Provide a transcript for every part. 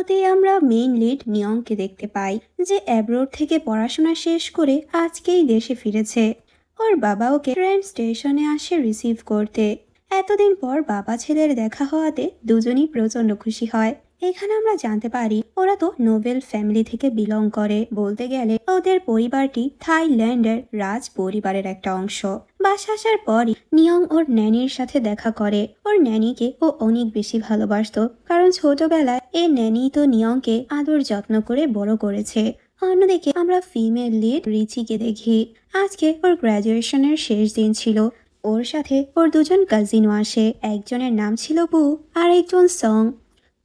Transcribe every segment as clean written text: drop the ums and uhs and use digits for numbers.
শুরুতেই আমরা main lead নিয়ংকে দেখতে পাই, যে অ্যাব্রোড থেকে পড়াশোনা শেষ করে আজকেই দেশে ফিরেছে। ওর বাবা ওকে ট্রেন স্টেশনে আসে রিসিভ করতে। এতদিন পর বাবা ছেলের দেখা হওয়াতে দুজনই প্রচন্ড খুশি হয়। এখানে আমরা জানতে পারি ওরা তো নোবেল ফ্যামিলি থেকে বিলং করে, বলতে গেলে ওদের পরিবারটি থাইল্যান্ডের রাজ পরিবারের একটা অংশ। বাসা আসার পরই নিয়ং ওর ন্যানির সাথে দেখা করে। ওর ন্যানিকে ও অনেক বেশি ভালোবাসতো, কারণ ছোটবেলায় এ ন্যানি তো নিয়ংকে আদর যত্ন করে বড় করেছে। অন্যদিকে আমরা ফিমেল লিড রিচিকে দেখি। আজকে ওর গ্র্যাজুয়েশনের শেষ দিন ছিল। ওর সাথে ওর দুজন কাজিনও আসে। একজনের নাম ছিল পু আর একজন সং।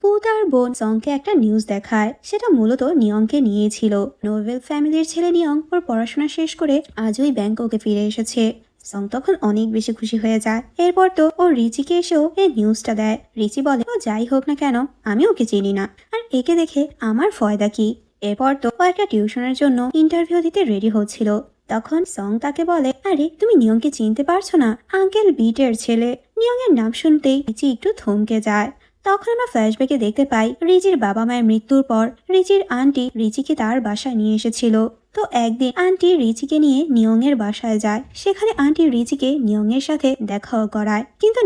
পু তার বোন সংকে একটা নিউজ দেখায়, সেটা মূলত নিয়ংকে নিয়েছিল। নোবেল ফ্যামিলির ছেলে নিয়ং ওর পড়াশোনা শেষ করে আজই ব্যাংককে ফিরে এসেছে। সং তখন অনেক বেশি খুশি হয়ে যায়। এরপর তো ও রিচিকে এসেও এই নিউজটা দেয়। রিচি বলে, ও যাই হোক না কেন, আমি ওকে চিনি না, আর একে দেখে আমার ফয়দা কি। এরপর তো ও একটা টিউশনের জন্য ইন্টারভিউ দিতে রেডি হচ্ছিল। তখন সং তাকে বলে, আরে তুমি নিয়ংকে চিনতে পারছো না? আঙ্কেল বিটের ছেলে। নিয়ংয়ের নাম শুনতেই রিচি একটু থমকে যায়। তখন আমরা ফ্ল্যাশব্যাকে দেখতে পাই রিচির বাবা মায়ের মৃত্যুর পর রিচির আন্টি রিচিকে তার বাসায় নিয়ে এসেছিল। তো একদিন আন্টি রিচিকে নিয়ে নিয়ংয়ের বাসায় যায়। সেখানে আন্টি রিচিকে নিয়ংয়ের সাথে দেখাও করায়, কিন্তু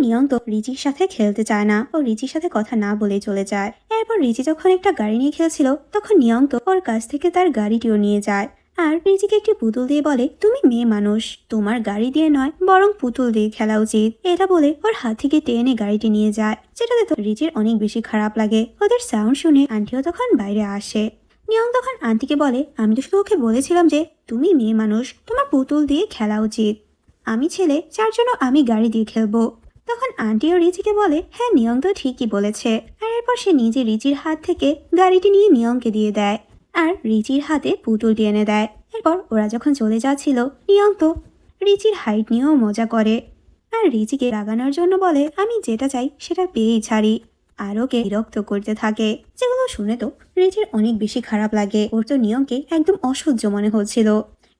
নিয়ং তো রিচির সাথে খেলতে চায় না। ও রিচির সাথে কথা না বলেই চলে যায়। এরপর রিচি যখন একটা গাড়ি নিয়ে খেলছিল, তখন নিয়ং তো ওর কাছ থেকে তার গাড়িটিও নিয়ে যায়। আর রিচিকে একটি পুতুল দিয়ে বলে, তুমি মেয়ে মানুষ, তোমার গাড়ি দিয়ে নয় বরং পুতুল দিয়ে খেলা উচিত। এটা বলে ওর হাত থেকে টেনে গাড়িটি নিয়ে যায়, যেটাতে তো রিচির অনেক বেশি খারাপ লাগে। ওদের সাউন্ড শুনে আন্টিও তখন বাইরে আসে। নিয়ং তখন আন্টিকে বলে, আমি তো শুধু ওকে বলেছিলাম যে তুমি মেয়ে মানুষ, তোমার পুতুল দিয়ে খেলা উচিত। আমি ছেলে, যার জন্য আমি গাড়ি দিয়ে খেলবো। তখন আন্টিও রিচিকে বলে, হ্যাঁ নিয়ং তো ঠিকই বলেছে। আর এরপর সে নিজে রিচির হাত থেকে গাড়িটি নিয়ে নিয়ংকে দিয়ে দেয়, আর রিচির হাতে পুতুলটি এনে দেয়। এরপর ওরা যখন চলে যাচ্ছিল, নিয়ং তো রিচির হাইট নিয়েও মজা করে, আর রিচিকে রাগানোর জন্য বলে, আমি যেটা চাই সেটা পেয়েই ছাড়ি। আর ওকে বিরক্ত করতে থাকে, যেগুলো শুনে তো রিচির অনেক বেশি খারাপ লাগে। ওর তো নিয়ংকে একদম অসহ্য মনে হচ্ছিল।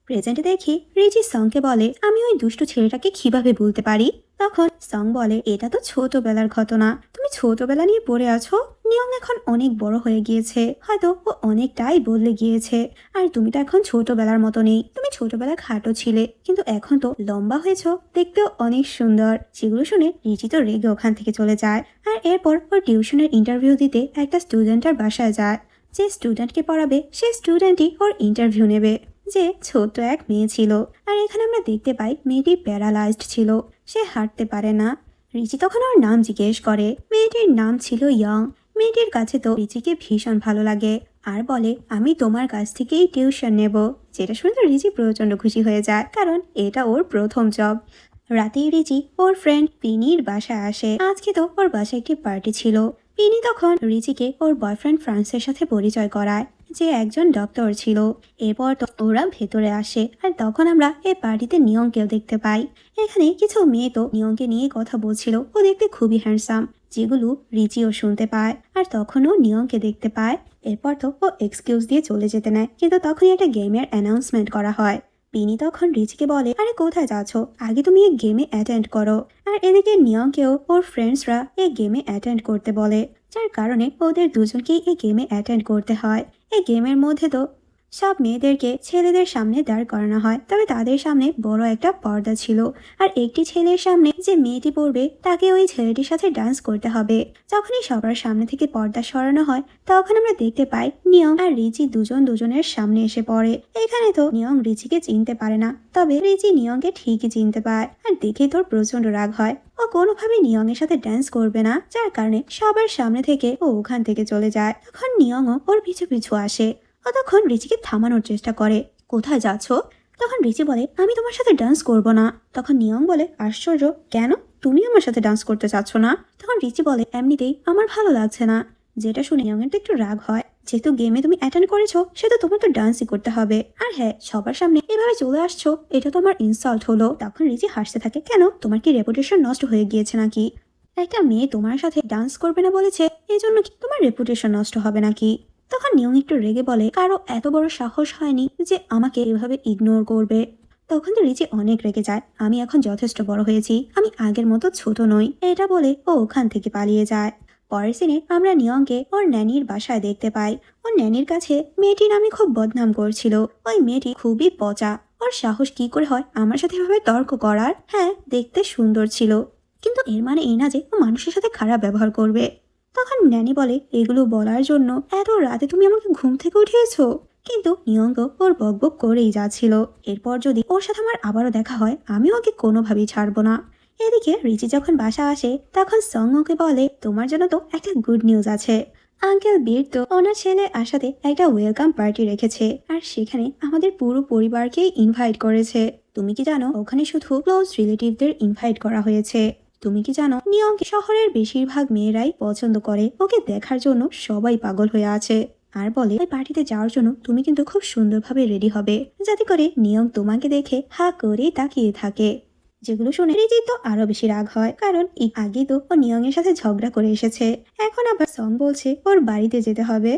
প্রেজেন্টে দেখি রিচি সংকে বলে, আমি ওই দুষ্টু ছেলেটাকে কিভাবে ভুলতে পারি। তখন সং বলে, এটা তো ছোটবেলার ঘটনা, তুমি ছোটবেলা নিয়ে পড়ে আছো। নিয়ং এখন অনেক বড় হয়ে গিয়েছে, হয়তো ও অনেকটাই বদলে গিয়েছে। আর তুমি তো এখন ছোটবেলার মতো নেই। তুমি ছোটবেলায় খাটো ছিলে, কিন্তু এখন তো লম্বা হয়েছো, দেখতেও অনেক সুন্দর। যেগুলো শুনে রিচি তো রেগে ওখান থেকে চলে যায়। আর এরপর ওর টিউশনের ইন্টারভিউ দিতে একটা স্টুডেন্টের বাসায় যায়। যে স্টুডেন্টকে পড়াবে সেই স্টুডেন্টই ওর ইন্টারভিউ নেবে, যে ছোট্ট এক মেয়ে ছিল। আর এখানে আমরা দেখতে পাই মেয়েটি প্যারালাইজড ছিল, সে হাঁটতে পারে না। রিচি তখন ওর নাম জিজ্ঞেস করে। মেয়েটির নাম ছিল ইয়ং। মেয়েটির কাছে তো রিচিকে ভীষণ ভালো লাগে, আর বলে, আমি তোমার কাছ থেকেই টিউশন নেব। যেটা শুনে রিচি প্রচন্ড খুশি হয়ে যায়, কারণ এটা ওর প্রথম জব। রাতেই রিচি ওর ফ্রেন্ড পিনির বাসায় আসে। আজকে তো ওর বাসায় একটি পার্টি ছিল। পিনি তখন রিচিকে ওর বয়ফ্রেন্ড ফ্রান্সের সাথে পরিচয় করায়, যে একজন ডক্টর ছিল। এরপর তো ওরা ভেতরে আসে, আর তখন আমরা এই পার্টিতে নিয়ংকেও দেখতে পাই। এখানে কিছু মেয়ে তো নিয়ংকে নিয়ে কথা বলছিল, ও দেখতে খুবই হ্যান্ডসাম, যেগুলো রিচিও শুনতে পায়। আর তখনও নিয়ংকে দেখতে পায়। এরপর তো ও এক্সকিউজ দিয়ে চলে যেতে নেয়, কিন্তু তখনই একটা গেমের অ্যানাউন্সমেন্ট করা হয়। পিনি তখন রিচিকে বলে, আরে কোথায় যাচ্ছ, আগে তুমি এই গেমে অ্যাটেন্ড করো। আর এদিকে নিয়ংকেও ওর ফ্রেন্ডসরা এই গেমে অ্যাটেন্ড করতে বলে, যার কারণে ওদের দুজনকেই এই গেমে অ্যাটেন্ড করতে হয়। এই গেমের মধ্যে তো সব মেয়েদেরকে ছেলেদের সামনে দাঁড় করানো হয়, তবে তাদের সামনে বড় একটা পর্দা ছিল। আর একটি ছেলের সামনে যে মেয়েটি পড়বে, তাকে ওই ছেলেটির সাথে ডান্স করতে হবে। যখনই সবার সামনে থেকে পর্দা সরানো হয়, তখন আমরা দেখতে পাই নিয়ং আর রিচি দুজন দুজনের সামনে এসে পড়ে। এখানে তো নিয়ং রিচিকে চিনতে পারে না, তবে রিচি নিয়ংকে ঠিকই চিনতে পায়। আর দেখে তোর প্রচন্ড রাগ হয়। ও কোনোভাবে নিয়ংয়ের সাথে ডান্স করবে না, যার কারণে সবার সামনে থেকে ও ওখান থেকে চলে যায়। তখন নিয়ংও ওর পিছু পিছু আসে। ও তখন রিচিকে থামানোর চেষ্টা করে, কোথায় যাচ্ছ? তখন রিচি বলে, আমি তোমার সাথে ডান্স করব না। তখন নিয়ং বলে, আশ্চর্য, কেন? তুমি আমার সাথে ডান্স করতে চাচ্ছ না? তখন রিচি বলে, এমনিতেই আমার ভালো লাগছে না। যেটা শুনে নিয়ংয়ের তো একটু রাগ হয়, যেহেতু গেমে তুমি অ্যাটেন্ড করেছো, সেটা তোমার তো ডান্সই করতে হবে। আর হ্যাঁ, সবার সামনে এভাবে চলে আসছো, এটা তো আমার ইনসাল্ট হলো। তখন রিচি হাসতে থাকে, কেন, তোমার কি রেপুটেশন নষ্ট হয়ে গিয়েছে নাকি? একটা মেয়ে তোমার সাথে ডান্স করবে না বলেছে, এই জন্য কি তোমার রেপুটেশন নষ্ট হবে নাকি? তখন নিয়ং একটু রেগে বলে, কারো এত বড় সাহস হয়নি যে আমাকে এভাবে ইগনোর করবে। তখন তো রিচি অনেক রেগে যায়, আমি এখন যথেষ্ট বড় হয়েছি, আমি আগের মতো ছোট নই। এটা বলে ও ওখান থেকে পালিয়ে যায়। পরের সিনে আমরা নিয়ংকে ওর ন্যানির বাসায় দেখতে পাই। ওর ন্যানির কাছে মেয়েটি নামে খুব বদনাম করছিল। ওই মেয়েটি খুবই পচা। ওর সাহস কি করে হয় আমার সাথে এভাবে তর্ক করার? হ্যাঁ, দেখতে সুন্দর ছিল, কিন্তু এর মানে এই না যে ও মানুষের সাথে খারাপ ব্যবহার করবে। তখন ন্যানি বলে, এগুলো বলার জন্য এত রাতে তুমি আমাকে ঘুম থেকে উঠিয়েছো? কিন্তু নিয়ঙ্গ ওর বকবক করেই যাচ্ছিল। এরপর যদি ওর সাথে আমার আবারও দেখা হয় আমি ওকে কোনোভাবেই ছাড়বো না। এদিকে রিচি যখন বাসা আসে তখন সং ওকে বলে, তোমার জন্য তো একটা গুড নিউজ আছে। আঙ্কেল বীর তো ওনার ছেলে আসাতে একটা ওয়েলকাম পার্টি রেখেছে, আর সেখানে আমাদের পুরো পরিবারকেই ইনভাইট করেছে। তুমি কি জানো ওখানে শুধু ক্লোজ রিলেটিভদের ইনভাইট করা হয়েছে? তুমি কি জানো নিয়মকে শহরের বেশিরভাগ মেয়েরাই পছন্দ করে, ওকে দেখার জন্য সবাই পাগল হয়ে আছে। আর বলে ওই পার্টিতে যাওয়ার জন্য তুমি কিন্তু খুব সুন্দরভাবে রেডি হবে, যাতে করে নিয়ম তোমাকে দেখে হা করে তাকিয়ে থাকে। যেগুলো শুনে রিজি তো আরো বেশি রাগ হয়, কারণ আগে তো ও নিয়মের সাথে ঝগড়া করে এসেছে, এখন আবার সং বলছে ওর বাড়িতে যেতে হবে।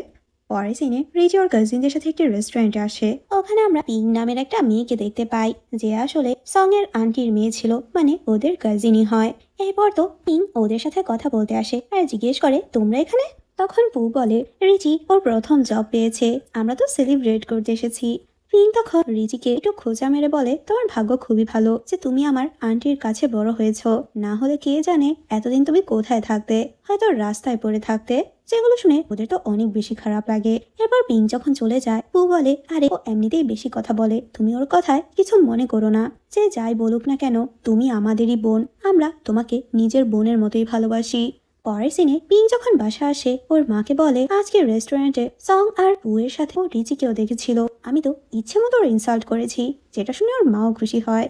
পরে সিনে রিজি ওর কাজিনদের সাথে একটি রেস্টুরেন্টে আসে। ওখানে আমরা পিং নামের একটা মেয়েকে দেখতে পাই, যে আসলে সং এর আন্টির মেয়ে ছিল, মানে ওদের কাজিনই হয়। এরপর তো পিং ওদের সাথে কথা বলতে আসে আর জিজ্ঞেস করে, তোমরা এখানে? তখন পু বলে, রিজি ওর প্রথম জব পেয়েছে, আমরা তো সেলিব্রেট করতে এসেছি। পিং তখন রিজিকে একটু খোঁচা মেরে বলে, তোমার ভাগ্য খুবই ভালো যে তুমি আমার আন্টির কাছে বড় হয়েছ, না হলে কে জানে এতদিন তুমি কোথায় থাকতে, হয়তো রাস্তায় পড়ে থাকতে। যেগুলো শুনে ওদের তো অনেক বেশি খারাপ লাগে। এরপর পিং যখন চলে যায় পু বলে, আরে ও এমনিতেই বেশি কথা বলে, তুমি ওর কথায় কিছু মনে করো না। যে যাই বলুক না কেন তুমি আমাদেরই বোন, আমরা তোমাকে নিজের বোনের মতোই ভালোবাসি। পরের সিনে পিং যখন বাসা আসে ওর মাকে বলে, আজকে রেস্টুরেন্টে সং আর পুয়ের সাথে ও রিচিকেও দেখেছিল, আমি তো ইচ্ছে মতো ওর ইনসাল্ট করেছি। যেটা শুনে ওর মাও খুশি হয়।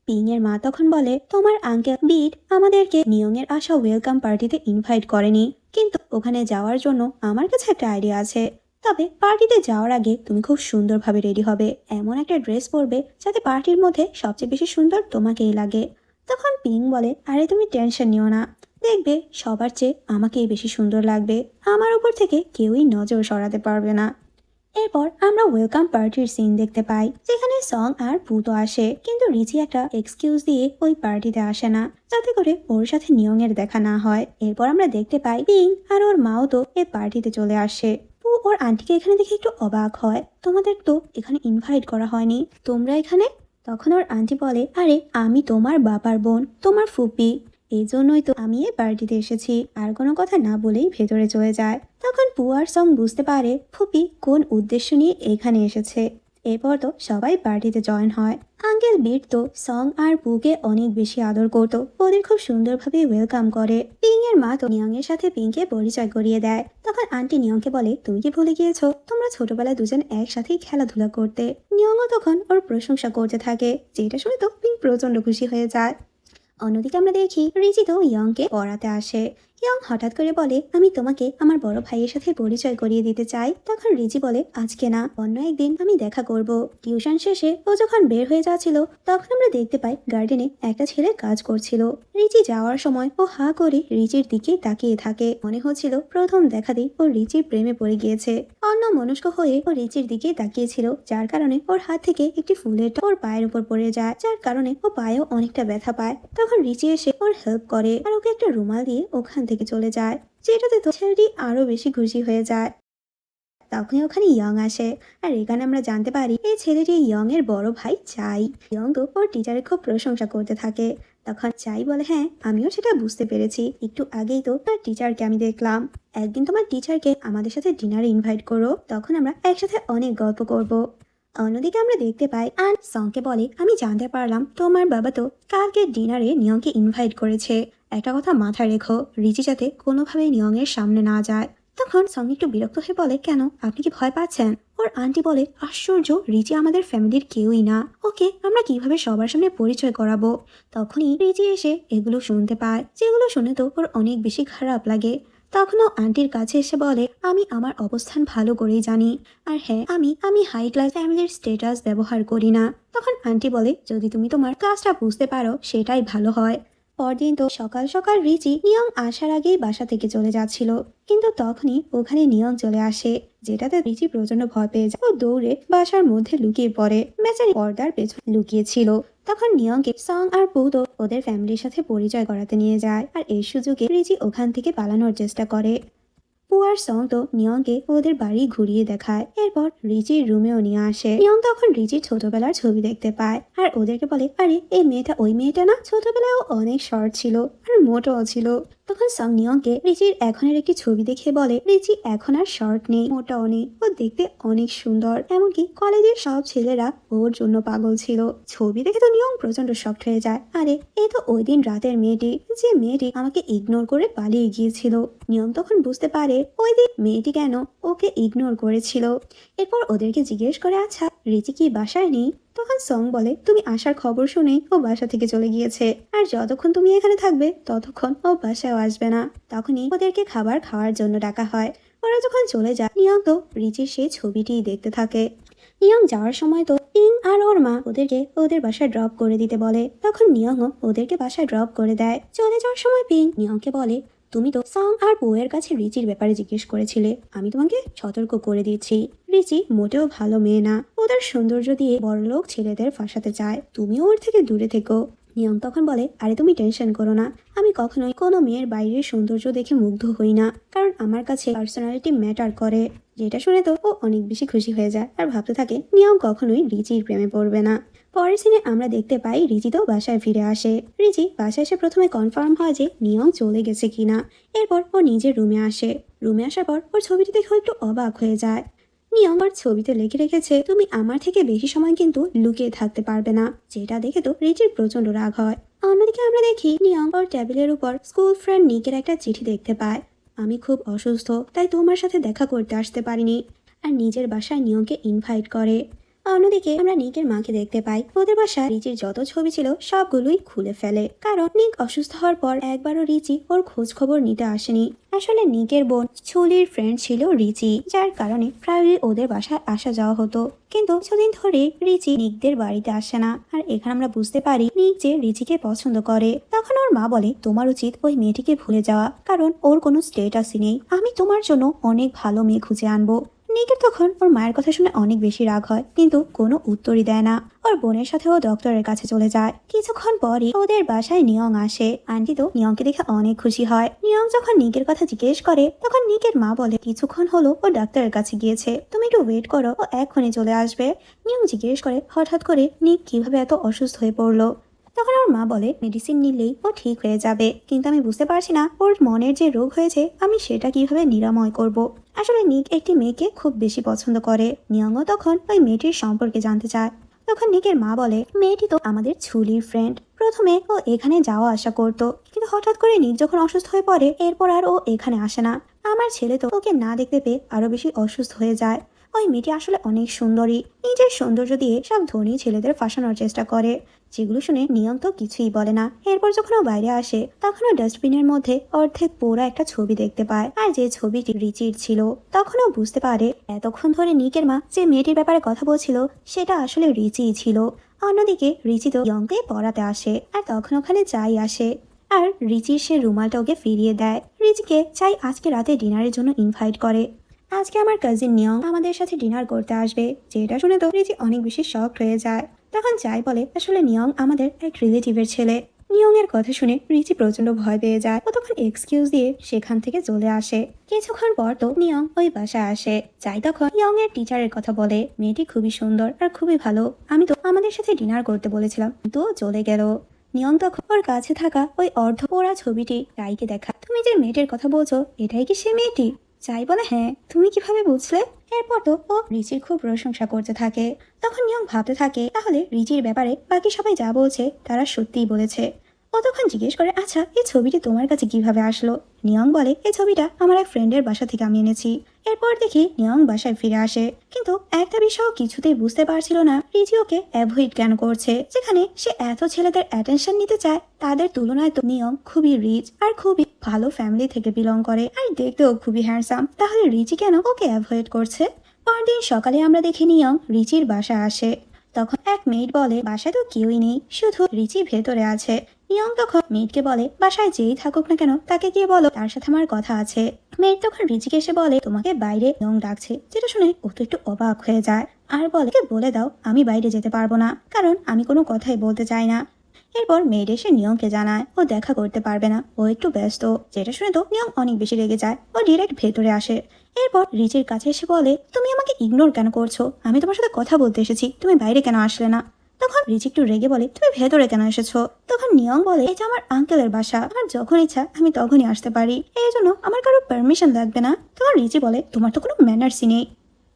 পিং এর মা তখন বলে, তোমার আঙ্কেল বিট আমাদেরকে নিয়ং এর আসা ওয়েলকাম পার্টিতে ইনভাইট করেনি, কিন্তু ওখানে যাওয়ার জন্য আমার কাছে একটা আইডিয়া আছে। তবে পার্টিতে যাওয়ার আগে তুমি খুব সুন্দরভাবে রেডি হবে, এমন একটা ড্রেস পরবে যাতে পার্টির মধ্যে সবচেয়ে বেশি সুন্দর তোমাকেই লাগে। তখন পিং বলে, আরে তুমি টেনশন নিও না, দেখবে সবার চেয়ে আমাকেই বেশি সুন্দর লাগবে, আমার উপর থেকে কেউই নজর সরাতে পারবে না। এরপর আমরা ওয়েলকাম পার্টির সিন দেখতে পাই, যেখানে সং আর পুতো আসে, কিন্তু রিচি একটা এক্সকিউজ দিয়ে ওই পার্টিতে আসে না, যাতে করে ওর সাথে নিয়ং এর দেখা না হয়। এরপর আমরা দেখতে পাই পিং আর ওর মাও তো এই পার্টিতে চলে আসে। পু ওর আন্টিকে এখানে দেখে একটু অবাক হয়, তোমাদের তো এখানে ইনভাইট করা হয়নি, তোমরা এখানে? তখন ওর আন্টি বলে, আরে আমি তোমার বাবার বোন, তোমার ফুপি, এই জন্যই তো আমি এই পার্টিতে এসেছি। আর কোনো কথা না বলেই ভেতরে চলে যায়। তখন পু আর সং বুঝতে পারে ফুপি কোন উদ্দেশ্য নিয়ে এখানে এসেছে। এরপর তো সবাই পার্টিতে জয়েন হয়। আঙ্কেল বিট তো সং আর পুকে অনেক বেশি আদর করতো, ওদের খুব সুন্দরভাবে ওয়েলকাম করে। পিং এর মা তো নিয়ং এর সাথে পিংকে পরিচয় করিয়ে দেয়। তখন আন্টি নিয়ংকে বলে, তুমি কি ভুলে গিয়েছো তোমরা ছোটবেলায় দুজন একসাথেই খেলাধুলা করতে? নিয়ংও তখন ওর প্রশংসা করতে থাকে, যেটা শুনে তো পিং প্রচন্ড খুশি হয়ে যায়। অন্যদিকে আমরা দেখি রিচি তো ইয়ংকে পড়াতে আসে। ইয়ং হঠাৎ করে বলে, আমি তোমাকে আমার বড় ভাইয়ের সাথে পরিচয় করিয়ে দিতে চাই। তখন রিচি বলে, আজকে না, অন্য একদিন আমি দেখা করব। টিউশন শেষে ও যখন বের হয়ে যাচ্ছিল তখন আমরা দেখতে পাই গার্ডেনে একটা ছেলে কাজ করছিল। রিচি যাওয়ার সময় ও হা করে রিচির দিকে তাকিয়ে থাকে, মনে হচ্ছিল প্রথম দেখাতেই ও রিচির প্রেমে পড়ে গিয়েছে। অন্য মনস্ক হয়ে ও রিচির দিকে তাকিয়েছিল, যার কারণে ওর হাত থেকে একটি ফুলের ওর পায়ের উপর পড়ে যায়, যার কারণে ও পায়েও অনেকটা ব্যথা পায়। তখন রিচি এসে ওর হেল্প করে আর ওকে একটা রুমাল দিয়ে ওখান থেকে চলে যায়, যেটাতে তো ছেলেটি আরো বেশি খুশি হয়ে যায়। তখনই ওখানে ইয়ং আসে, আর এখানে আমরা জানতে পারি এই ছেলেটি ইয়ং এর বড় ভাই চাই। ইয়ং তো ওর টিচারের খুব প্রশংসা করতে থাকে। তখন চাই বলে, হ্যাঁ আমিও সেটা বুঝতে পেরেছি, একটু আগেই তো তার টিচারকে আমি দেখলাম, একদিন তোমার টিচারকে আমাদের সাথে ডিনারে ইনভাইট করো, তখন আমরা একসাথে অনেক গল্প করব। অন্যদিকে আমরা দেখতে পাই আর সংকে বলে, আমি জানতে পারলাম তোমার বাবা তো কালকে ডিনারে নিয়ংকে ইনভাইট করেছে, একটা কথা মাথায় রেখো, রিচি যাতে কোনোভাবেই নিয়ং এর সামনে না যায়। তখন সং একটু বিরক্ত হয়ে বলে, কেন আপনি কি ভয় পাচ্ছেন? ওর আন্টি বলে, আশ্চর্য, রিচি আমাদের ফ্যামিলির কেউই না, ওকে আমরা কিভাবে সবার সামনে পরিচয় করাবো? তখনই রিচি এসে এগুলো শুনতে পায়, যেগুলো শুনে তো ওর অনেক বেশি খারাপ লাগে। তখনও আন্টির কাছে এসে বলে, আমি আমার অবস্থান ভালো করেই জানি, আর হ্যাঁ আমি হাই ক্লাস ফ্যামিলির স্ট্যাটাস ব্যবহার করি না। তখন আন্টি বলে, যদি তুমি তোমার ক্লাসটা বুঝতে পারো সেটাই ভালো হয়। পরদিন তো সকাল সকাল রিচি নিয়ং আসার আগেই বাসা থেকে চলে যাচ্ছিল, কিন্তু তখনই ওখানে নিয়ং চলে আসে, যেটাতে রিচি প্রচন্ড ভয় পেয়ে যায়। ও দৌড়ে বাসার মধ্যে লুকিয়ে পড়ে। বেচারি পর্দার পেছনে লুকিয়েছিল। তখন নিয়ংকে সং আর পুতো ওদের ফ্যামিলির সাথে পরিচয় করাতে নিয়ে যায়, আর এই সুযোগে রিচি ওখান থেকে পালানোর চেষ্টা করে। পু আর সং তো নিয়ংকে ওদের বাড়ি ঘুরিয়ে দেখায়। এরপর রিচির রুমেও নিয়ে আসে। নিয়ং তখন রিচির ছোটবেলার ছবি দেখতে পায় আর ওদেরকে বলে, আরে এই মেয়েটা ওই মেয়েটা না, ছোটবেলায় ও অনেক শর্ট ছিল আর মোটাও ছিল। তখন সং নিয়ংকে রিচির এখনের একটি ছবি দেখে বলে, রিচি এখন আর শর্ট নেই, মোটাও নেই, ও দেখতে অনেক সুন্দর। এমনকি কলেজের সব ছেলেরা ওর জন্য পাগল ছিল। ছবি দেখে তো নিয়ং প্রচন্ড শক্ট হয়ে যায়। আরে এ তো ওই দিন রাতের মেয়েটি, যে মেয়েটি আমাকে ইগনোর করে পালিয়ে গিয়েছিল। নিয়ং তখন বুঝতে পারে ওই দিন মেয়েটি কেন ওকে ইগনোর করেছিল। এরপর ওদেরকে জিজ্ঞেস করে, আচ্ছা রিচি কি বাসায় নেই? তখন সং বলে, তুমি আসার খবর শুনেই ও বাসা থেকে চলে গিয়েছে, আর যতক্ষণ তুমি এখানে থাকবে ততক্ষণ ও বাসায় আসবে না। তখনই ওদেরকে খাবার খাওয়ার জন্য ডাকা হয়। ওরা যখন চলে যায়, নিয়ং তো রিচির সেই ছবিটি দেখতে থাকে। নিয়ং যাওয়ার সময় তো পিং আর ওর মা ওদেরকে ওদের বাসায় ড্রপ করে দিতে বলে। তখন নিয়ংও ওদেরকে বাসায় ড্রপ করে দেয়। চলে যাওয়ার সময় পিং নিয়ংকে বলে, তুমি তো সং আর বউয়ের কাছে রিচির ব্যাপারে জিজ্ঞেস করেছিলে, আমি তোমাকে সতর্ক করে দিচ্ছি, রিচি মোটেও ভালো মেয়ে না। ওদের সৌন্দর্য দিয়ে বড়লোক ছেলেদের ফাঁসাতে চায়, তুমিও ওর থেকে দূরে থেকো। নিয়ং তখন বলে, আরে তুমি টেনশন করো না, আমি কখনোই কোনো মেয়ের বাইরের সৌন্দর্য দেখে মুগ্ধ হই না, কারণ আমার কাছে পার্সোনালিটি ম্যাটার করে। যেটা শুনে তো ও অনেক বেশি খুশি হয়ে যায় আর ভাবতে থাকে নিয়ং কখনোই রিচির প্রেমে পড়বে না। পরের সিনে আমরা দেখতে পাই রিচি তো বাসায় ফিরে আসে। রিচি বাসায় এসে প্রথমে কনফার্ম হয় যে নিয়ং চলে গেছে কিনা। এরপর ও নিজের রুমে আসে। রুমে আসার পর ওর ছবিটি দেখে একটু অবাক হয়ে যায়। নিয়ং ওর ছবিতে লিখে রেখেছে, তুমি আমার থেকে বেশি সময় কিন্তু লুকিয়ে থাকতে পারবে না, যেটা দেখে তো রিচির প্রচন্ড রাগ হয়। অন্যদিকে আমরা দেখি নিয়ং ওর টেবিলের উপর স্কুল ফ্রেন্ড নিকের একটা চিঠি দেখতে পায়, আমি খুব অসুস্থ, তাই তোমার সাথে দেখা করতে আসতে পারিনি, আর নিজের বাসায় নিয়ংকে ইনভাইট করে। অন্যদিকে আমরা নিকের মাকে দেখতে পাই, ওদের বাসায় রিচির যত ছবি ছিল সবগুলোই খুলে ফেলে, কারণ নিক অসুস্থ হওয়ার পর একবারও রিচি ওর খোঁজ খবর নিতে আসেনি। আসলে নিকের বোন ছুলির ফ্রেন্ড ছিল রিচি, যার কারণে প্রায়ই ওদের বাসায় আসা যাওয়া হতো। কিন্তু কিছুদিন ধরে রিচি নিকদের বাড়িতে আসে না, আর এখানে আমরা বুঝতে পারি নিক যে রিচিকে পছন্দ করে। তখন ওর মা বলে, তোমার উচিত ওই মেয়েটিকে ভুলে যাওয়া, কারণ ওর কোনো স্টেটাসই নেই, আমি তোমার জন্য অনেক ভালো মেয়ে খুঁজে আনবো। নিকের তখন ওর মায়ের কথা শুনে অনেক বেশি রাগ হয়, কিন্তু কোনো উত্তরই দেয় না। ওর বোনের সাথে ও ডক্টরের কাছে চলে যায়। কিছুক্ষণ পরই ওদের বাসায় নিয়ং আসে। আন্টি তো নিয়ংকে দেখে অনেক খুশি হয়। নিয়ং যখন নিকের কথা জিজ্ঞেস করে, তখন নিকের মা বলে, কিছুক্ষণ হলো ও ডাক্তারের কাছে গিয়েছে, তুমি একটু ওয়েট করো, ও এখনই চলে আসবে। নিয়ং জিজ্ঞেস করে, হঠাৎ করে নিক কিভাবে এত অসুস্থ হয়ে পড়লো? তখন ওর মা বলে, মেডিসিন নিলেই ও ঠিক হয়ে যাবে, কিন্তু আমি বুঝতে পারছি না ওর মনের যে রোগ হয়েছে আমি সেটা কিভাবে নিরাময় করব। আসলে নিক একটি মেয়েকে খুব বেশি পছন্দ করে। নিয়ংও তখন ওই মেয়েটির সম্পর্কে জানতে চায়। তখন নিকের মা বলে, মেয়েটি তো আমাদের ছুলির ফ্রেন্ড, প্রথমে ও এখানে যাওয়া আসা করতো, কিন্তু হঠাৎ করে নিক যখন অসুস্থ হয়ে পড়ে এরপর আর ও এখানে আসে না। আমার ছেলে তো ওকে না দেখতে পেয়ে আরো বেশি অসুস্থ হয়ে যায়। ওই মেয়েটি আসলে অনেক সুন্দরী, নিজের সৌন্দর্য দিয়ে সব ধনী ছেলেদের ফাঁসানোর চেষ্টা করে। যেগুলো শুনে নিয়ম তো কিছুই বলে না। এরপর যখন ও বাইরে আসে তখন ও ডাস্টবিনের মধ্যে অর্ধেক পোড়া একটা ছবি দেখতে পায়, আর যে ছবিটি রিচির ছিল। তখন ও বুঝতে পারে এতক্ষণ ধরে নিকের মা যে মেয়েটির ব্যাপারে কথা বলছিল সেটা আসলে রিচিই ছিল। অন্যদিকে রিচি তো ইয়ংকে পড়াতে আসে, আর তখন ওখানে চাই আসে, আর রিচির সে রুমালটা ওকে ফিরিয়ে দেয়। রিচিকে চাই আজকে রাতে ডিনারের জন্য ইনভাইট করে। আজকে আমার কাজিন নিয়ং আমাদের সাথে ডিনার করতে আসবে, যেটা শুনে তো রিচি অনেক বেশি শকড হয়ে যায়। তখন চাই বলে, আসলে নিয়ং আমাদের এক রিলেটিভের ছেলে। নিয়ং এর কথা শুনে রিচি প্রচন্ড ভয় পেয়ে যায়। ও তখন এক্সকিউজ দিয়ে সেখান থেকে চলে আসে। কিছুক্ষণ পর তো নিয়ং ওই বাসায় আসে। চাই তখন নিয়ং এর টিচারের কথা বলে, মেয়েটি খুবই সুন্দর আর খুবই ভালো, আমি তো আমাদের সাথে ডিনার করতে বলেছিলাম, কিন্তু ও চলে গেল। নিয়ং তখন ওর কাছে থাকা ওই অর্ধ পোড়া ছবিটি চাইকে দেখা, তুমি যে মেয়েটির কথা বলছো এটাই কি সে মেয়েটি? চাই বলে, হ্যাঁ, তুমি কিভাবে বুঝলে? এরপর তো ও রিচির খুব প্রশংসা করতে থাকে। তখন নিয়ং ভাবতে থাকে, তাহলে রিচির ব্যাপারে বাকি সবাই যা বলছে তারা সত্যিই বলেছে। ও তখন জিজ্ঞেস করে, আচ্ছা এই ছবিটি তোমার কাছে কিভাবে আসলো? নিয়ং বলে, এই ছবিটা আমার এক ফ্রেন্ডের বাসা থেকে আমি এনেছি। এরপর দেখি নিয়ং বাসায় ফিরে আসে, কিন্তু একটা বিষয় কিছুতেই বুঝতে পারছিল না রিচি ওকে অ্যাভয়েড কেন করছে, যেখানে সে এত ছেলেদের অ্যাটেনশন নিতে চায়। তাদের তুলনায় তো নিয়ং খুবই রিচ আর খুবই ভালো ফ্যামিলি থেকে বিলং করে, আর দেখতেও খুবই হ্যান্ডসাম, তাহলে রিচি কেন ওকে অ্যাভয়েড করছে? পরদিন সকালে আমরা দেখি নিয়ং রিচির বাসায় আসে। তখন এক মেয়েট বলে, বাসায় তো কেউই নেই, শুধু রিচি ভেতরে আছে। নিয়ং তখন মেয়েটকে বলে বাসায় যেই থাকুক না কেন তাকে গিয়ে বলো তার সাথে আমার কথা আছে। মেয়েট তখন রিচিকে এসে বলে তোমাকে বাইরে নিয়ং ডাকছে, যেটা শুনে ও তো একটু অবাক হয়ে যায় আর বলে দাও আমি বাইরে যেতে পারবো না, কারণ আমি কোনো কথাই বলতে চাই না। এরপর মেয়েড এসে নিয়ংকে জানায় ও দেখা করতে পারবে না, ও একটু ব্যস্ত, যেটা শুনে তো নিয়ং অনেক বেশি রেগে যায়। ও ডিরেক্ট ভেতরে আসে। এরপর রিচির কাছে এসে বলে তুমি আমাকে ইগনোর কেন করছো, আমি তোমার সাথে কথা বলতে এসেছি, তুমি বাইরে কেন আসলে না। তখন রিচি একটু রেগে বলে তুমি ভেতরে কেন এসেছো। তখন নিয়ং বলে এটা আমার আঙ্কেলের বাসা, আমার যখন ইচ্ছা আমি তখনই আসতে পারি, এই জন্য আমার কারো পারমিশন লাগবে না। তখন রিচি বলে তোমার তো কোনো ম্যানার্সই নেই।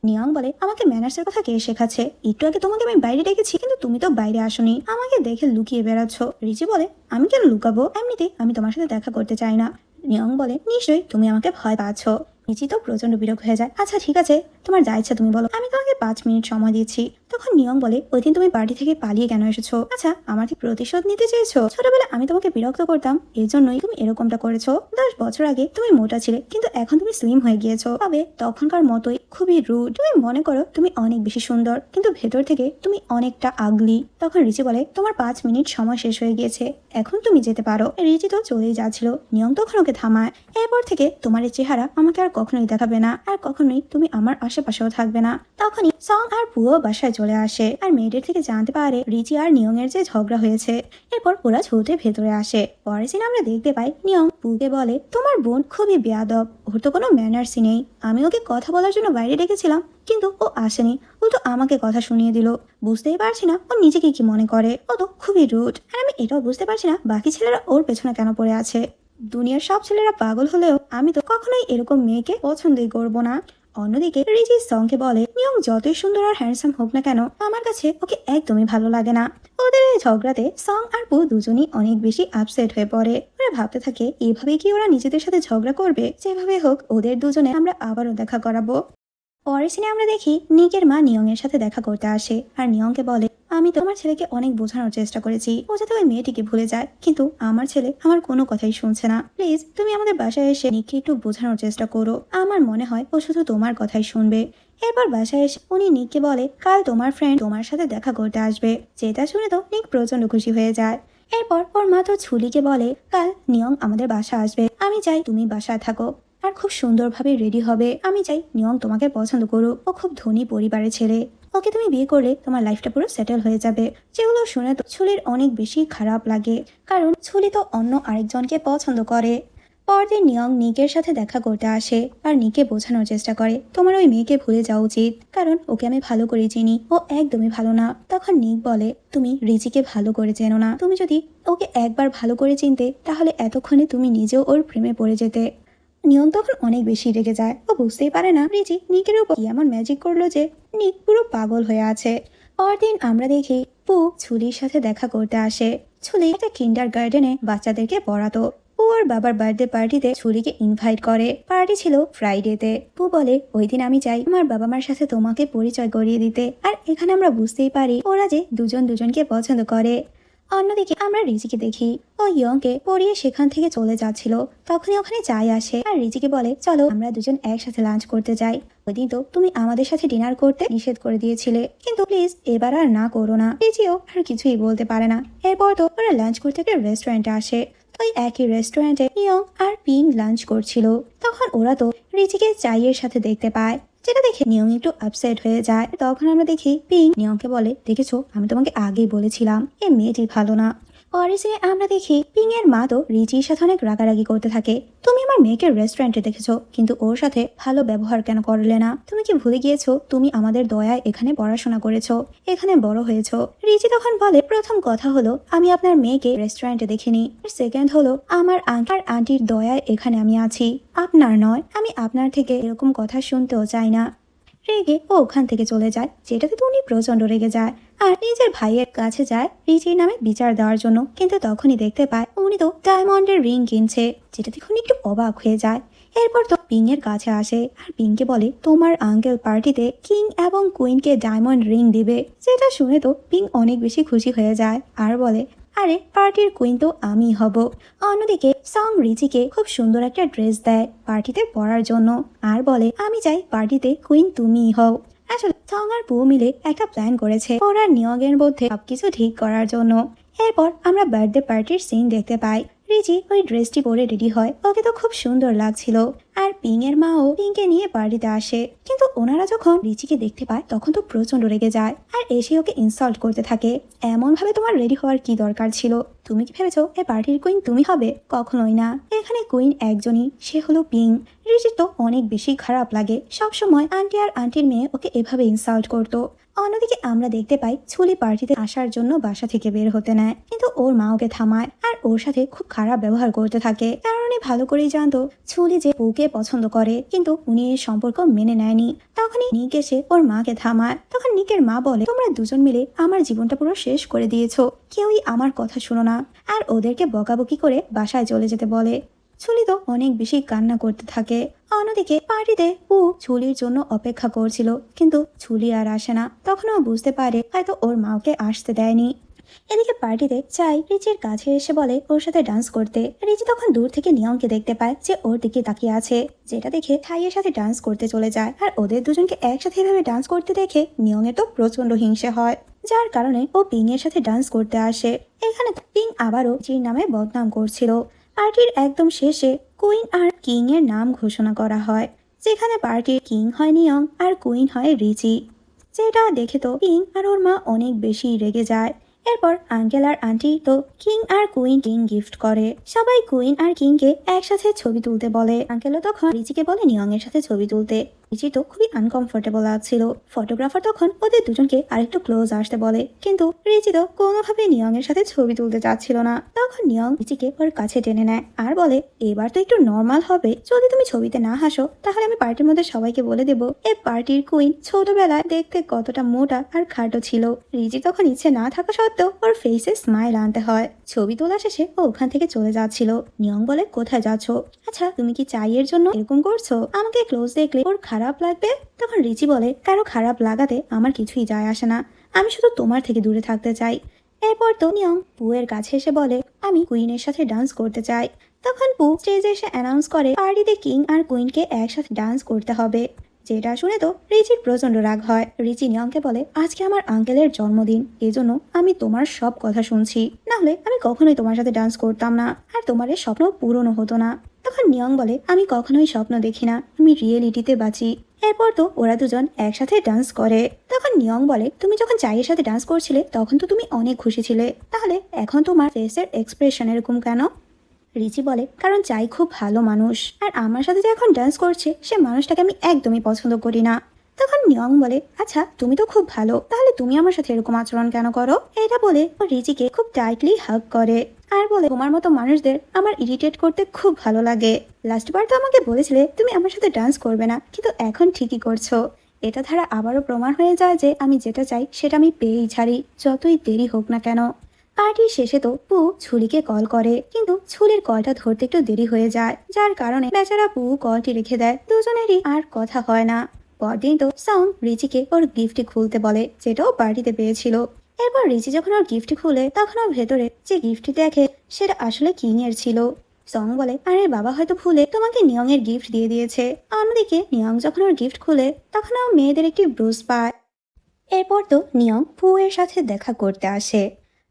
নিয়ং বলে আমাকে ম্যানার্সের কথা কে শেখাচ্ছে, একটু আগে তোমাকে আমি বাইরে ডেকেছি কিন্তু তুমি তো বাইরে আসোনি, আমাকে দেখে লুকিয়ে বেড়াচ্ছ। রিচি বলে আমি কেন লুকাবো, এমনিতেই আমি তোমার সাথে দেখা করতে চাই না। নিয়ং বলে নিশ্চয়ই তুমি আমাকে ভয় পাচ্ছ। রিচি তো প্রচন্ড বিরক্ত হয়ে যায়। আচ্ছা ঠিক আছে, তোমার যা ইচ্ছা তুমি বলো, আমি তোমাকে 5 মিনিট সময় দিচ্ছি। তখন নিয়ং বলে ওই দিন তুমি পার্টি থেকে পালিয়ে কেন এসেছো, আচ্ছা আমার কি প্রতিশোধ নিতে চেয়েছো, ছোটবেলায় আমি তোমাকে বিরক্ত করতাম এই জন্যই তুমি এরকমটা করেছো। 10 বছর আগে তুমি মোটা ছিলে কিন্তু এখন তুমি স্লিম হয়ে গিয়েছো, তবে তখনকার মতোই খুবই রুড। তুমি মনে করো তুমি অনেক বেশি সুন্দর কিন্তু ভেতর থেকে তুমি অনেকটা আগলি। তখন রিচি বলে তোমার 5 মিনিট সময় শেষ হয়ে গিয়েছে, এখন তুমি যেতে পারো। রিচি তো চলেই যাচ্ছিল, নিয়ং তখন ওকে থামায়। এরপর থেকে তোমার এই চেহারা আমাকে আর কখনোই দেখাবে না, আর কখনোই তুমি আমার আশেপাশেও থাকবে না। তখনই সং আর পুও বাসায় চলে আসে আর মেয়েদের থেকে জানতে পারে রিচি আর নিয়ং এর যে ঝগড়া হয়েছে। এরপর ওরা ছুটে ভেতরে আসে। পরের দিন আমরা দেখতে পাই নিয়ং পুকে বলে তোমার বোন খুবই বেয়াদব, ওর তো কোনো ম্যানার্সই নেই, আমি ওকে কথা বলার জন্য বাইরে ডেকেছিলাম কিন্তু ও আসেনি, ও তো আমাকে কথা শুনিয়ে দিল। বুঝতেই পারছি না ও নিজেকে কি মনে করে, ও তো খুবই রুড। আর আমি এটাও বুঝতে পারছি না বাকি ছেলেরা ওর পেছনে কেন পড়ে আছে। দুনিয়ার সব ছেলেরা পাগল হলেও আমি তো কখনোই এরকম মেয়েকে পছন্দই করবো না। অন্যদিকে রিচি সংকে বলে নিয়ং যতই সুন্দর আর হ্যান্ডসাম হোক না কেন আমার কাছে ওকে একদমই ভালো লাগে না। ওদের এই ঝগড়াতে সং আর পু দুজনই অনেক বেশি আপসেট হয়ে পড়ে। ওরা ভাবতে থাকে এভাবে কি ওরা নিজেদের সাথে ঝগড়া করবে, যেভাবে হোক ওদের দুজনে আমরা আবারও দেখা করাবো। পরের সিনে আমরা দেখি নিকের মা নিয়ং এর সাথে দেখা করতে আসে আর নিয়ংকে বলে আমি তোমার ছেলেকে অনেক বোঝানোর চেষ্টা করেছি ও যাতে ওই মেয়েটিকে ভুলে যায়, কিন্তু আমার ছেলে আমার কোনো কথাই শুনছে না। প্লিজ তুমি আমাদের বাসায় এসে নিককে একটু বোঝানোর চেষ্টা করো, আমার মনে হয় ও শুধু তোমার কথাই শুনবে। এরপর বাসায় এসে উনি নিককে বলে কাল তোমার ফ্রেন্ড তোমার সাথে দেখা করতে আসবে, যেটা শুনে তো নিক প্রচন্ড খুশি হয়ে যায়। এরপর ওর মা তো ছুলিকে বলে কাল নিয়ং আমাদের বাসা আসবে, আমি চাই তুমি বাসায় থাকো আর খুব সুন্দরভাবে রেডি হবে, আমি চাই নিয়ং তোমাকে পছন্দ করুক, ও খুব ধনী পরিবারের ছেলে, ওকে তুমি বিয়ে করলে তোমার লাইফটা পুরো সেটেল হয়ে যাবে। যেগুলো শুনে তো ছুলির অনেক বেশি খারাপ লাগে, কারণ ছুলি তো অন্য আরেকজনকে পছন্দ করে। পরদিন নিয়ং নিকের সাথে দেখা করতে আসে আর নিকে বোঝানোর চেষ্টা করে তোমার ওই মেয়েকে ভুলে যাওয়া উচিত, কারণ ওকে আমি ভালো করে চিনি, ও একদমই ভালো না। তখন নিক বলে তুমি রিচিকে ভালো করে চেনো না, তুমি যদি ওকে একবার ভালো করে চিনতে তাহলে এতক্ষণে তুমি নিজেও ওর প্রেমে পড়ে যেতে। নিয়ন তখন অনেক বেশি রেগে যায়, ও বুঝতেই পারে না রিচি নিকের উপর এমন ম্যাজিক করলো যে নিক পুরো পাগল হয়ে আছে। পরদিন আমরা দেখি পু ছুলির সাথে দেখা করতে আসে। ছুলি একটা কিন্ডার গার্ডেনে বাচ্চাদেরকে পড়াতো। পু ওর বাবার বার্থডে পার্টিতে ছুলিকে ইনভাইট করে। পার্টি ছিল ফ্রাইডেতে। পু বলে ওই দিন আমি চাই আমার বাবা মার সাথে তোমাকে পরিচয় করিয়ে দিতে। আর এখানে আমরা বুঝতেই পারি ওরা যে দুজন দুজনকে পছন্দ করে। অন্যদিকে আমরা রিচিকে দেখি ও ইয়ংকে পড়িয়ে সেখান থেকে চলে যাচ্ছিল, তখনই ওখানে চাই আসে আর রিচিকে বলে চলো আমরা দুজন একসাথে লাঞ্চ করতে যাই, ওই দিন তো তুমি আমাদের সাথে ডিনার করতে নিষেধ করে দিয়েছিলে, কিন্তু প্লিজ এবার আর না করো না। রিচিও আর কিছুই বলতে পারে না। এরপর তো ওরা লাঞ্চ করতে একটা রেস্টুরেন্টে আসে। ওই একই রেস্টুরেন্টে ইয়ং আর পিং লাঞ্চ করছিল। তখন ওরা তো রিচিকে চাইয়ের সাথে দেখতে পায়, যেটা দেখে নিয়ং একটু আপসেট হয়ে যায়। তখন আমরা দেখি পিং নিয়ংকে বলে দেখেছো আমি তোমাকে আগেই বলেছিলাম এই মেয়েটি ভালো না। পরে সে আমরা দেখি পিং এর মা তো রিচির সাথে অনেক রাগারাগি করতে থাকে, তুমি আমার মেয়েকে রেস্টুরেন্টে দেখেছো কিন্তু ওর সাথে ভালো ব্যবহার কেন করলে না, তুমি কি ভুলে গিয়েছো তুমি আমাদের দয়ায় এখানে পড়াশোনা করেছো, এখানে বড় হয়েছো। রিচি তখন বলে প্রথম কথা হলো আমি আপনার মেয়েকে রেস্টুরেন্টে দেখিনি, সেকেন্ড হলো আমার আঙ্কার আন্টির দয়ায় এখানে আমি আছি, আপনার নয়। আমি আপনার থেকে এরকম কথা শুনতেও চাই না। রেগে ও ওখান থেকে চলে যায়, যেটাতে তো উনি প্রচন্ড রেগে যায় আর নিজের ভাইয়ের কাছে যায় রিচির নামে বিচার দেওয়ার জন্য। কিন্তু তখনই দেখতে পায় উনি তো ডায়মন্ডের রিং কিনছে, যেটা দেখে উনি একটু অবাক হয়ে যায়। এরপর তো পিং এর কাছে আসে আর পিংকে বলে তোমার আঙ্কেল পার্টিতে কিং এবং কুইনকে ডায়মন্ড রিং দিবে, যেটা শুনে তো পিং অনেক বেশি খুশি হয়ে যায় আর বলে আরে পার্টির কুইন তো আমি হব। অন্যদিকে সং রিচিকে খুব সুন্দর একটা ড্রেস দেয় পার্টিতে পরার জন্য আর বলে আমি চাই পার্টিতে কুইন তুমিই হও। আসলে সং আর পু মিলে একটা প্ল্যান করেছে ওরা নিয়গের মধ্যে সবকিছু ঠিক করার জন্য। এরপর আমরা বার্থডে পার্টির সিন দেখতে পাই। রিচি ওই ড্রেসটি পরে রেডি হয়, ওকে তো খুব সুন্দর লাগছিল। আর পিং এর মাও পিংকে নিয়ে পার্টিতে আসে, কিন্তু ওনারা যখন রিচিকে দেখতে পায় তখন তো প্রচন্ড রেগে যায় আর এসে ওকে ইনসাল্ট করতে থাকে। এমন ভাবে তোমার রেডি হওয়ার কি দরকার ছিল? তুমি কি ভেবেছো এই পার্টির কুইন তুমি হবে? কখনোই না, এখানে কুইন একজনই, সে হলো পিং। রিচির তো অনেক বেশি খারাপ লাগে, সবসময় আন্টি আর আন্টির মেয়ে ওকে এভাবে ইনসাল্ট করতো। অন্যদিকে আমরা দেখতে পাই ছুলি পার্টিতে আসার জন্য বাসা থেকে বের হতে নেয়, কিন্তু ওর মা ওকে থামায় আর ওর সাথে খুব খারাপ ব্যবহার করতে থাকে। কারণ উনি ভালো করেই জানতো ছুলি যে ওকে পছন্দ করে, কিন্তু উনি এই সম্পর্ক মেনে নেয়নি। তখনই নিক এসে ওর মাকে থামায়। তখন নিকের মা বলে, তোমরা দুজন মিলে আমার জীবনটা পুরো শেষ করে দিয়েছো, কেউই আমার কথা শুনো না। আর ওদেরকে বকাবকি করে বাসায় চলে যেতে বলে। ছুলি তো অনেক বেশি কান্না করতে থাকে। অন্যদিকে পার্টিতে পু ছুলির জন্য অপেক্ষা করছিল, কিন্তু ছুলি আর আসে না। তখন ও বুঝতে পারে হয়তো ওর মাকে আসতে দেয়নি। এদিকে পার্টিতে চাই রিচির কাছে এসে বলে ওর সাথে ডান্স করতে। রিচি তখন দূর থেকে নিয়ংকে দেখতে পায় যে ওর দিকে তাকিয়ে আছে, যেটা দেখে থাইয়ের সাথে ডান্স করতে চলে যায়। আর ওদের দুজনকে একসাথে এভাবে ডান্স করতে দেখে নিয়ংয়ের তো প্রচন্ড হিংসে হয়, যার কারণে ও পিং এর সাথে ডান্স করতে আসে। এখানে পিং আবারও রিচির নামে বদনাম করছিল। পার্টির একদম শেষে কুইন আর কিং এর নাম ঘোষণা করা হয়, যেখানে পার্টির কিং হয় নিয়ং আর কুইন হয় রিচি। যেটা দেখে তো কিং আর ওর মা অনেক বেশি রেগে যায়। এরপর আঙ্কেল আর আন্টি তো কিং আর কুইন কিং গিফট করে। সবাই কুইন আর কিংকে একসাথে ছবি তুলতে বলে। আঙ্কেলও তখন রিচিকে বলে নিয়ং এর সাথে ছবি তুলতে। রিচি তো খুবই আনকমফোর্টেবল লাগছিল। ফটোগ্রাফার তখন ওদের দুজনকে আরেকটু ক্লোজ আসতে বলে, কিন্তু রিচি তো কোনোভাবে নিয়ং এর সাথে ছবি তুলতে চাচ্ছিল না। তখন নিয়ং রিচিকে ওর কাছে টেনে নেয় আর বলে, এবার তো একটু নর্মাল হবে, যদি তুমি ছবিতে না হাসো তাহলে আমি পার্টির মধ্যে সবাইকে বলে দেবো এই পার্টির কুইন ছোটবেলায় দেখতে কতটা মোটা আর খাটো ছিল। রিচি তখন ইচ্ছে না থাকা সত্ত্বেও ওর ফেসে স্মাইল আনতে হয়। ছবি তোলা শেষে ও ওখান থেকে চলে যাচ্ছিল। নিয়ং বলে, কোথায় যাচ্ছ? আচ্ছা তুমি কি চাইয়ের জন্য এরকম করছো? আমাকে ক্লোজ দেখলে ওর খারাপ লাগবে। তখন রিচি বলে, কারো খারাপ লাগাতে আমার কিছুই যায় আসে না, আমি শুধু তোমার থেকে দূরে থাকতে চাই। এরপর তো নিয়ং পুয়ের কাছে এসে বলে, আমি কুইনের সাথে ডান্স করতে চাই। তখন পু স্টেজে এসে অ্যানাউন্স করে পার্টিতে কিং আর কুইনকে একসাথে ডান্স করতে হবে। যেটা শুনে তো রিচির প্রচন্ড রাগ হয়। রিচি নিয়ংকে বলে, আজকে আমার আঙ্কেলের জন্মদিন, এজন্য আমি তোমার সব কথা শুনছি, না হলে আমি কখনোই তোমার সাথে ডান্স করতাম না আর তোমার এই স্বপ্ন পূরণও হতো না। তখন নিয়ং বলে, আমি কখনোই স্বপ্ন দেখি না, আমি রিয়েলিটিতে বাঁচি। এরপর তো ওরা দুজন একসাথে ডান্স করে। তখন নিয়ং বলে, তুমি যখন চাইয়ের সাথে ডান্স করছিলে তখন তো তুমি অনেক খুশি ছিলে, তাহলে এখন তোমার ফেসের এক্সপ্রেশন এরকম কেন? রিচি বলে, কারণ চাই খুব ভালো মানুষ, আর আমার সাথে যে এখন ডান্স করছে সে মানুষটাকে আমি একদমই পছন্দ করি না। তখন নিয়ং বলে, আচ্ছা তুমি তো খুব ভালো, তাহলে তুমি আমার সাথে এরকম আচরণ কেন করো? এটা বলে ও রিচিকে খুব টাইটলি হাগ করে আর বলে, তোমার মতো মানুষদের আমার ইরিটেট করতে খুব ভালো লাগে। লাস্ট বার তো আমাকে বলেছিলে তুমি আমার সাথে ডান্স করবে না, কিন্তু এখন ঠিকই করছো। এটা দ্বারা আবারও প্রমাণ হয়ে যায় যে আমি যেটা চাই সেটা আমি পেয়েই ছাড়ি, যতই দেরি হোক না কেন। পার্টির শেষে তো পু ছুলিকে কল করে, কিন্তু ছুলির কলটা ধরতে একটু দেরি হয়ে যায়, যার কারণে বেচারা পু কলটি রেখে দেয়। দুজনেরই আর কথা হয় না। পরদিন তো সং রিচিকে ওর গিফটটি খুলতে বলে, যেটাও পার্টিতে পেয়েছিল। এরপর রিচি যখন ওর গিফট খুলে তখন ওর ভেতরে যে গিফটটি দেখে সেটা আসলে কিং এর ছিল। সং বলে, আরে বাবা হয়তো ভুলে তোমাকে নিয়ং এর গিফট দিয়ে দিয়েছে। অন্যদিকে নিয়ং যখন ওর গিফট খুলে তখন ও মেয়েদের একটি ব্রুজ পায়। এরপর তো নিয়ং পু এর সাথে দেখা করতে আসে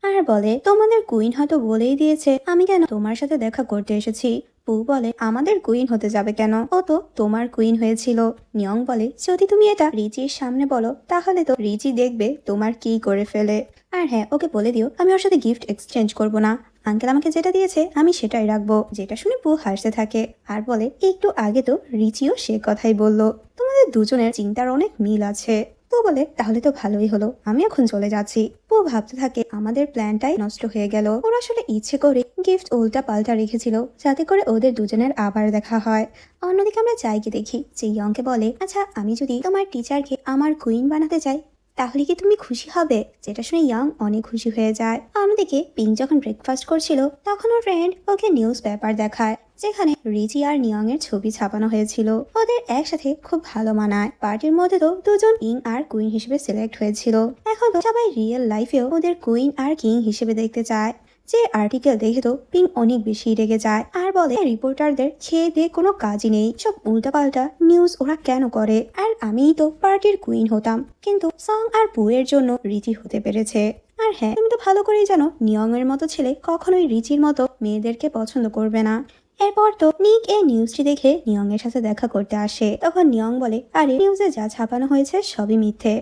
আর বলে, তোমাদের কুইন হয়তো বলেই দিয়েছে আমি কেন তোমার সাথে দেখা করতে এসেছি। পু বলে, আমাদের কুইন হতে যাবে কেন, ও তো তোমার কুইন হয়েছিল। নিয়ং বলে, যদি তুমি এটা রিচির সামনে বলো তাহলে তো রিচি দেখবে তোমার কি করে ফেলে। আর হ্যাঁ, ওকে বলে দিও আমি ওর সাথে গিফট এক্সচেঞ্জ করবো না, আঙ্কেল আমাকে যেটা দিয়েছে আমি সেটাই রাখবো। যেটা শুনে পু হাসতে থাকে আর বলে, একটু আগে তো রিচিও সে কথাই বললো, তোমাদের দুজনের চিন্তার অনেক মিল আছে। পু বলে, তাহলে তো ভালোই হলো, আমি এখন চলে যাচ্ছি। পু ভাবতে থাকে আমাদের প্ল্যানটাই নষ্ট হয়ে গেল। ওরা আসলে ইচ্ছে করে গিফট উল্টা পাল্টা রেখেছিল যাতে করে ওদের দুজনের আবার দেখা হয়। অন্যদিকে আমরা চাইকে দেখি যে ইয়ংকে বলে, আচ্ছা আমি যদি তোমার টিচারকে আমার কুইন বানাতে চাই তাহলে কি তুমি খুশি হবে? যেটা শুনে ইয়ং অনেক খুশি হয়ে যায়। অন্যদিকে পিং যখন ব্রেকফাস্ট করছিল তখন ওর ফ্রেন্ড ওকে নিউজ পেপার দেখায়, যেখানে রিচি আর নিয়ং এর ছবি ছাপানো হয়েছিল। ওদের একসাথে খুব ভালো মানায়। পার্টির মধ্যে তো দুজন কিং আর কুইন হিসেবে সিলেক্ট হয়েছিল। এখন তো সবাই রিয়েল লাইফেও ওদের কুইন আর কিং হিসেবে দেখতে চায়। যে আর্টিকেল দেখে তো পিং অনেক বেশি রেগে যায় আর বলে, রিপোর্টারদের খেয়ে দিয়ে কোনো কাজই নেই, সব উল্টাপাল্টা নিউজ ওরা কেন করে, আর আমিই তো পার্টির কুইন হতাম, কিন্তু সং আর পু এর জন্য রিচি হতে পেরেছে। আর হ্যাঁ, তুমি তো ভালো করেই জানো নিয়ং এর মতো ছেলে কখনোই রিচির মতো মেয়েদেরকে পছন্দ করবে না। এরপর তো নিক এই নিউজটি দেখে নিয়ং এর সাথে দেখা করতে আসে। তখন নিয়ং বলে, আরে নিউজে যা ছাপানো হয়েছে সবই মিথ্যে।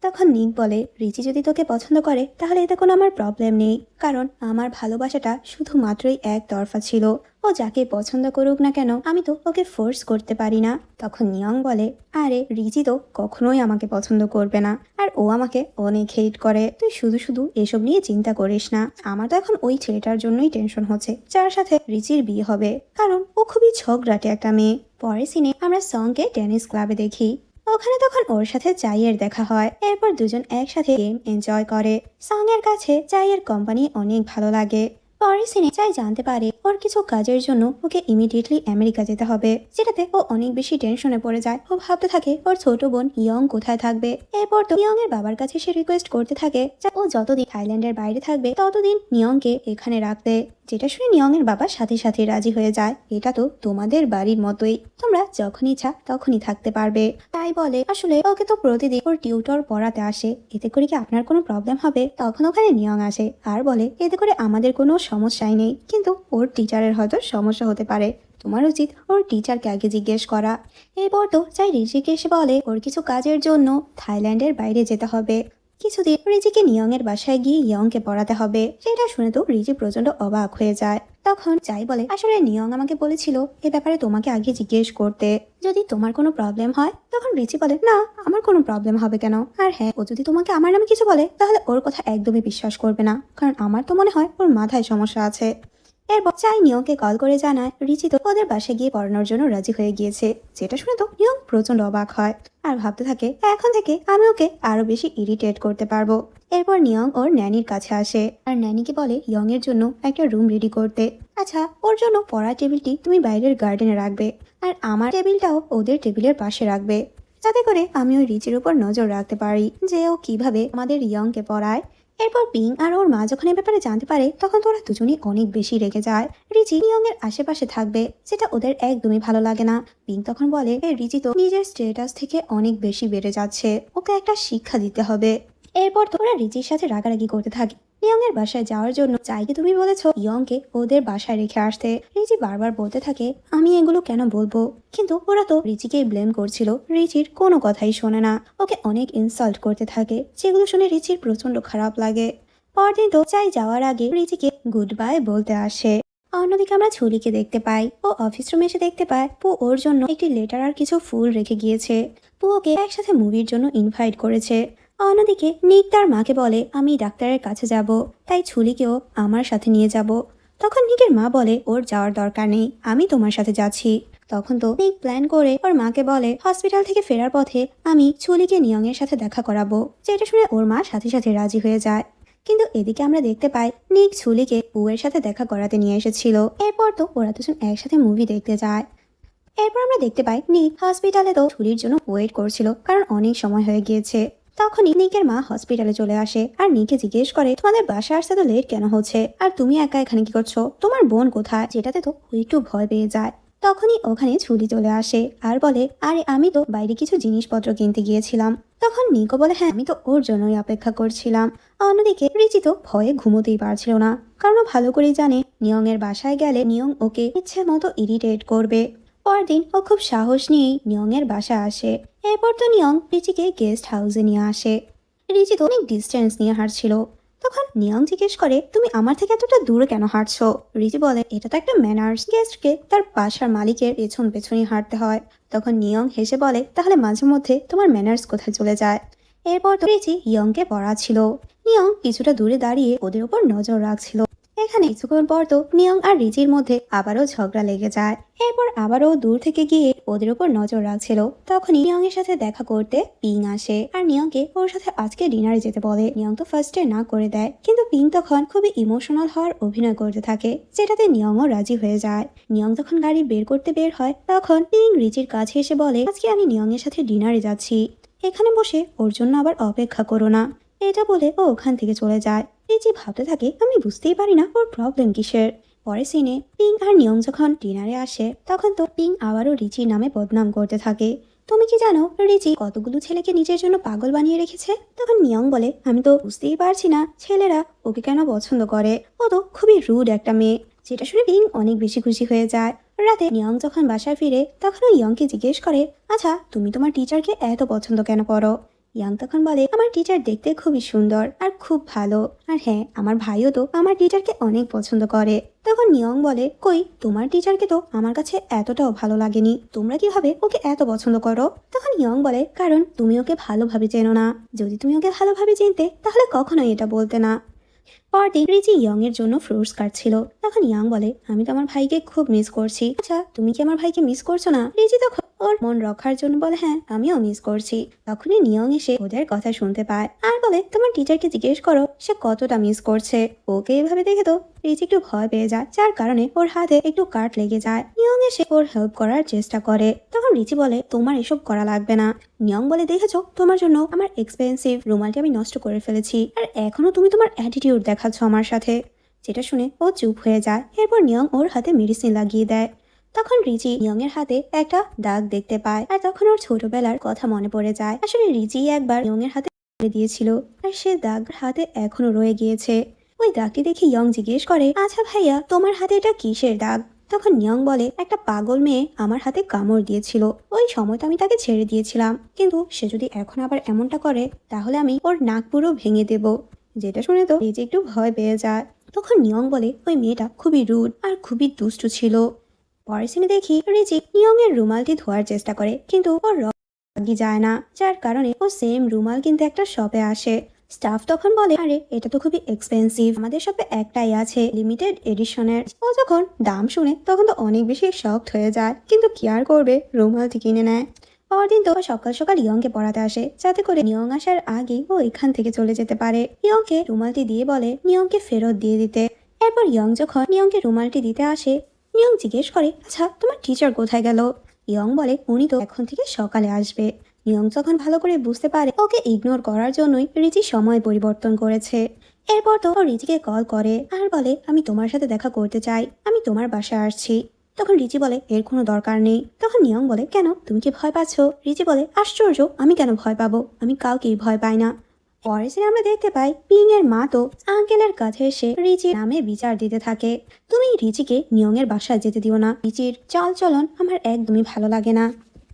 তখন নিক বলে, রিচি যদি তোকে পছন্দ করে তাহলে এতে কোনো আমার প্রবলেম নেই, কারণ আমার ভালোবাসাটা শুধুমাত্রই একতরফা ছিল। ও যাকে পছন্দ করুক না কেন আমি তো ওকে ফোর্স করতে পারি না। তখন নিয়ং বলে, আরে রিচি তো কখনোই আমাকে পছন্দ করবে না, আর ও আমাকে অনেক হেট করে। তুই শুধু শুধু এসব নিয়ে চিন্তা করিস না। আমার তো এখন ওই ছেলেটার জন্যই টেনশন হচ্ছে যার সাথে রিচির বিয়ে হবে, কারণ ও খুবই ঝগড়াটে একটা মেয়ে। পরের সিনে আমরা সঙ্গকে টেনিস ক্লাবে দেখি। ওখানে তখন ওর সাথে চাইয়ের দেখা হয়। এরপর দুজন একসাথে গেম এনজয় করে। সঙ্গের কাছে চাইয়ের কোম্পানি অনেক ভালো লাগে। পরের সিনে চাই জানতে পারে ওর কিছু কাজের জন্য ওকে ইমিডিয়েটলি আমেরিকা যেতে হবে, যেটাতে ও অনেক বেশি টেনশনে পড়ে যায়। ও ভাবতে থাকে ওর ছোট বোন ইয়ং কোথায় থাকবে। এরপর তো ইয়ং এর বাবার কাছে সে রিকোয়েস্ট করতে থাকে যে ও যতদিন থাইল্যান্ডের বাইরে থাকবে ততদিন নিয়ংকে এখানে রাখতে, যেটা শুনে নিয়ং এর বাবা সাথে সাথে রাজি হয়ে যায়। এটা তো তোমাদের বাড়ির মতোই, তোমরা যখন ইচ্ছা তখনই থাকতে পারবে। তাই বলে, আসলে ওকে তো প্রতিদিন ওর টিউটর পড়াতে আসে, এতে করে কি আপনার কোনো প্রবলেম হবে? তখন ওখানে নিয়ং আসে আর বলে, এতে করে আমাদের কোনো সমস্যাই নেই, কিন্তু ওর টিচারের হয়তো সমস্যা হতে পারে। তোমার উচিত ওর টিচারকে আগে জিজ্ঞেস করা। এরপর তো চাই ঋষিকে এসে বলে ওর কিছু কাজের জন্য থাইল্যান্ডের বাইরে যেতে হবে। কিছুদিন রিজিকে নিয়ং এর বাসায় গিয়ে ইয়ংকে পড়াতে হবে। সেটা শুনে তো রিজি প্রচন্ড অবাক হয়ে যায়। তখন চাই বলে, আসলে নিয়ং আমাকে বলেছিল এ ব্যাপারে তোমাকে আগে জিজ্ঞেস করতে, যদি তোমার কোনো প্রবলেম হয়। তখন রিচি বলে, না আমার কোনো প্রবলেম হবে কেন, আর হ্যাঁ ও যদি তোমাকে আমার নামে কিছু বলে তাহলে ওর কথা একদমই বিশ্বাস করবে না, কারণ আমার তো মনে হয় ওর মাথায় সমস্যা আছে। এরপর চাই নিয়ংকে কল করে জানায় রিচি তো ওদের বাসায় গিয়ে পড়ানোর জন্য রাজি হয়ে গিয়েছে। যেটা শুনে তো নিয়ং প্রচন্ড অবাক হয় আর ভাবতে থাকে এখন থেকে আমি ওকে আরো বেশি ইরিটেট করতে পারবো। এরপর নিয়ং ওর ন্যানির কাছে আসে আর ন্যানিকে বলে ইয়ং এর জন্য একটা রুম রেডি করতে। আচ্ছা, ওর জন্য পড়ার টেবিলটি তুমি বাইরের গার্ডেনে রাখবে, আর আমার টেবিলটাও ওদের টেবিলের পাশে রাখবে, যাতে করে আমি ওই রিচির উপর নজর রাখতে পারি যে ও কিভাবে আমাদের ইয়ংকে পড়ায়। এরপর পিং আর ওর মা যখন এ ব্যাপারে জানতে পারে তখন তো ওরা দুজনেই অনেক বেশি রেগে যায়। রিচি ইয়ং এর আশেপাশে থাকবে, যেটা ওদের একদমই ভালো লাগে না। পিং তখন বলে, রিচি তো নিজের স্ট্যাটাস থেকে অনেক বেশি বেড়ে যাচ্ছে, ওকে একটা শিক্ষা দিতে হবে। এরপর তো ওরা রিচির সাথে রাগারাগি করতে থাকে ইয়ং এর বাসায় যাওয়ার জন্য। চাইকে তুমি বলেছো ইয়ংকে ওদের বাসায় রেখে আসতে। রিচি বারবার বলতে থাকে আমি এগুলো কেন বলবো, কিন্তু ওরা তো রিচিকেই ব্লেম করছিল। রিচির কোনো কথাই শোনে না, ওকে অনেক ইনসাল্ট করতে থাকে, যেগুলো শুনে রিচির প্রচন্ড খারাপ লাগে। পরদিন তো চাই যাওয়ার আগে রিচিকে গুড বাই বলতে আসে। অন্যদিকে আমরা ছুরিকে দেখতে পাই ও অফিস রুমে এসে দেখতে পায় পু ওর জন্য একটি লেটার আর কিছু ফুল রেখে গিয়েছে। পু ওকে একসাথে মুভির জন্য ইনভাইট করেছে। অন্যদিকে নিক তার মাকে বলে আমি ডাক্তারের কাছে যাব, তাই ছুরিকেও আমার সাথে নিয়ে যাব। তখন নিকের মা বলে ওর যাওয়ার দরকার নেই, আমি তোমার সাথে যাচ্ছি। তখন তো নিক প্ল্যান করে ওর মাকে বলে হসপিটাল থেকে ফেরার পথে আমি ছুরিকে নিয়ং এর সাথে দেখা করাবো, যেটা শুনে ওর মা সাথে সাথে রাজি হয়ে যায়। কিন্তু এদিকে আমরা দেখতে পাই নিক ছুলিকে পুয়ের সাথে দেখা করাতে নিয়ে এসেছিল। এরপর তো ওরা দুজন একসাথে মুভি দেখতে যায়। এরপর আমরা দেখতে পাই নিক হসপিটালে তো ছুরির জন্য ওয়েট করছিল, কারণ অনেক সময় হয়ে গিয়েছে। তখনই নিকের মা হসপিটালে চলে আসে আর নিকে জিজ্ঞেস করে তোমাদের বাসা আসতে তো লেট কেন হচ্ছে, আর তুমি একা এখানে কি করছো, তোমার বোন কোথায়? যেটাতে তো ও একটু ভয় পেয়ে যায়। তখনই ওখানে ছুরি চলে আসে আর বলে আরে আমি তো বাইরে কিছু জিনিসপত্র কিনতে গিয়েছিলাম। তখন নিকো বলে হ্যাঁ আমি তো ওর জন্যই অপেক্ষা করছিলাম। অন্যদিকে রিচি তো ভয়ে ঘুমোতেই পারছিল না, কারণ ও ভালো করেই জানে নিয়ং এর বাসায় গেলে নিয়ং ওকে ইচ্ছে মতো ইরিটেট করবে। পরদিন ও খুব সাহস নিয়েই নিয়ং এর বাসায় আসে। এরপর তো নিয়ং রিচিকে গেস্ট হাউসে নিয়ে আসে। রিচি তো অনেক ডিস্টেন্স নিয়ে হাঁটছিল। তখন নিয়ং জিজ্ঞেস করে তুমি আমার থেকে এতটা দূরে কেন হাঁটছো? রিচি বলে এটা তো একটা ম্যানার্স, গেস্টকে তার বাসার মালিকের পেছন পেছনই হাঁটতে হয়। তখন নিয়ং হেসে বলে তাহলে মাঝে মধ্যে তোমার ম্যানার্স কোথায় চলে যায়? এরপর তো রিচি ইয়ংকে পড়াচ্ছিল। নিয়ং কিছুটা দূরে দাঁড়িয়ে ওদের উপর নজর রাখছিল। এখানে কিছুক্ষণ পর তো নিয়ং আর রিচির মধ্যে আবারও ঝগড়া লেগে যায়। এরপর আবারও দূর থেকে গিয়ে ওদের উপর নজর রাখছিল। তখনই নিয়ং এর সাথে দেখা করতে পিং আসে আর নিয়ংকে ওর সাথে আজকে ডিনারে যেতে বলে। নিয়ং তো ফার্স্টে না করে দেয়, কিন্তু পিং তখন খুবই ইমোশনাল হওয়ার অভিনয় করতে থাকে, যেটাতে নিয়ংও রাজি হয়ে যায়। নিয়ং যখন গাড়ি বের করতে বের হয় তখন পিং রিচির কাছে এসে বলে আজকে আমি নিয়ং এর সাথে ডিনারে যাচ্ছি, এখানে বসে ওর জন্য আবার অপেক্ষা করো না। এটা বলে ও ওখান থেকে চলে যায়। রিচি ভাবতে থাকে আমি বুঝতেই পারি না ওর প্রবলেম কিসের। পরে সিনে পিং আর নিয়ং যখন ডিনারে আসে তখন তো পিং আবারও রিচির নামে বদনাম করতে থাকে। তুমি কি জানো রিচি কতগুলো ছেলেকে নিজের জন্য পাগল বানিয়ে রেখেছে? তখন নিয়ং বলে, আমি তো বুঝতেই পারছি না ছেলেরা ওকে কেন পছন্দ করে, ও তো খুবই রুড একটা মেয়ে। যেটা শুনে পিং অনেক বেশি খুশি হয়ে যায়। রাতে নিয়ং যখন বাসায় ফিরে তখন ও ইয়ংকে জিজ্ঞেস করে, আচ্ছা তুমি তোমার টিচারকে এত পছন্দ কেন করো? ইয়াং তখন বলে, আমার টিচার দেখতে খুবই সুন্দর আর খুব ভালো, আর হ্যাঁ আমার ভাইও তো আমার টিচারকে অনেক পছন্দ করে। তখন নিয়ং বলে, কই তোমার টিচারকে তো আমার কাছে এতটাও ভালো লাগেনি, তোমরা কিভাবে ওকে এত পছন্দ করো? তখন ইয়ং বলে, কারণ তুমি ওকে ভালোভাবে চেনো না, যদি তুমি ওকে ভালোভাবে চিনতে তাহলে কখনোই এটা বলতে না। পরদিন রিচি ইয়ং এর জন্য ফ্রুটস কাটছিল। তখন ইয়াং বলে, আমি তো আমার ভাইকে খুব মিস করছি। আচ্ছা তুমি কি আমার ভাইকে মিস করছো না? রিচি তখন ওর মন রক্ষার জন্য বলে, হ্যাঁ আমিও মিস করছি। তখনই নিয়ং এসে ওদের কথা শুনতে পায় আর বলে, তোমার টিচারকে জিজ্ঞেস করো সে কতটা মিস করছে। ওকে এভাবে দেখে তো রিচি একটু ভয় পেয়ে যায়, যার কারণে ওর হাতে একটু কাট লেগে যায়। নিয়ং এসে ওর হেল্প করার চেষ্টা করে। তখন রিচি বলে, তোমার এসব করা লাগবে না। নিয়ং বলে, দেখেছো তোমার জন্য আমার এক্সপেন্সিভ রুমালটি আমি নষ্ট করে ফেলেছি, আর এখনো তুমি তোমার অ্যাটিটিউড দেখাচ্ছ আমার সাথে। যেটা শুনে ও চুপ হয়ে যায়। এরপর নিয়ং ওর হাতে মেডিসিন লাগিয়ে দেয়। তখন রিচি নিয়ং এর হাতে একটা দাগ দেখতে পায়, আর তখন ওর ছোটবেলার কথা মনে পড়ে যায়। আসলে রিচি একবার নিয়ং এর হাতে দিয়েছিল, আর সে দাগ হাতে এখনো রয়ে গিয়েছে। ওই দাগটি দেখে ইয়ং জিজ্ঞেস করে, আচ্ছা ভাইয়া তোমার হাতে এটা কিসের দাগ? তখন নিয়ং বলে, একটা পাগল মেয়ে আমার হাতে কামড় দিয়েছিল, ওই সময় তো আমি তাকে ছেড়ে দিয়েছিলাম, কিন্তু সে যদি এখন আবার এমনটা করে তাহলে আমি ওর নাক পুরো ভেঙে দেব। যেটা শুনে তো রিচি একটু ভয় পেয়ে যায়। তখন নিয়ং বলে, ওই মেয়েটা খুবই রুড আর খুবই দুষ্টু ছিল। পরের সিনে দেখি রিচি নিয়ং এর রুমালটি ধোয়ার চেষ্টা করে, কিন্তু ওর রাগি যায় না, যার কারণে ও সেম রুমাল কিনতে একটা শপে আসে। স্টাফ তখন বলে, আরে এটা তো খুবই এক্সপেন্সিভ, আমাদের শপে একটাই আছে লিমিটেড এডিশনের। ও যখন দাম শুনে তখন তো অনেক বেশি শকড হয়ে যায়, কিন্তু কি আর করবে, রুমালটি কিনে নেয়। পরদিন তো সকাল সকাল ইয়ংকে পড়াতে আসে, যাতে করে নিয়ং আসার আগেই ও এখান থেকে চলে যেতে পারে। ইয়ংকে রুমালটি দিয়ে বলে নিয়ংকে ফেরত দিয়ে দিতে। এরপর ইয়ং যখন নিয়ংকে রুমালটি দিতে আসে, নিয়ং জিজ্ঞেস করে, আচ্ছা তোমার টিচার কোথায় গেল? ইয়ং বলে, উনি তো এখন থেকে সকালে আসবে। নিয়ং যখন ভালো করে বুঝতে পারে ওকে ইগনোর করার জন্যই রিচি সময় পরিবর্তন করেছে। এরপর তো ও রিচিকে কল করে আর বলে, আমি তোমার সাথে দেখা করতে চাই, আমি তোমার বাসায় আসছি। তখন রিচি বলে, এর কোনো দরকার নেই। তখন নিয়ং বলে, কেন তুমি কি ভয় পাচ্ছ? রিচি বলে, আশ্চর্য, আমি কেন ভয় পাবো, আমি কাউকেই ভয় পাই না। পরের সিনে আমরা দেখতে পাই পিং এর মা তো আঙ্কেলের কাছে এসে রিচির নামে বিচার দিতে থাকে। তুমি রিচিকে নিয়ং এর বাসায় যেতে দিও না, রিচির চাল চলন আমার একদমই ভালো লাগে না।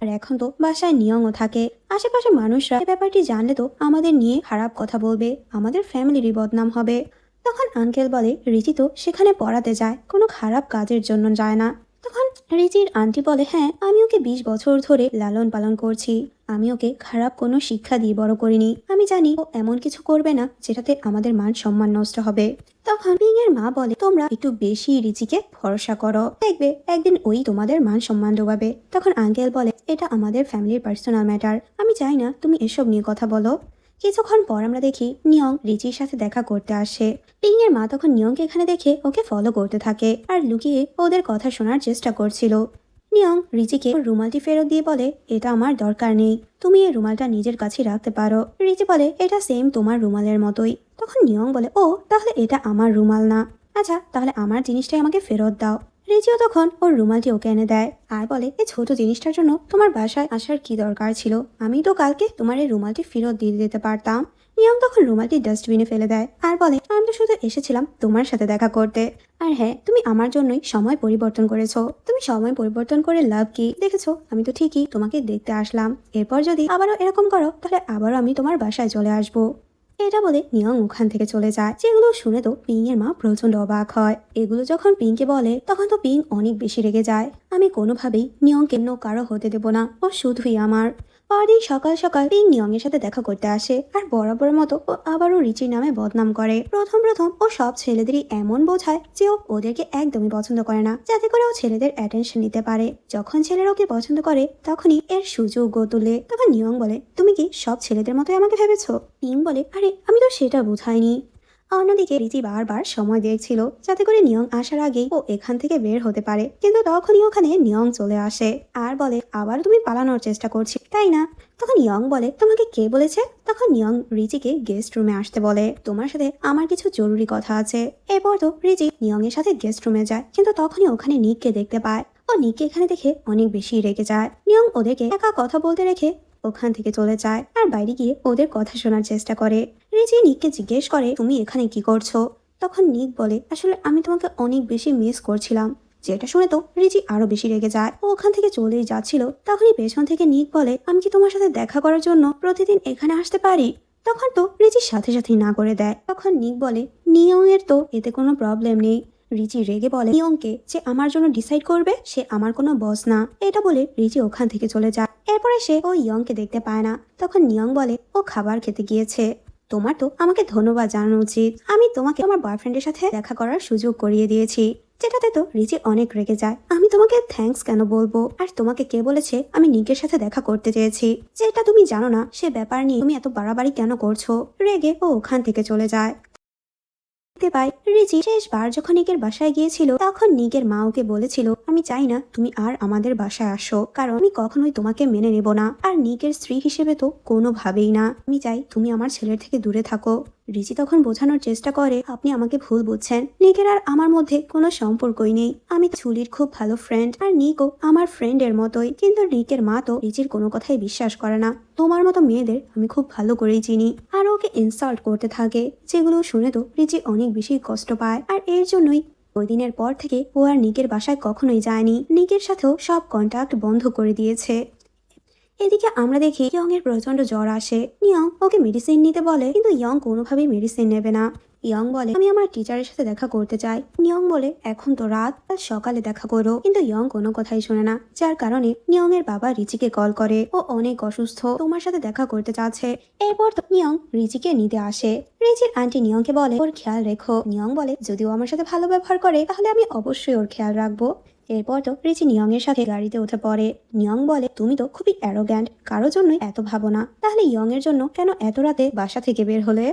আর এখন তো বাসায় নিয়ংও থাকে, আশেপাশে মানুষরা এই ব্যাপারটি জানলে তো আমাদের নিয়ে খারাপ কথা বলবে, আমাদের ফ্যামিলিরই বদনাম হবে। তখন আঙ্কেল বলে, রিচি তো সেখানে পড়াতে যায়, কোনো খারাপ কাজের জন্য যায় না। তখন রিচির আন্টি বলে, হ্যাঁ আমি ওকে 20 বছর ধরে লালন পালন করছি, আমি ওকে খারাপ কোনো শিক্ষা দিয়ে বড় করিনি, আমি জানি ও এমন কিছু করবে না যেটাতে আমাদের মান সম্মান নষ্ট হবে। তখন পিং এর মা বলে, তোমরা একটু বেশি রিচিকে ভরসা করো, দেখবে একদিন ওই তোমাদের মান সম্মান ডোবাবে। তখন আঙ্কেল বলে, এটা আমাদের ফ্যামিলির পার্সোনাল ম্যাটার, আমি চাই না তুমি এসব নিয়ে কথা বলো। কিছুক্ষণ পর আমরা দেখি নিয়ং রিচির সাথে দেখা করতে আসে। পিং এর মা তখন নিয়ংকে এখানে দেখে ওকে ফলো করতে থাকে আর লুকিয়ে ওদের কথা শোনার চেষ্টা করছিল। নিয়ং রিচিকে ওর রুমালটি ফেরত দিয়ে বলে, এটা আমার দরকার নেই, তুমি এই রুমালটা নিজের কাছে রাখতে পারো। রিচি বলে, এটা সেম তোমার রুমালের মতোই। তখন নিয়ং বলে, ও তাহলে এটা আমার রুমাল না, আচ্ছা তাহলে আমার জিনিসটাই আমাকে ফেরত দাও। রিচিও তখন ওর রুমালটি ওকে এনে দেয় আর বলে, এই ছোট জিনিসটার জন্য তোমার বাসায় আসার কি দরকার ছিল, আমি তো কালকে তোমার এই রুমালটি ফেরত দিয়ে দিতে পারতাম। নিয়ং তখন রুমালটি ডাস্টবিনে ফেলে দেয় আর বলে, আমি তো শুধু এসেছিলাম তোমার সাথে দেখা করতে, আর হ্যাঁ তুমি আমার জন্যই সময় পরিবর্তন করেছো, তুমি সময় পরিবর্তন করে লাভ কি, দেখেছো আমি তো ঠিকই তোমাকে দেখতে আসলাম, এরপর যদি আবারও এরকম করো তাহলে আবারও আমি তোমার বাসায় চলে আসবো। এটা বলে নিয়ং ওখান থেকে চলে যায়। যেগুলো শুনে তো পিং এর মা প্রচন্ড অবাক হয়। এগুলো যখন পিংকে বলে তখন তো পিং অনেক বেশি রেগে যায়। আমি কোনোভাবেই নিয়ংকে অন্য কারো হতে দেব না, ও শুধুই আমার। পরদিন সকাল সকাল পিং নিয়ং এর সাথে দেখা করতে আসে আর বরাবর মতো ও আবারও রিচির নামে বদনাম করে। প্রথম প্রথম ও সব ছেলেদেরই এমন বোঝায় যে ও ওদেরকে একদমই পছন্দ করে না, যাতে করে ও ছেলেদের অ্যাটেনশন নিতে পারে। যখন ছেলেরা ওকে পছন্দ করে তখনই এর সুযোগও তোলে। তখন নিয়ং বলে, তুমি কি সব ছেলেদের মতোই আমাকে ভেবেছো? পিং বলে, আরে আমি তো সেটা বোঝাইনি। অন্যদিকে রিচি বারবার সময় দেখছিল যাতে করে নিয়ং আসার আগেই ও এখান থেকে বের হতে পারে, কিন্তু তখনই ওখানে নিয়ং চলে আসে আর বলে, আবার তুমি পালানোর চেষ্টা করছি তাই না? তখন ইয়ং বলে, তোমাকে কে বলেছে? তখন ইয়ং রিচিকে গেস্ট রুমে আসতে বলে, তোমার সাথে আমার কিছু জরুরি কথা আছে। এরপর তো রিচি নিয়ং এর সাথে গেস্ট রুমে যায়, কিন্তু তখনই ওখানে নিককে দেখতে পায়। ও নিককে এখানে দেখে অনেক বেশি রেগে যায়। নিয়ং ওদেরকে একা কথা বলতে রেখে ওখান থেকে চলে যায় আর বাইরে গিয়ে ওদের কথা শোনার চেষ্টা করে। রিচি নিককে জিজ্ঞেস করে, তুমি এখানে কি করছো? তখন নিক বলে, আসলে আমি তোমাকে অনেক বেশি মিস করছিলাম। যেটা শুনে তো রিচি আরো বেশি রেগে যায়। ও ওখান থেকে চলেই যাচ্ছিল, তখনই পেছন থেকে নিক বলে, আমি কি তোমার সাথে দেখা করার জন্য প্রতিদিন এখানে আসতে পারি? তখন তো রিচির সাথে সাথেই না করে দেয়। তখন নিক বলে, নিয়ং এর তো এতে কোনো প্রবলেম নেই। রিচি রেগে বলে, নিয়ংকে যে আমার জন্য ডিসাইড করবে সে আমার কোনো বস না। এটা বলে রিচি ওখান থেকে চলে যায়। এরপরে সে ও ইয়ংকে দেখতে পায় না। তখন নিয়ং বলে, ও খাবার খেতে গিয়েছে। তোমার তো আমাকে ধন্যবাদ জানানো উচিত, আমি তোমাকে আমার বয়ফ্রেন্ডের সাথে দেখা করার সুযোগ করিয়ে দিয়েছি। যেটাতে তো রিচি অনেক রেগে যায়। আমি তোমাকে থ্যাঙ্কস কেন বলবো? আর তোমাকে কে বলেছে আমি নিকের সাথে দেখা করতে চেয়েছি? যেটা তুমি জানো না সে ব্যাপার নিয়ে তুমি এত বাড়াবাড়ি কেন করছো? রেগে ও ওখান থেকে চলে যায়। দেখতে পাই রিচি শেষবার যখন নিকের বাসায় গিয়েছিল তখন নিকের মা ওকে বলেছিল, আমি চাই না তুমি আর আমাদের বাসায় আসো, কারণ আমি কখনোই তোমাকে মেনে নেব না, আর নিকের স্ত্রী হিসেবে তো কোনোভাবেই না। আমি চাই তুমি আমার ছেলের থেকে দূরে থাকো। রিচি তখন বোঝানোর চেষ্টা করে, আপনি আমাকে ভুল বুঝছেন, নিকের আর আমার মধ্যে কোনো সম্পর্কই নেই। আমি চুলির খুব ভালো ফ্রেন্ড, আর নিকও আমার ফ্রেন্ডের মতোই। কিন্তু নিকের মা তো রিচির কোনো কথাই বিশ্বাস করে না। তোমার মতো মেয়েদের আমি খুব ভালো করেই চিনি। আর ওকে ইনসাল্ট করতে থাকে, যেগুলো শুনে তো রিচি অনেক বেশি কষ্ট পায়। আর এর জন্যই ওই দিনের পর থেকে ও আর নিকের বাসায় কখনোই যায়নি। নিকের সাথেও সব কন্টাক্ট বন্ধ করে দিয়েছে। এদিকে আমরা দেখি ইয়ং এর প্রচন্ড জ্বর আসে। নিয়ং ওকে মেডিসিন নিতে বলে, কিন্তু ইয়ং কোনোভাবেই মেডিসিন নেবে না। ইয়ং বলে, আমি আমার টিচারের সাথে দেখা করতে চাই। নিয়ং বলে, এখন তো রাত, কাল সকালে দেখা করো। কিন্তু ইয়ং কোনো কথাই শোনে না, যার কারণে নিয়ং এর বাবা রিচিকে কল করে, ও অনেক অসুস্থ, তোমার সাথে দেখা করতে চাচ্ছে। এরপর তো নিয়ং রিচিকে নিতে আসে। রিচির আন্টি নিয়ংকে বলে, ওর খেয়াল রেখো। নিয়ং বলে, যদিও আমার সাথে ভালো ব্যবহার করে তাহলে আমি অবশ্যই ওর খেয়াল রাখবো। এরপর তো রিচি নিয়ং এর সাথে গাড়িতে উঠে পড়ে। নিয়ং বলে, তুমি তো খুবই অ্যারোগ্যান্ট, কারোর জন্যই এত ভাবো না। তাহলে ইয়ং এর জন্য কেন এত রাতে বাসা থেকে বের হলে?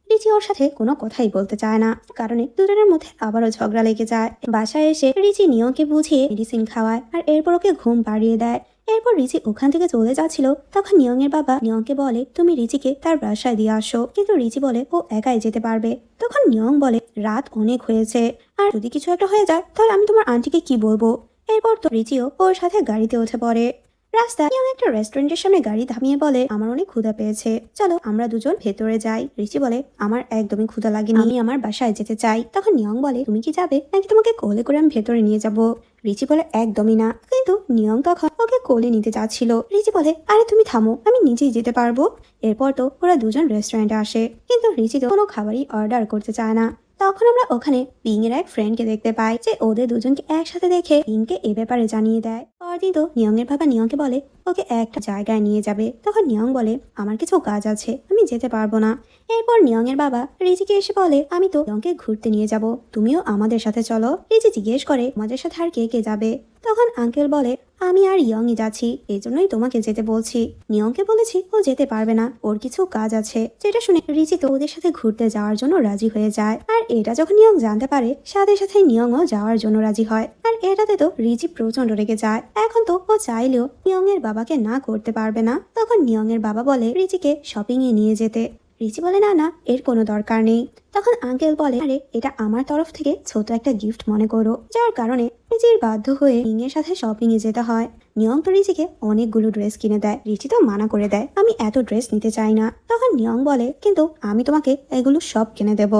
রিচি ওর সাথে কোনো কথাই বলতে চায় না, কারণে দুজনের মধ্যে আবারও ঝগড়া লেগে যায়। বাসায় এসে রিচি নিয়ংকে বুঝিয়ে মেডিসিন খাওয়ায়, আর এরপর ওকে ঘুম পাড়িয়ে দেয়। এরপর রিচি ওখান থেকে চলে যাচ্ছিল, তখন নিয়ং এর বাবা নিয়ংকে বলে, তুমি রিচিকে তার বাসায় দিয়ে আসো। কিন্তু রিচি বলে ও একাই যেতে পারবে। তখন নিয়ং বলে, রাত অনেক হয়েছে, আর যদি কিছু একটা হয়ে যায় তাহলে আমি তোমার আন্টিকে কি বলবো? এরপর তো রিচিও ওর সাথে গাড়িতে উঠে পড়ে। রাস্তায় নিয়ং একটা রেস্টুরেন্টের সামনে গাড়ি থামিয়ে বলে, আমার অনেক ক্ষুধা পেয়েছে, চলো আমরা দুজন ভেতরে যাই। রিচি বলে, আমার একদমই ক্ষুধা লাগেনি, আমি আমার বাসায় যেতে চাই। তখন নিয়ং বলে, তুমি কি যাবে নাকি তোমাকে কোলে করে আমি ভেতরে নিয়ে যাব? রিচি বলে, একদমই না। কিন্তু নিয়ং তখন ওকে কোলে নিতে যাচ্ছিল। রিচি বলে, আরে তুমি থামো, আমি নিজেই যেতে পারবো। এরপর তো ওরা দুজন রেস্টুরেন্টে আসে, কিন্তু রিচি তো কোনো খাবারই অর্ডার করতে চায় না। তখন আমরা ওখানে পিং এর এক ফ্রেন্ডকে দেখতে পাই, যে ওদের দুজনকে একসাথে দেখে পিংকে এ ব্যাপারে জানিয়ে দেয়। পরদিন তো নিয়ং এর বাবা নিয়ংকে বলে ওকে একটা জায়গায় নিয়ে যাবে। তখন নিয়ং বলে, আমার কিছু কাজ আছে, আমি যেতে পারবো না। এরপর নিয়ং এর বাবা রিচিকে এসে বলে, আমি তো নিয়ংকে ঘুরতে নিয়ে যাব, তুমিও আমাদের সাথে চলো। রিচি জিজ্ঞেস করে, আমাদের সাথে আর কে কে যাবে? তখন আঙ্কেল বলে, আমি আর ইয়ংই যাচ্ছি, এই জন্যই তোমাকে যেতে বলছি। নিয়ংকে বলেছি ও যেতে পারবে না, ওর কিছু কাজ আছে। যেটা শুনে রিচি তো ওদের সাথে ঘুরতে যাওয়ার জন্য রাজি হয়ে যায়। আর এটা যখন নিয়ং জানতে পারে, সাথে সাথে নিয়ংও যাওয়ার জন্য রাজি হয়। আর এটাতে তো রিচি প্রচন্ড রেগে যায়। এখন তো ও চাইলেও নিয়ং এর বাবাকে না করতে পারবে না। তখন নিয়ং এর বাবা বলে রিচিকে শপিং এ নিয়ে যেতে। রিচি বলে, না না, এর কোনো দরকার নেই। তখন আঙ্কেল বলে, আরে এটা আমার তরফ থেকে ছোট একটা গিফট মনে করো। যার কারণে রিচির বাধ্য হয়ে নিং এর সাথে শপিং এ যেতে হয়। নিয়ং তো রিচিকে অনেকগুলো ড্রেস কিনে দেয়। রিচি তো মানা করে দেয়, আমি এত ড্রেস নিতে চাই না। তখন নিয়ং বলে, কিন্তু আমি তোমাকে এগুলো সব কিনে দেব।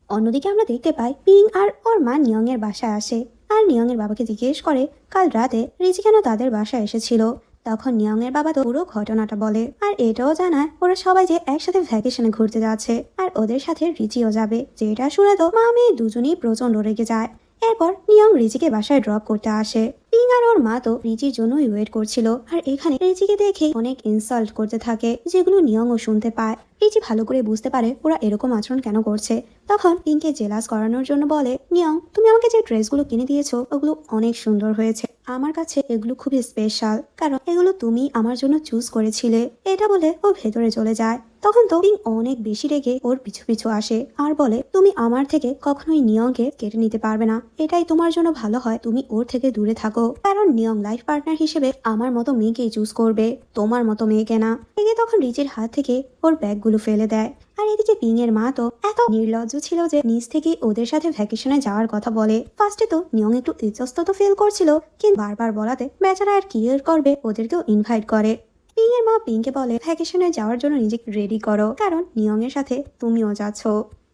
অন্যদিকে আমরা দেখতে পাই পিং আর ওর মা নিয়ং এর বাসায় আসে, আর নিয়ং এর বাবাকে জিজ্ঞেস করে কাল রাতে রিচি কেন তাদের বাসায় এসেছিল। তখন নিয়ং এর বাবা তো পুরো ঘটনাটা বলে, আর এটাও জানায় ওরা সবাই যে একসাথে ভ্যাকেশনে ঘুরতে যাচ্ছে, আর ওদের সাথে রিচিও যাবে। যেটা শুনে তো মা মেয়ে দুজনেই প্রচন্ড রেগে যায়। এরপর নিয়ং রিচিকে বাসায় ড্রপ করতে আসে। পিং আর ওর মা তো রিচির জন্যই ওয়েট করছিল, আর এখানে রিচিকে দেখে অনেক ইনসাল্ট করতে থাকে, যেগুলো নিয়ংও শুনতে পায়। রিচি ভালো করে বুঝতে পারে ওরা এরকম আচরণ কেন করছে। তখন পিংকে জেলাস করানোর জন্য বলে, নিয়ং তুমি আমাকে যে ড্রেসগুলো কিনে দিয়েছো ওগুলো অনেক সুন্দর হয়েছে, আমার কাছে এগুলো খুবই স্পেশাল, কারণ এগুলো তুমি আমার জন্য চুজ করেছিলে। এটা বলে ও ভেতরে চলে যায়। তখন তো পিং অনেক বেশি রেগে ওর পিছু পিছু আসে আর বলে, তুমি আমার থেকে কখনোই নিয়ংকে কেড়ে নিতে পারবে না, এটাই তোমার জন্য ভালো হয় তুমি ওর থেকে দূরে থাকো, কারণ নিয়ং লাইফ পার্টনার হিসেবে আমার মতো মেয়েকেই চুজ করবে, তোমার মতো মেয়েকে না। রেগে তখন রিচির হাত থেকে ওর ব্যাগগুলো ফেলে দেয়। আর এদিকে পিং এর মা তো এত নির্লজ্জ ছিল যে নিজ থেকেই ওদের সাথে ভ্যাকেশনে যাওয়ার কথা বলে। ফার্স্টে তো নিয়ং একটু ইতস্তত ফিল করছিল, কিন্তু বারবার বলাতে বেচারা আর কি করবে, ওদেরকেও ইনভাইট করে। পিং এর মা পিংকে বলে, ভ্যাকেশনে যাওয়ার জন্য নিজেকে রেডি করো, কারণ নিয়ং এর সাথে তুমিও যাচ্ছ।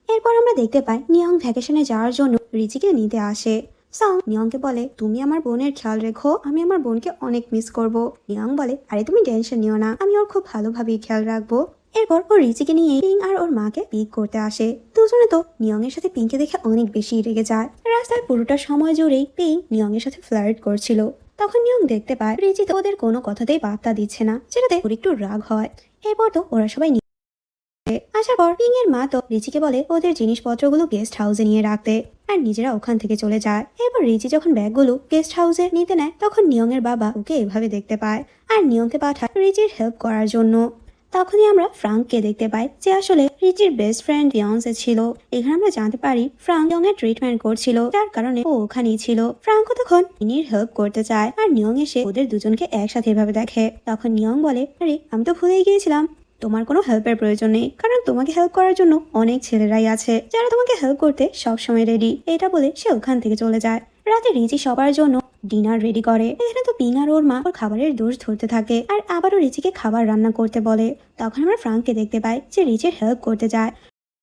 এরপর আমরা দেখতে পাই নিয়ং ভ্যাকেশনে যাওয়ার জন্য রিচিকে নিতে আসে। সং নিয়ংকে বলে, তুমি আমার বোনের খেয়াল রেখো, আমি আমার বোনকে অনেক মিস করব। নিয়ং বলে, আরে তুমি টেনশন নিও না, আমি ওর খুব ভালোভাবেই খেয়াল রাখবো। এরপর ও রিচিকে নিয়ে পিং আর ওর মাকে পিক করতে আসে। দুজনে তো নিয়ং এর সাথে পিংকে দেখে অনেক বেশি রেগে যায়। রাস্তায় পুরোটা সময় জুড়েই পিং নিয়ং এর সাথে ফ্লার্ট করছিল। তখন নিয়ং দেখতে পায় রিচি তো ওদের কোনো কথাতেই পাত্তা দিচ্ছে না, যেটাতে ওর একটু রাগ হয়। এরপর তো ওরা সবাই আসার পর পিং এর মা তো রিচিকে বলে ওদের জিনিসপত্রগুলো গেস্ট হাউসে নিয়ে রাখতে, আর নিজেরা ওখান থেকে চলে যায়। এরপর রিচি যখন ব্যাগগুলো গেস্ট হাউসে নিতে নেয়, তখন নিয়ং এর বাবা ওকে এভাবে দেখতে পায় আর নিয়ংকে পাঠায় রিচির হেল্প করার জন্য। তখনই আমরা ফ্রাঙ্ককে দেখতে পাই, যে আসলে রিচির বেস্ট ফ্রেন্ড ফিয়ান্সে ছিল। এখানে আমরা জানতে পারি ফ্রাঙ্ক নিয়ং এর ট্রিটমেন্ট করছিল, যার কারণে ও ওখানেই ছিল। ফ্রাঙ্কও তখন মিনির হেল্প করতে চায়, আর নিয়ং এসে ওদের দুজনকে একসাথে এভাবে দেখে। তখন নিয়ং বলে, আরে আমি তো ভুলেই গিয়েছিলাম, তোমার কোনো হেল্পের প্রয়োজন নেই, কারণ তোমাকে হেল্প করার জন্য অনেক ছেলেরাই আছে যারা তোমাকে হেল্প করতে সবসময় রেডি। এটা বলে সে ওখান থেকে চলে যায়। রাতে রিচি সবার জন্য ডিনার রেডি করে। এখানে তো পিং আর ওর মা ওর খাবারের দোষ ধরতে থাকে আর আবারও রিচিকে খাবার রান্না করতে বলে। তখন আমরা ফ্রাঙ্ককে দেখতে পাই যে রিচির হেল্প করতে যায়।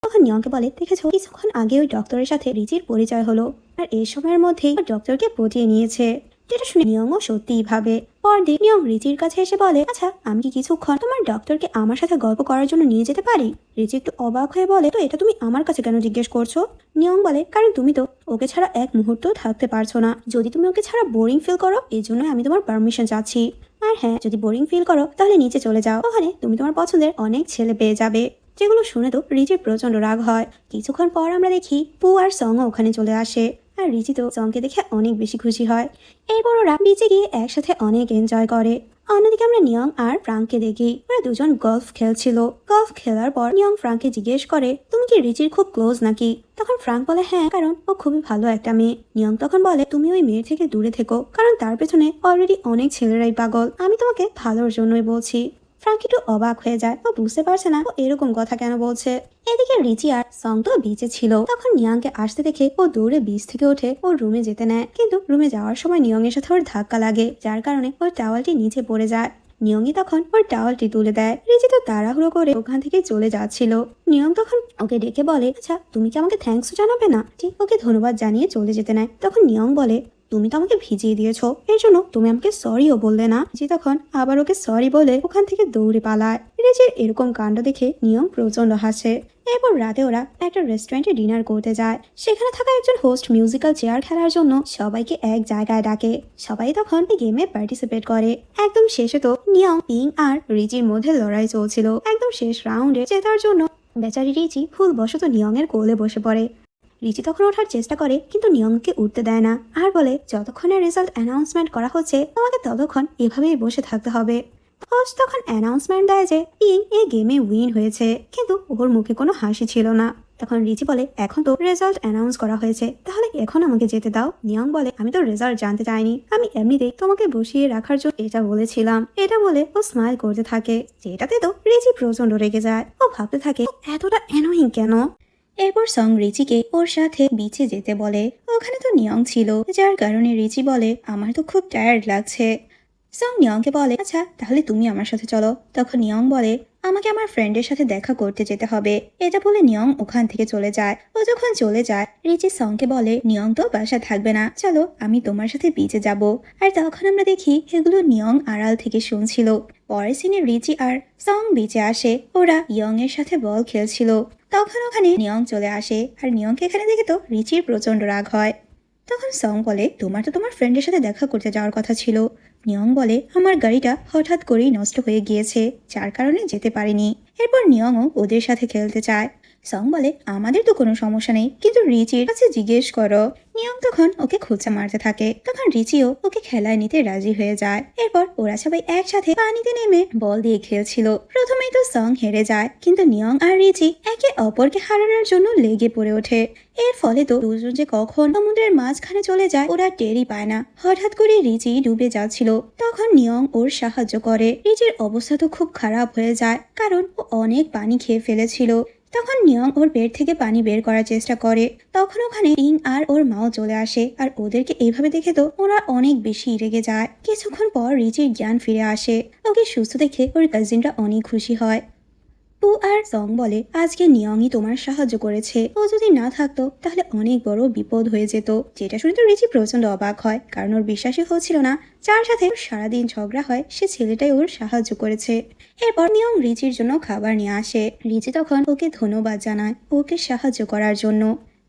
তখন নিয়ংকে বলে, দেখেছো কিছুক্ষণ আগে ওই ডক্টরের সাথে রিচির পরিচয় হলো, আর এই সময়ের মধ্যেই ডক্টরকে পটিয়ে নিয়েছে। যেটা শুনে নিয়ংও সত্যিই ভাবে। পরদিন নিয়ং রিচির কাছে এসে বলে, আচ্ছা আমি কি কিছুক্ষণ তোমার ডক্টরকে আমার সাথে গল্প করার জন্য নিয়ে যেতে পারি? রিচি একটু অবাক হয়ে বলে, তো এটা তুমি আমার কাছে কেন জিজ্ঞেস করছো? নিয়ং বলে, কারণ তুমি তো ওকে ছাড়া এক মুহূর্তও থাকতে পারছো না, যদি তুমি ওকে ছাড়া বোরিং ফিল করো এই জন্য আমি তোমার পারমিশন চাচ্ছি। আর হ্যাঁ, যদি বোরিং ফিল করো তাহলে নিচে চলে যাও, ওখানে তুমি তোমার পছন্দের অনেক ছেলে পেয়ে যাবে। যেগুলো শুনে তো রিচির প্রচন্ড রাগ হয়। কিছুক্ষণ পর আমরা দেখি পু আর সংও ওখানে চলে আসে, আর রিচি তো সংকে দেখে অনেক বেশি খুশি হয়। এরপর ওরা বিচে গিয়ে একসাথে অনেক এনজয় করে। অন্যদিকে আমরা নিয়ং আর ফ্রাঙ্ককে দেখি, ওরা দুজন গলফ খেলছিল। গলফ খেলার পর নিয়ং ফ্রাঙ্ককে জিজ্ঞেস করে, তুমি কি রিচির খুব ক্লোজ নাকি? তখন ফ্রাঙ্ক বলে, হ্যাঁ, কারণ ও খুবই ভালো একটা মেয়ে। নিয়ং তখন বলে, তুমি ওই মেয়ের থেকে দূরে থেকো, কারণ তার পেছনে অলরেডি অনেক ছেলেরাই পাগল, আমি তোমাকে ভালোর জন্যই বলছি। ফ্রাঙ্ক একটু অবাক হয়ে যায়, ও বুঝতে পারছে না ও এরকম কথা কেন বলছে। এদিকে রিচি আর সং তো বিচে ছিল। তখন নিয়ংকে আসতে দেখে ও দৌড়ে বিচ থেকে উঠে ওর রুমে যেতে নেয়, কিন্তু রুমে যাওয়ার সময় নিয়ং এর সাথে ওর ধাক্কা লাগে, যার কারণে ওর টাওয়ালটি নিচে পড়ে যায়। নিয়ংই তখন ওর টাওয়ালটি তুলে দেয়। রিচি তো তাড়াহুড়ো করে ওখান থেকে চলে যাচ্ছিল। নিয়ং তখন ওকে ডেকে বলে, আচ্ছা তুমি কি আমাকে থ্যাঙ্কস জানাবে না? ঠিক ওকে ধন্যবাদ জানিয়ে চলে যেতে নেয়। তখন নিয়ং বলে, তুমি তো আমাকে ভিজিয়ে দিয়েছো, এর জন্য তুমি আমাকে সরিও বললে না। জি তখন আবার ওকে সরি বলে ওখান থেকে দৌড়ে পালায়। রিচির এরকম কাণ্ড দেখে নিয়ং প্রচন্ড হাসে। এরপর রাতে ওরা একটা রেস্টুরেন্টে ডিনার করতে যায়। সেখানে থাকা একজন হোস্ট মিউজিক্যাল চেয়ার খেলার জন্য সবাইকে এক জায়গায় ডাকে। সবাই তখন এই গেমে পার্টিসিপেট করে। একদম শেষে তো নিয়ং, পিং আর রিচির মধ্যে লড়াই চলছিল। একদম শেষ রাউন্ডে জেতার জন্য বেচারি রিচি ভুলবশত নিয়ং এর কোলে বসে পড়ে। রিচি তখন ওঠার চেষ্টা করে, কিন্তু নিয়ংকে উঠতে দেয় না, আর বলে যতক্ষণে রেজাল্ট অ্যানাউন্সমেন্ট করা হচ্ছে তোমাকে ততক্ষণ এভাবেই বসে থাকতে হবে। হোস্ট তখন অ্যানাউন্সমেন্ট দেয় যে পিং এই গেমে উইন হয়েছে, কিন্তু ওর মুখে কোনো হাসি ছিল না। তখন রিচি বলে, এখন তো রেজাল্ট অ্যানাউন্স করা হয়েছে, তাহলে এখন আমাকে যেতে দাও। নিয়ং বলে, আমি তো রেজাল্ট জানতে চাইনি, আমি এমনিতেই তোমাকে বসিয়ে রাখার জন্য এটা বলেছিলাম। এটা বলে ও স্মাইল করতে থাকে, যেটাতে তো রিচি প্রচন্ড রেগে যায়। ও ভাবতে থাকে এতটা অ্যানোয়িং কেন। এরপর সং রিচিকে ওর সাথে বিচে যেতে বলে। ওখানে তো নিয়ং ছিল, যার কারণে রিচি বলে, আমার তো খুব টায়ার্ড লাগছে। সং নিয়ংকে বলে, আচ্ছা তাহলে তুমি আমার সাথে চলো। তখন নিয়ং বলে, আমাকে আমার ফ্রেন্ডের সাথে দেখা করতে যেতে হবে। এটা বলে নিয়ং ওখান থেকে চলে যায়। ও যখন চলে যায় রিচি সংকে বলে, নিয়ং তো বাসা থাকবে না, চলো আমি তোমার সাথে বিচে যাব। আর তখন আমরা দেখি এগুলো নিয়ং আড়াল থেকে শুনছিল। পরের সিনে রিচি আর সং বিচে আসে। ওরা ইয়ং এর সাথে বল খেলছিল। তখন ওখানে নিয়ং চলে আসে, আর নিয়ংকে এখানে দেখে তো রিচির প্রচন্ড রাগ হয়। তখন সং বলে, তোমার তো তোমার ফ্রেন্ডের সাথে দেখা করতে যাওয়ার কথা ছিল। নিয়ং বলে, আমার গাড়িটা হঠাৎ করেই নষ্ট হয়ে গিয়েছে, যার কারণে যেতে পারিনি। এরপর নিয়ংও ওদের সাথে খেলতে চায়। সং বলে আমাদের তো কোনো সমস্যা নেই, কিন্তু রিচির কাছে জিজ্ঞেস করো। নিয়ম তখন ওকে খোঁচা মারতে থাকে, তখন রিচিও ওকে খেলায় নিতে রাজি হয়ে যায়। এরপর ওরা সবাই একসাথে পানিতে নেমে বল দিয়ে খেলছিল। প্রথমেই তো সং হেরে যায়, কিন্তু নিয়ং আর রিচি একে অপরকে হারানোর জন্য লেগে পড়ে ওঠে। এর ফলে তো দুজন যে কখন সমুদ্রের মাঝখানে চলে যায় ওরা টেরই পায় না। হঠাৎ করে রিচি ডুবে যাচ্ছিল, তখন নিয়ং ওর সাহায্য করে। রিচির অবস্থা তো খুব খারাপ হয়ে যায়, কারণ ও অনেক পানি খেয়ে ফেলেছিল। তখন নিয়ং ওর পেট থেকে পানি বের করার চেষ্টা করে। তখন ওখানে পিং আর ওর মাও চলে আসে, আর ওদেরকে এইভাবে দেখে তো ওরা অনেক বেশি রেগে যায়। কিছুক্ষণ পর রিচির জ্ঞান ফিরে আসে। ওকে সুস্থ দেখে ওর কাজিনরা অনেক খুশি হয়। পু আর সং বলে আজকে নিয়ংই তোমার সাহায্য করেছে, ও যদি না থাকতো তাহলে অনেক বড় বিপদ হয়ে যেত। যেটা শুনে তো রিচি প্রচন্ড অবাক হয়, কারণ ওর বিশ্বাসই হচ্ছিল না যার সাথে ওর সারাদিন ঝগড়া হয় সে ছেলেটাই ওর সাহায্য করেছে। এরপর নিয়ং রিচির জন্য খাবার নিয়ে আসে। রিচি তখন ওকে ধন্যবাদ জানায় ওকে সাহায্য করার জন্য।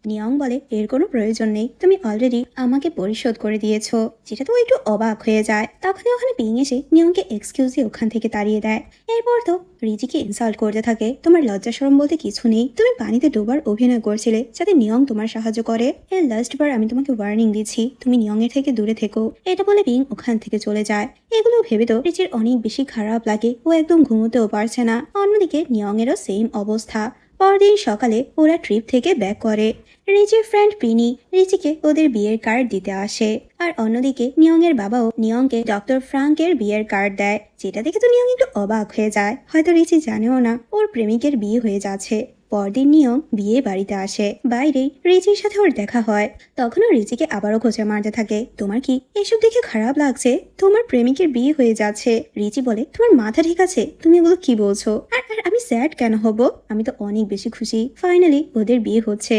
নিয়ং বলে এর কোনো প্রয়োজন নেই, তুমি অলরেডি আমাকে পরিশোধ করে দিয়েছো। যেটা তো একটু অবাক হয়ে যায়। তখনই ওখানে পিং এসে নিয়ংকে এক্সকিউজ দিয়ে ওখান থেকে তাড়িয়ে দেয়। এরপর তো রিচিকে ইনসাল্ট করতে থাকে, তোমার লজ্জা শরম বলতে কিছু নেই, তুমি পানিতে ডোবার অভিনয় করছিলে যাতে নিয়ং তোমার সাহায্য করে। এর লাস্ট বার আমি তোমাকে ওয়ার্নিং দিচ্ছি, তুমি নিয়ং এর থেকে দূরে থেকো। এটা বলে পিং ওখান থেকে চলে যায়। এগুলো ভেবে তো রিচির অনেক বেশি খারাপ লাগে, ও একদম ঘুমোতেও পারছে না। অন্যদিকে নিয়ং এরও সেম অবস্থা। পরদিন সকালে ওরা ট্রিপ থেকে ব্যাক করে। রিচির ফ্রেন্ড পিনি রিচিকে ওদের বিয়ের কার্ড দিতে আসে, আর অন্যদিকে নিয়ং এর বাবাও নিয়ংকে ডক্টর ফ্রাঙ্কের বিয়ের কার্ড দেয়। যেটা দেখে তো নিয়ং একটু অবাক হয়ে যায়, হয়তো রিচি জানেও না ওর প্রেমিকের বিয়ে হয়ে যাচ্ছে। পরদিন নিয়ং বিয়ে বাড়িতে আসে। বাইরে রিচির সাথে ওর দেখা হয়। তখনও রিচিকে আবারও খোঁচা মারতে থাকে, তোমার কি এসব দেখে খারাপ লাগছে? তোমার প্রেমিকের বিয়ে হয়ে যাচ্ছে। রিচি বলে তোমার মাথা ঠিক আছে? তুমি এগুলো কি বলছো? আর আমি স্যাড কেন হব? আমি তো অনেক বেশি খুশি, ফাইনালি ওদের বিয়ে হচ্ছে।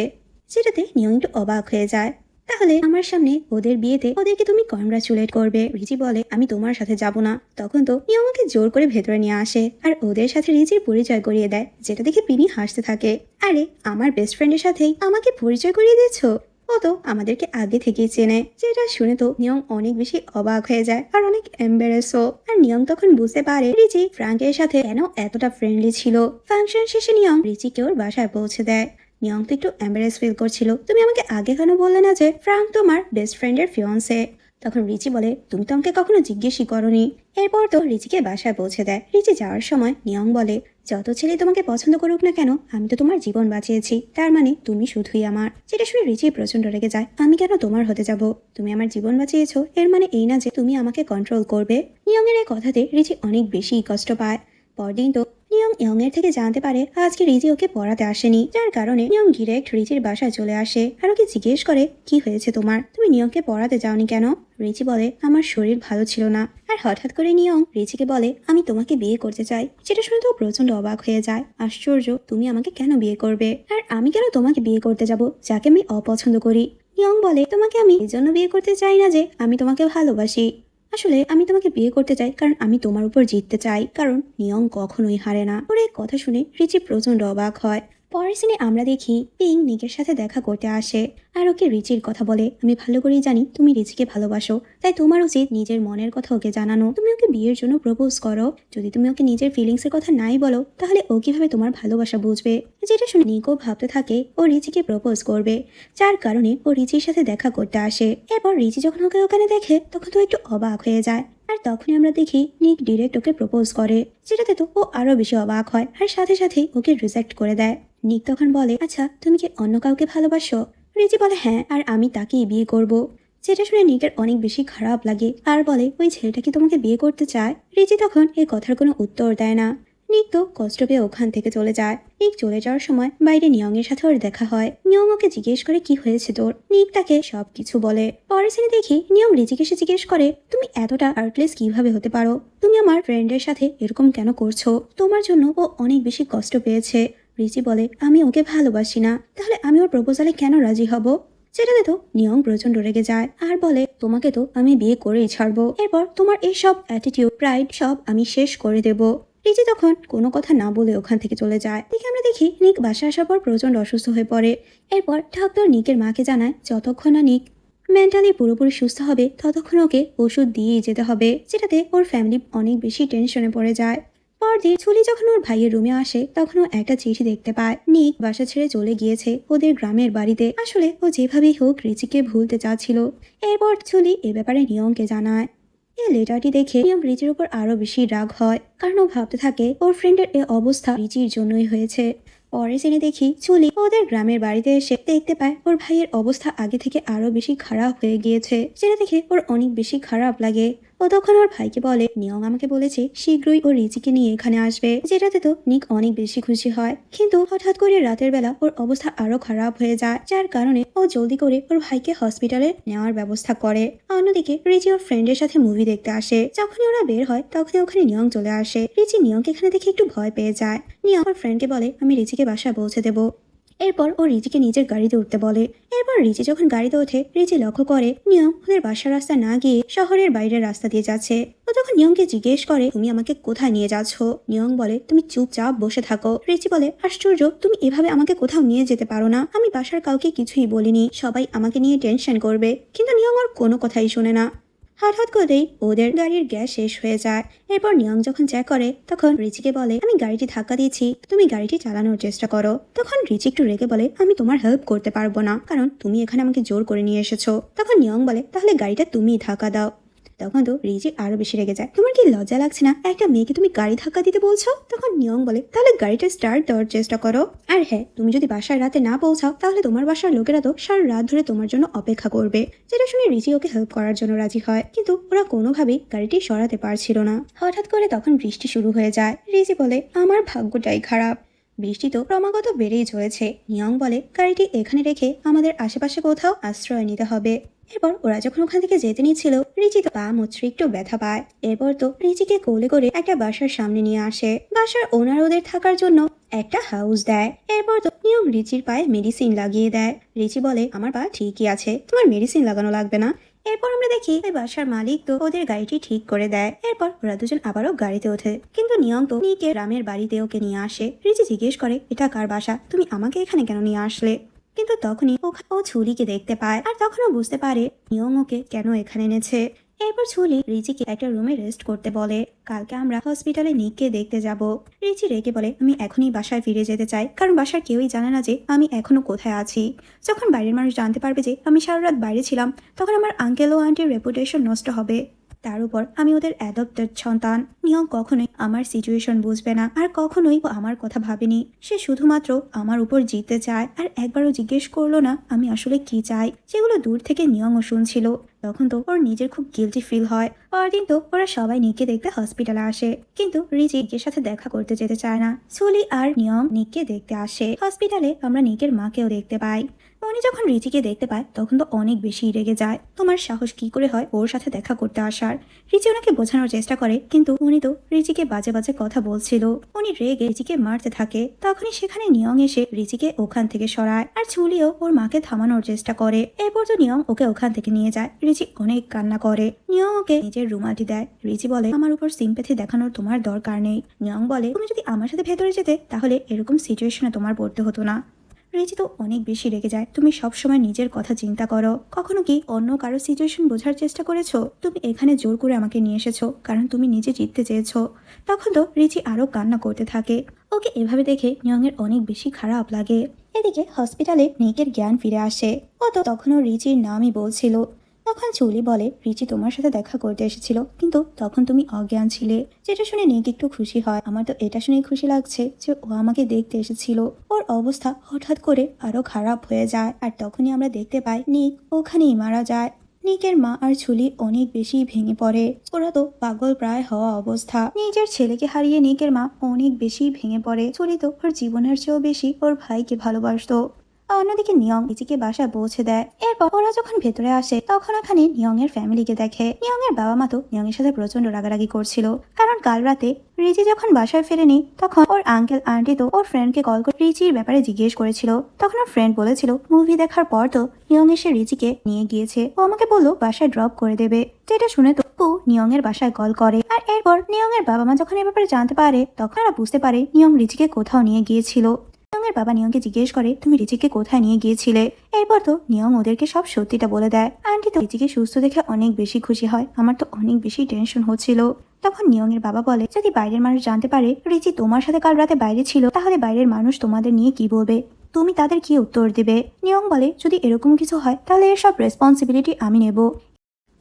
সেটাতে নিয়ং একটু অবাক হয়ে যায়। তাহলে আমার সামনে ওদের বিয়েতে ওদেরকে তুমি কংগ্রাচুলেট করবে। রিচি বলে আমি তোমার সাথে যাব না। তখন তো নিয়ং ওকে জোর করে ভেতরে নিয়ে আসে, আর ওদের সাথে রিচির পরিচয় করিয়ে দেয়। যেটা দেখে পিনি হাসতে থাকে, আরে আমার বেস্ট ফ্রেন্ডের সাথেই আমাকে পরিচয় করিয়ে দিয়েছো? ও তো আমাদেরকে আগে থেকেই চেনে। যেটা শুনে তো নিয়ং অনেক বেশি অবাক হয়ে যায়, আর অনেক এম্বারেসও। আর নিয়ং তখন বুঝতে পারে রিচি ফ্রাঙ্কের সাথে কেন এতটা ফ্রেন্ডলি ছিল। ফাংশন শেষে নিয়ং রিচিকে ওর বাসায় পৌঁছে দেয়। নিয়ং তো একটু এম্বারেস ফিল করছিল, তুমি আমাকে আগে কেন বললে না যে ফ্রাঙ্ক তোমার বেস্ট ফ্রেন্ডের ফিয়ন্সে? তখন রিচি বলে তুমি তো আমাকে কখনো জিজ্ঞেসই করনি। এরপর তো রিচিকে বাসায় পৌঁছে দেয়। রিচি যাওয়ার সময় নিয়ং বলে যত ছেলে তোমাকে পছন্দ করুক না কেন, আমি তো তোমার জীবন বাঁচিয়েছি, তার মানে তুমি শুধুই আমার। যেটা শুনে রিচি প্রচন্ড রেগে যায়, আমি কেন তোমার হতে যাব? তুমি আমার জীবন বাঁচিয়েছো, এর মানে এই না যে তুমি আমাকে কন্ট্রোল করবে। নিয়ং এর এই কথাতে রিচি অনেক বেশি কষ্ট পায়। পরদিন তো নিয়ং ইয়ং এর থেকে জানতে পারে আজকে রিচি ওকে পড়াতে আসেনি, যার কারণে নিয়ং ডিরেক্ট রিচির বাসায় চলে আসে, আর ওকে জিজ্ঞেস করে কি হয়েছে তোমার, তুমি নিয়ংকে পড়াতে যাওনি কেন? রিচি বলে আমার শরীর ভালো ছিল না। আর হঠাৎ করে নিয়ং রিচিকে বলে আমি তোমাকে বিয়ে করতে চাই। যেটা শুনে তো প্রচন্ড অবাক হয়ে যায়, আশ্চর্য, তুমি আমাকে কেন বিয়ে করবে? আর আমি কেন তোমাকে বিয়ে করতে যাব যাকে আমি অপছন্দ করি? নিয়ং বলে তোমাকে আমি এই জন্য বিয়ে করতে চাই না যে আমি তোমাকে ভালোবাসি, আসলে আমি তোমাকে বিয়ে করতে চাই কারণ আমি তোমার উপর জিততে চাই, কারণ নিয়ং কখনোই হারে না। ওর এই কথা শুনে রিচি প্রচন্ড অবাক হয়। পরের সিনে আমরা দেখি পিং নিকের সাথে দেখা করতে আসে, আর ওকে রিচির কথা বলে আমি ভালো করেই জানি তুমি রিচিকে ভালোবাসো, তাই তোমার উচিত নিজের মনের কথা ওকে জানানো। তুমি ওকে বিয়ের জন্য প্রপোজ করো। যদি তুমি ওকে নিজের ফিলিংস এর কথা নাই বলো, তাহলে ও কিভাবে তোমার ভালোবাসা বুঝবে? যেটা শুনে নিকো ভাবতে থাকে ও রিচিকে প্রপোজ করবে, যার কারণে ও রিচির সাথে দেখা করতে আসে। এরপর রিচি যখন ওকে ওখানে দেখে তখন তো একটু অবাক হয়ে যায়, আর তখনই আমরা দেখি নিক ডিরেক্ট ওকে প্রপোজ করে। যেটাতে তো ও আরো বেশি অবাক হয়, আর সাথে সাথেই ওকে রিজেক্ট করে দেয়। নিক তখন বলে আচ্ছা তুমি কি অন্য কাউকে ভালোবাসো? রিচি বলে হ্যাঁ, আর আমি তাকেই বিয়ে করব। যেটা শুনে নিকের অনেক বেশি খারাপ লাগে, আর বলে ওই ছেলেটা কি তোমাকে বিয়ে করতে চায়? রিচি তখন এই কথার কোনো উত্তর দেয় না। নিক তো কষ্ট পেয়ে ওখান থেকে চলে যায়। নিক চলে যাওয়ার সময় বাইরে নিয়ং এর সাথে ওর দেখা হয়। নিয়ং ওকে জিজ্ঞেস করে কি হয়েছে তোর। নিক তাকে সবকিছু বলে। পরের সিনে দেখি নিয়ং রিচিকে এসে জিজ্ঞেস করে তুমি এতটা আর্টলেস কিভাবে হতে পারো? তুমি আমার ফ্রেন্ডের সাথে এরকম কেন করছো? তোমার জন্য ও অনেক বেশি কষ্ট পেয়েছে। রিচি বলে আমি ওকে ভালোবাসি না, তাহলে আমি ওর প্রপোজালে কেন রাজি হব? সেটাতে তো নিয়ং প্রচন্ড রেগে যায়, আর বলে তোমাকে তো আমি বিয়ে করেই ছাড়বো। এরপর তোমার এই সব অ্যাটিটিউড প্রাইড সব আমি শেষ করে দেব। রিচি তখন কোনো কথা না বলে ওখান থেকে চলে যায়। দেখে আমরা দেখি নিক বাসায় আসার পর প্রচন্ড অসুস্থ হয়ে পড়ে। এরপর ডাক্তার নিকের মাকে জানায় যতক্ষণ না নিক মেন্টালি পুরোপুরি সুস্থ হবে ততক্ষণ ওকে ওষুধ দিয়েই যেতে হবে। যেটাতে ওর ফ্যামিলি অনেক বেশি টেনশনে পড়ে যায়। পরদিন ছুলি যখন ওর ভাইয়ের রুমে আসে তখন ও একটা চিঠি দেখতে পায়। নিক বাসা ছেড়ে চলে গিয়েছে ওদের গ্রামের বাড়িতে। আসলে ও যেভাবেই হোক রিচিকে ভুলতে চাচ্ছিল। এরপর ছুলি এ ব্যাপারে নিয়মকে জানায়। এই লেটারটি দেখে নিয়ম রিচির উপর আরো বেশি রাগ হয়, কারণ ও ভাবতে থাকে ওর ফ্রেন্ডের এ অবস্থা রিচির জন্যই হয়েছে। পরে জেনে দেখি চুলি ওদের গ্রামের বাড়িতে এসে দেখতে পায় ওর ভাইয়ের অবস্থা আগে থেকে আরো বেশি খারাপ হয়ে গিয়েছে, যেটা দেখে ওর অনেক বেশি খারাপ লাগে। ও তখন ওর ভাইকে বলে নিয়ম আমাকে বলেছে শীঘ্রই ও রিচিকে নিয়ে এখানে আসবে, যেটাতে তো নিক অনেক বেশি খুশি হয়। কিন্তু হঠাৎ করে রাতের বেলা ওর অবস্থা আরো খারাপ হয়ে যায়, যার কারণে ও জলদি করে ওর ভাইকে হসপিটালে নেওয়ার ব্যবস্থা করে। অন্যদিকে রিচি ওর ফ্রেন্ডের সাথে মুভি দেখতে আসে। যখনই ওরা বের হয় তখনই ওখানে নিয়ম চলে আসে। রিচি নিয়মকে এখানে দেখে একটু ভয় পেয়ে যায়। নিয়ম ওর ফ্রেন্ডকে বলে আমি রিচিকে বাসায় পৌঁছে দেবো। এরপর ও রিচিকে নিজের গাড়িতে উঠতে বলে। এরপর রিচি যখন গাড়িতে ওঠে রিচি লক্ষ্য করে নিয়ম ওদের বাসার রাস্তা না গিয়ে শহরের বাইরের রাস্তা দিয়ে যাচ্ছে। ও তখন নিয়মকে জিজ্ঞেস করে তুমি আমাকে কোথায় নিয়ে যাচ্ছ? নিয়ম বলে তুমি চুপচাপ বসে থাকো। রিচি বলে আশ্চর্য, তুমি এভাবে আমাকে কোথাও নিয়ে যেতে পারো না। আমি বাসার কাউকে কিছুই বলিনি, সবাই আমাকে নিয়ে টেনশন করবে। কিন্তু নিয়ম ওর কোনো কথাই শোনে না। হঠাৎ করেই ওদের গাড়ির গ্যাস শেষ হয়ে যায়। এরপর নিয়ম যখন চেক করে তখন রিচিকে বলে আমি গাড়িটি ধাক্কা দিয়েছি, তুমি গাড়িটি চালানোর চেষ্টা করো। তখন রিচি একটু রেগে বলে আমি তোমার হেল্প করতে পারবো না, কারণ তুমি এখানে আমাকে জোর করে নিয়ে এসেছো। তখন নিয়ম বলে তাহলে গাড়িটা তুমিই ধাক্কা দাও। তখন তো রিচি আরো বেশি রেগে যায়। তোমার কি লজ্জা লাগছে না? একটা মেয়েকে তুমি গাড়ি ধাক্কা দিতে বলছো? তখন নিয়ম বলে তাহলে গাড়িটা স্টার্ট দেওয়ার চেষ্টা করো। আর হ্যাঁ, তুমি যদি বাসায় রাতে না পৌঁছাও তাহলে তোমার বাসার লোকেরা তো সারা রাত ধরে তোমার জন্য অপেক্ষা করবে। যেটা শুনে রিচি ওকে হেল্প করার জন্য রাজি হয়, কিন্তু ওরা কোনোভাবেই গাড়িটি সরাতে পারছিল না। হঠাৎ করে তখন বৃষ্টি শুরু হয়ে যায়। রিচি বলে আমার ভাগ্যটাই খারাপ। বৃষ্টি তো ক্রমাগত বেড়েই চলেছে। নিয়ম বলে গাড়িটি এখানে রেখে আমাদের আশেপাশে কোথাও আশ্রয় নিতে হবে। এরপর ওরা যখন ওখান থেকে যেতে নিচ্ছিল রিচি তো পা মুচড়ে একটু ব্যথা পায়। এরপর তো রিচিকে কোলে করে একটা বাসার সামনে নিয়ে আসে। বাসার ওনার ওদের থাকার জন্য একটা হাউস দেয়। এরপর তো নিয়ম রিচির পায়ে মেডিসিন লাগিয়ে দেয়। রিচি বলে আমার পা ঠিকই আছে, তোমার মেডিসিন লাগানো লাগবে না। এরপর আমরা দেখি ওই বাসার মালিক তো ওদের গাড়িটি ঠিক করে দেয়। এরপর ওরা দুজন আবারও গাড়িতে ওঠে, কিন্তু নিয়ম তো নিকে গ্রামের বাড়িতে ওকে নিয়ে আসে। রিচি জিজ্ঞেস করে এটা কার বাসা, তুমি আমাকে এখানে কেন নিয়ে আসলে? কিন্তু তখনই ও ছুরিকে দেখতে পায়, আর তখনও বুঝতে পারে নিয়ম ওকে কেন এখানে এনেছে। এরপর ছুলি রিচিকে একটা রুমে রেস্ট করতে বলে, কালকে আমরা হসপিটালে নিককে দেখতে যাব। রিচি রেগে বলে আমি এখনই বাসায় ফিরে যেতে চাই, কারণ বাসার কেউই জানে না যে আমি এখনো কোথায় আছি। যখন বাইরের মানুষ জানতে পারবে যে আমি সারা রাত বাইরে ছিলাম, তখন আমার আঙ্কেল ও আন্টির রেপুটেশন নষ্ট হবে। তার উপর আমি ওদের অ্যাডপ্টেড সন্তান। নিয়ম কখনোই আমার সিচুয়েশন বুঝবে না, আর কখনোই ও আমার কথা ভাবেনি। সে শুধুমাত্র আমার উপর জিততে চায়, আর একবারও জিজ্ঞেস করলো না আমি আসলে কি চাই, যেগুলো দূর থেকে নিয়মও শুনছিল। তখন তো ওর নিজের খুব গিল্টি ফিল হয়। পরদিন তো ওরা সবাই নিককে দেখতে হসপিটালে আসে, কিন্তু রিচি নিকের সাথে দেখা করতে যেতে চায় না। সুলি আর নিয়ম নিককে দেখতে আসে। হসপিটালে আমরা নিকের মাকেও দেখতে পাই। উনি যখন রিচিকে দেখতে পায় তখন তো অনেক বেশি রেগে যায়। তোমার সাহস কি করে হয় ওর সাথে দেখা করতে আসার? রিচি ওনাকে বোঝানোর চেষ্টা করে, কিন্তু উনি তো রিচিকে বাজে বাজে কথা বলছিল। উনি রেগে রিচিকে মারতে থাকে। তখনই সেখানে নিয়ম এসে রিচিকে ওখান থেকে সরায়, আর চুলিও ওর মাকে থামানোর চেষ্টা করে। এরপর তো নিয়ম ওকে ওখান থেকে নিয়ে যায়। রিচি অনেক কান্না করে। নিয়ম ওকে নিজের রুমালটি দেয়। রিচি বলে আমার উপর সিম্প্যাথি দেখানোর তোমার দরকার নেই। নিয়ম বলে তুমি যদি আমার সাথে ভেতরে যেতে তাহলে এরকম সিচুয়েশনে তোমার পড়তে হতো না। রিচি তো অনেক বেশি রেগে যায়। তুমি সবসময় নিজের কথা চিন্তা করো, কখনো কি অন্য কারো সিচুয়েশন বোঝার চেষ্টা করেছো? তুমি এখানে জোর করে আমাকে নিয়ে এসেছো কারণ তুমি নিজে জিততে চেয়েছো। তখন তো রিচি আরো কান্না করতে থাকে। ওকে এভাবে দেখে নিয়ংয়ের অনেক বেশি খারাপ লাগে। এদিকে হসপিটালে নিকের জ্ঞান ফিরে আসে। ও তো তখনও রিচির নামই বলছিল। তখন চুলি বলে রিচি তোমার সাথে দেখা করতে এসেছিল, কিন্তু তখন তুমি অজ্ঞান ছিলে। যেটা শুনে নিক একটু খুশি হয়। আমার তো এটা শুনে খুশি লাগছে যে ও আমাকে দেখতে এসেছিল। ওর অবস্থা হঠাৎ করে আরো খারাপ হয়ে যায়, আর তখনই আমরা দেখতে পাই নিক ওখানেই মারা যায়। নিকের মা আর ছুলি অনেক বেশি ভেঙে পড়ে। ওরা তো পাগল প্রায় হওয়া অবস্থা। নিজের ছেলেকে হারিয়ে নিকের মা অনেক বেশি ভেঙে পড়ে। ছুলি তো ওর জীবনের চেয়েও বেশি ওর ভাইকে ভালোবাসতো। অন্যদিকে নিয়ং রিচিকে বাসায় পৌঁছে দেয়। এরপর ওরা যখন ভেতরে আসে তখন এখানে নিয়ং এর ফ্যামিলিকে দেখে। নিয়ং এর বাবা মা তো নিয়ং এর সাথে প্রচন্ড রাগারাগি করছিল, কারণ কাল রাতে রিচি যখন বাসায় ফেরেনি তখন ওর আঙ্কেল আন্টি তো ওর ফ্রেন্ডকে কল করে রিচির ব্যাপারে জিজ্ঞেস করেছিল। তখন ওর ফ্রেন্ড বলেছিল মুভি দেখার পর তো নিয়ং এসে রিচিকে নিয়ে গিয়েছে। ও আমাকে বললো বাসায় ড্রপ করে দেবে। যেটা শুনে তো ও নিয়ং এর বাসায় কল করে। আর এরপর নিয়ং এর বাবা মা যখন এ ব্যাপারে জানতে পারে তখন ওরা বুঝতে পারে নিয়ং রিচিকে কোথাও নিয়ে গিয়েছিল। নিয়ংয়ের বাবা নিয়ংকে জিজ্ঞেস করে তুমি রিচিকে কোথায় নিয়ে গিয়েছিলে? এরপর তো নিয়ং ওদেরকে সব সত্যিটা বলে দেয়। আন্টি তো রিচিকে সুস্থ দেখে অনেক বেশি খুশি হয়। আমার তো অনেক বেশি টেনশন হচ্ছিল। তখন নিয়ংয়ের বাবা বলে, যদি বাইরের মানুষ জানতে পারে রিচি তোমার সাথে কাল রাতে বাইরে ছিল, তাহলে বাইরের মানুষ তোমাদের নিয়ে কি বলবে, তুমি তাদের কি উত্তর দেবে? নিয়ং বলে, যদি এরকম কিছু হয় তাহলে এর সব রেসপন্সিবিলিটি আমি নেব।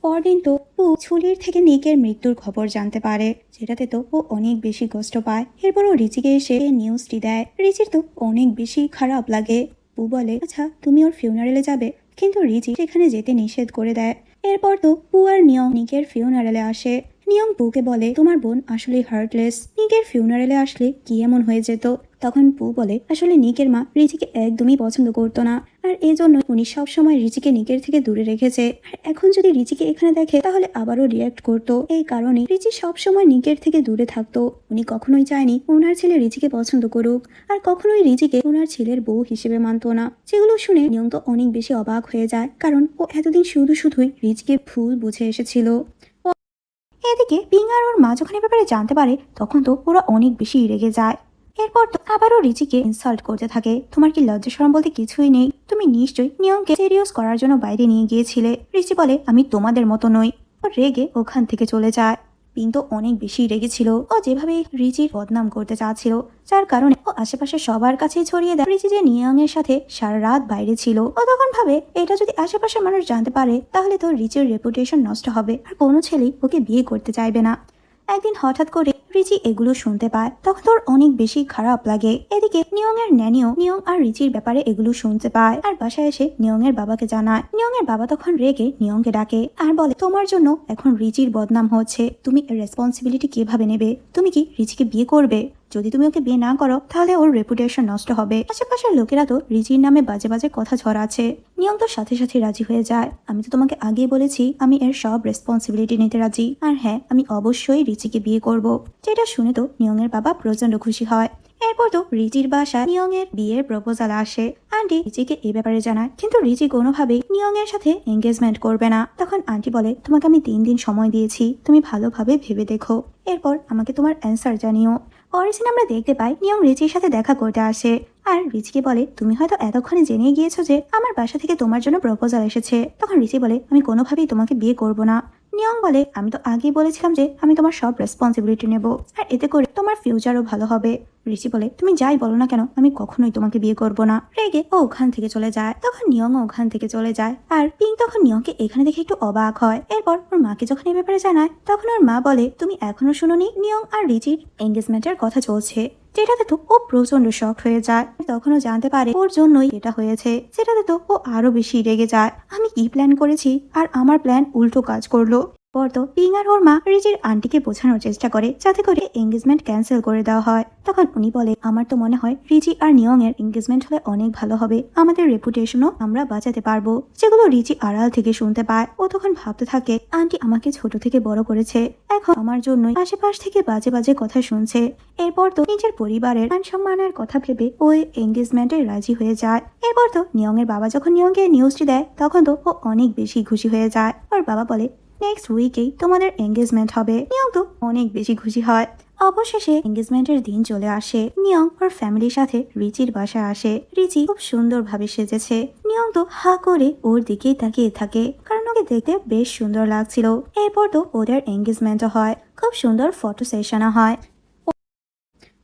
পরদিন তো ও ছুরির থেকে নিকের মৃত্যুর খবর জানতে পারে, যেটাতে তো ও অনেক বেশি কষ্ট পায়। এরপর ও রিচিকে এসে নিউজটি দেয়। রিচির তো অনেক বেশি খারাপ লাগে। পু বলে, আচ্ছা তুমি ওর ফিউনারেলে যাবে, কিন্তু রিচি সেখানে যেতে নিষেধ করে দেয়। এরপর তো পু আর নিয়ং নিকের ফিউনারেলে আসে। নিয়ং পুকে বলে, তোমার বোন আসলে হার্টলেস, নিকের ফিউনারেলে আসলে কি এমন হয়ে যেত? তখন পু বলে, আসলে নিকের মা রিচিকে একদমই পছন্দ করতো না, আর এজন্য উনি সবসময় রিচিকে নিকের থেকে দূরে রেখেছে। আর এখন যদি রিচিকে এখানে দেখে তাহলে আবারও রিয়াক্ট করতো। এই কারণে রিচি সবসময় নিকের থেকে দূরে থাকতো। উনি কখনোই চায়নি ওনার ছেলে রিচিকে পছন্দ করুক, আর কখনোই রিচিকে ওনার ছেলের বউ হিসেবে মানতো না। যেগুলো শুনে নিয়ম তো অনেক বেশি অবাক হয়ে যায়, কারণ ও এতদিন শুধুই রিচিকে ভুল বুঝে এসেছিল। এদিকে পিং আর ওর মা যখন এ ব্যাপারে জানতে পারে, তখন তো ওরা অনেক বেশি রেগে যায়। এরপর তো আবারও রিচিকে ইনসাল্ট করতে থাকে, তোমার কি লজ্জা শরম বলতে কিছুই নেই? তুমি নিশ্চয়ই নিয়মকে সিরিয়াস করার জন্য বাইরে নিয়ে গিয়েছিলে। রিচি বলে, আমি তোমাদের মতো নই। ও রেগে ওখান থেকে চলে যায়। পিং তো অনেক বেশি রেগেছিল। ও যেভাবে রিচির বদনাম করতে চাচ্ছিল, যার কারণে ও আশেপাশে সবার কাছেই ছড়িয়ে দেয় রিচি যে নিয়মের সাথে সারা রাত বাইরে ছিল। ও তখন ভাবে, এটা যদি আশেপাশের মানুষ জানতে পারে তাহলে তো রিচির রেপুটেশন নষ্ট হবে, আর কোনো ছেলেই ওকে বিয়ে করতে চাইবে না। একদিন হঠাৎ করে রিচি এগুলো শুনতে পায়, তখন তোর অনেক বেশি খারাপ লাগে। এদিকে নিয়ং এর ন্যানিও নিয়ং আর রিচির ব্যাপারে এগুলো শুনতে পায়, আর বাসায় এসে নিয়ং এর বাবাকে জানায়। নিয়ং এর বাবা তখন রেগে নিয়ংকে ডাকে আর বলে, তোমার জন্য এখন রিচির বদনাম হচ্ছে, তুমি এর রেসপন্সিবিলিটি কিভাবে নেবে? তুমি কি রিচিকে বিয়ে করবে? যদি তুমি ওকে বিয়ে না করো তাহলে ওর রেপুটেশন নষ্ট হবে। আশেপাশের লোকেরা তো রিচির নামে বাজে বাজে কথা ছড়াচ্ছে। নিয়ং তো সাথে সাথে রাজি হয়ে যায়। আমি তো তোমাকে আগেই বলেছি আমি এর সব রেসপন্সিবিলিটি নিতে রাজি, আর হ্যাঁ আমি অবশ্যই রিচিকে বিয়ে করব। যেটা শুনে তো নিয়ং এর বাবা প্রচন্ড খুশি হয়। এরপর তো রিচির বাসায় নিয়ং এর বিয়ের প্রপোজাল আসে। আন্টি রিচিকে এই ব্যাপারে জানায়, কিন্তু রিচি কোনোভাবেই নিয়ং এর সাথে এঙ্গেজমেন্ট করবে না। তখন আন্টি বলে, তোমাকে আমি 3 দিন সময় দিয়েছি, তুমি ভালোভাবে ভেবে দেখো, এরপর আমাকে তোমার অ্যান্সার জানিও। পরের সিন আমরা দেখতে পাই নিয়ং রিচির সাথে দেখা করতে আসে, আর রিচিকে বলে, তুমি হয়তো এতক্ষণে জেনে গিয়েছো যে আমার বাসা থেকে তোমার জন্য প্রপোজাল এসেছে। তখন রিচি বলে, আমি কোনোভাবেই তোমাকে বিয়ে করব না। নিয়ং বলে, আমি তো আগেই বলেছিলাম যে আমি তোমার সব রেসপন্সিবিলিটি নেব, আর এতে করে তোমার ফিউচারও ভালো হবে। রিচি বলে, তুমি যাই বলো না কেন আমি কখনোই তোমাকে বিয়ে করব না। রেগে ও ওখান থেকে চলে যায়। তখন নিয়ংও ওখান থেকে চলে যায়, আর পিং তখন নিয়ংকে এখানে দেখে একটু অবাক হয়। এরপর ওর মাকে যখন এই ব্যাপারে জানায়, তখন ওর মা বলে, তুমি এখনো শুনোনি নিয়ং আর রিচির এঙ্গেজমেন্টের কথা চলছে? যেটাতে তো ও প্রচন্ড শক হয়ে যায়। তখনও জানতে পারে ওর জন্যই এটা হয়েছে, যেটাতে তো ও আরো বেশি রেগে যায়। আমি কি প্ল্যান করেছি আর আমার প্ল্যান উল্টো কাজ করলো। পর তো পিং আর ওর মা রিচির আন্টিকে বোঝানোর চেষ্টা করে যাতে করে এঙ্গেজমেন্ট ক্যান্সেল করে দেওয়া হয়। তখন উনি বলে, আমার তো মনে হয় রিচি আর নিয়ং এর এঙ্গেজমেন্ট হলে অনেক ভালো হবে, আমাদের রেপুটেশনও আমরা বাঁচাতে পারবো। যেগুলো রিচি আড়াল থেকে শুনতে পায়। ও তখন ভাবতে থাকে, আন্টি আমাকে ছোট থেকে বড় করেছে, এখন আমার জন্যই আশেপাশ থেকে বাজে বাজে কথা শুনছে। এরপর তো নিজের পরিবারের মান সম্মানের কথা ভেবে ওই এঙ্গেজমেন্টে রাজি হয়ে যায়। এরপর তো নিয়ং এর বাবা যখন নিয়ংকে নিউজটি দেয়, তখন তো ও অনেক বেশি খুশি হয়ে যায়। ওর বাবা বলে, নেক্সট উইকেই তোমাদের এঙ্গেজমেন্ট হবে। নিয়ং তো অনেক বেশি খুশি হয়। অবশেষে এঙ্গেজমেন্টের দিন চলে আসে। নিয়ং ওর ফ্যামিলির সাথে রিচির বাসায় আসে। রিচি খুব সুন্দরভাবে সেজেছে। নিয়ং তো হা করে ওর দিকেই তাকিয়ে থাকে, কারণ ওকে দেখতে বেশ সুন্দর লাগছিল। এরপর তো ওদের এঙ্গেজমেন্টও হয়, খুব সুন্দর ফটো সেশনও হয়।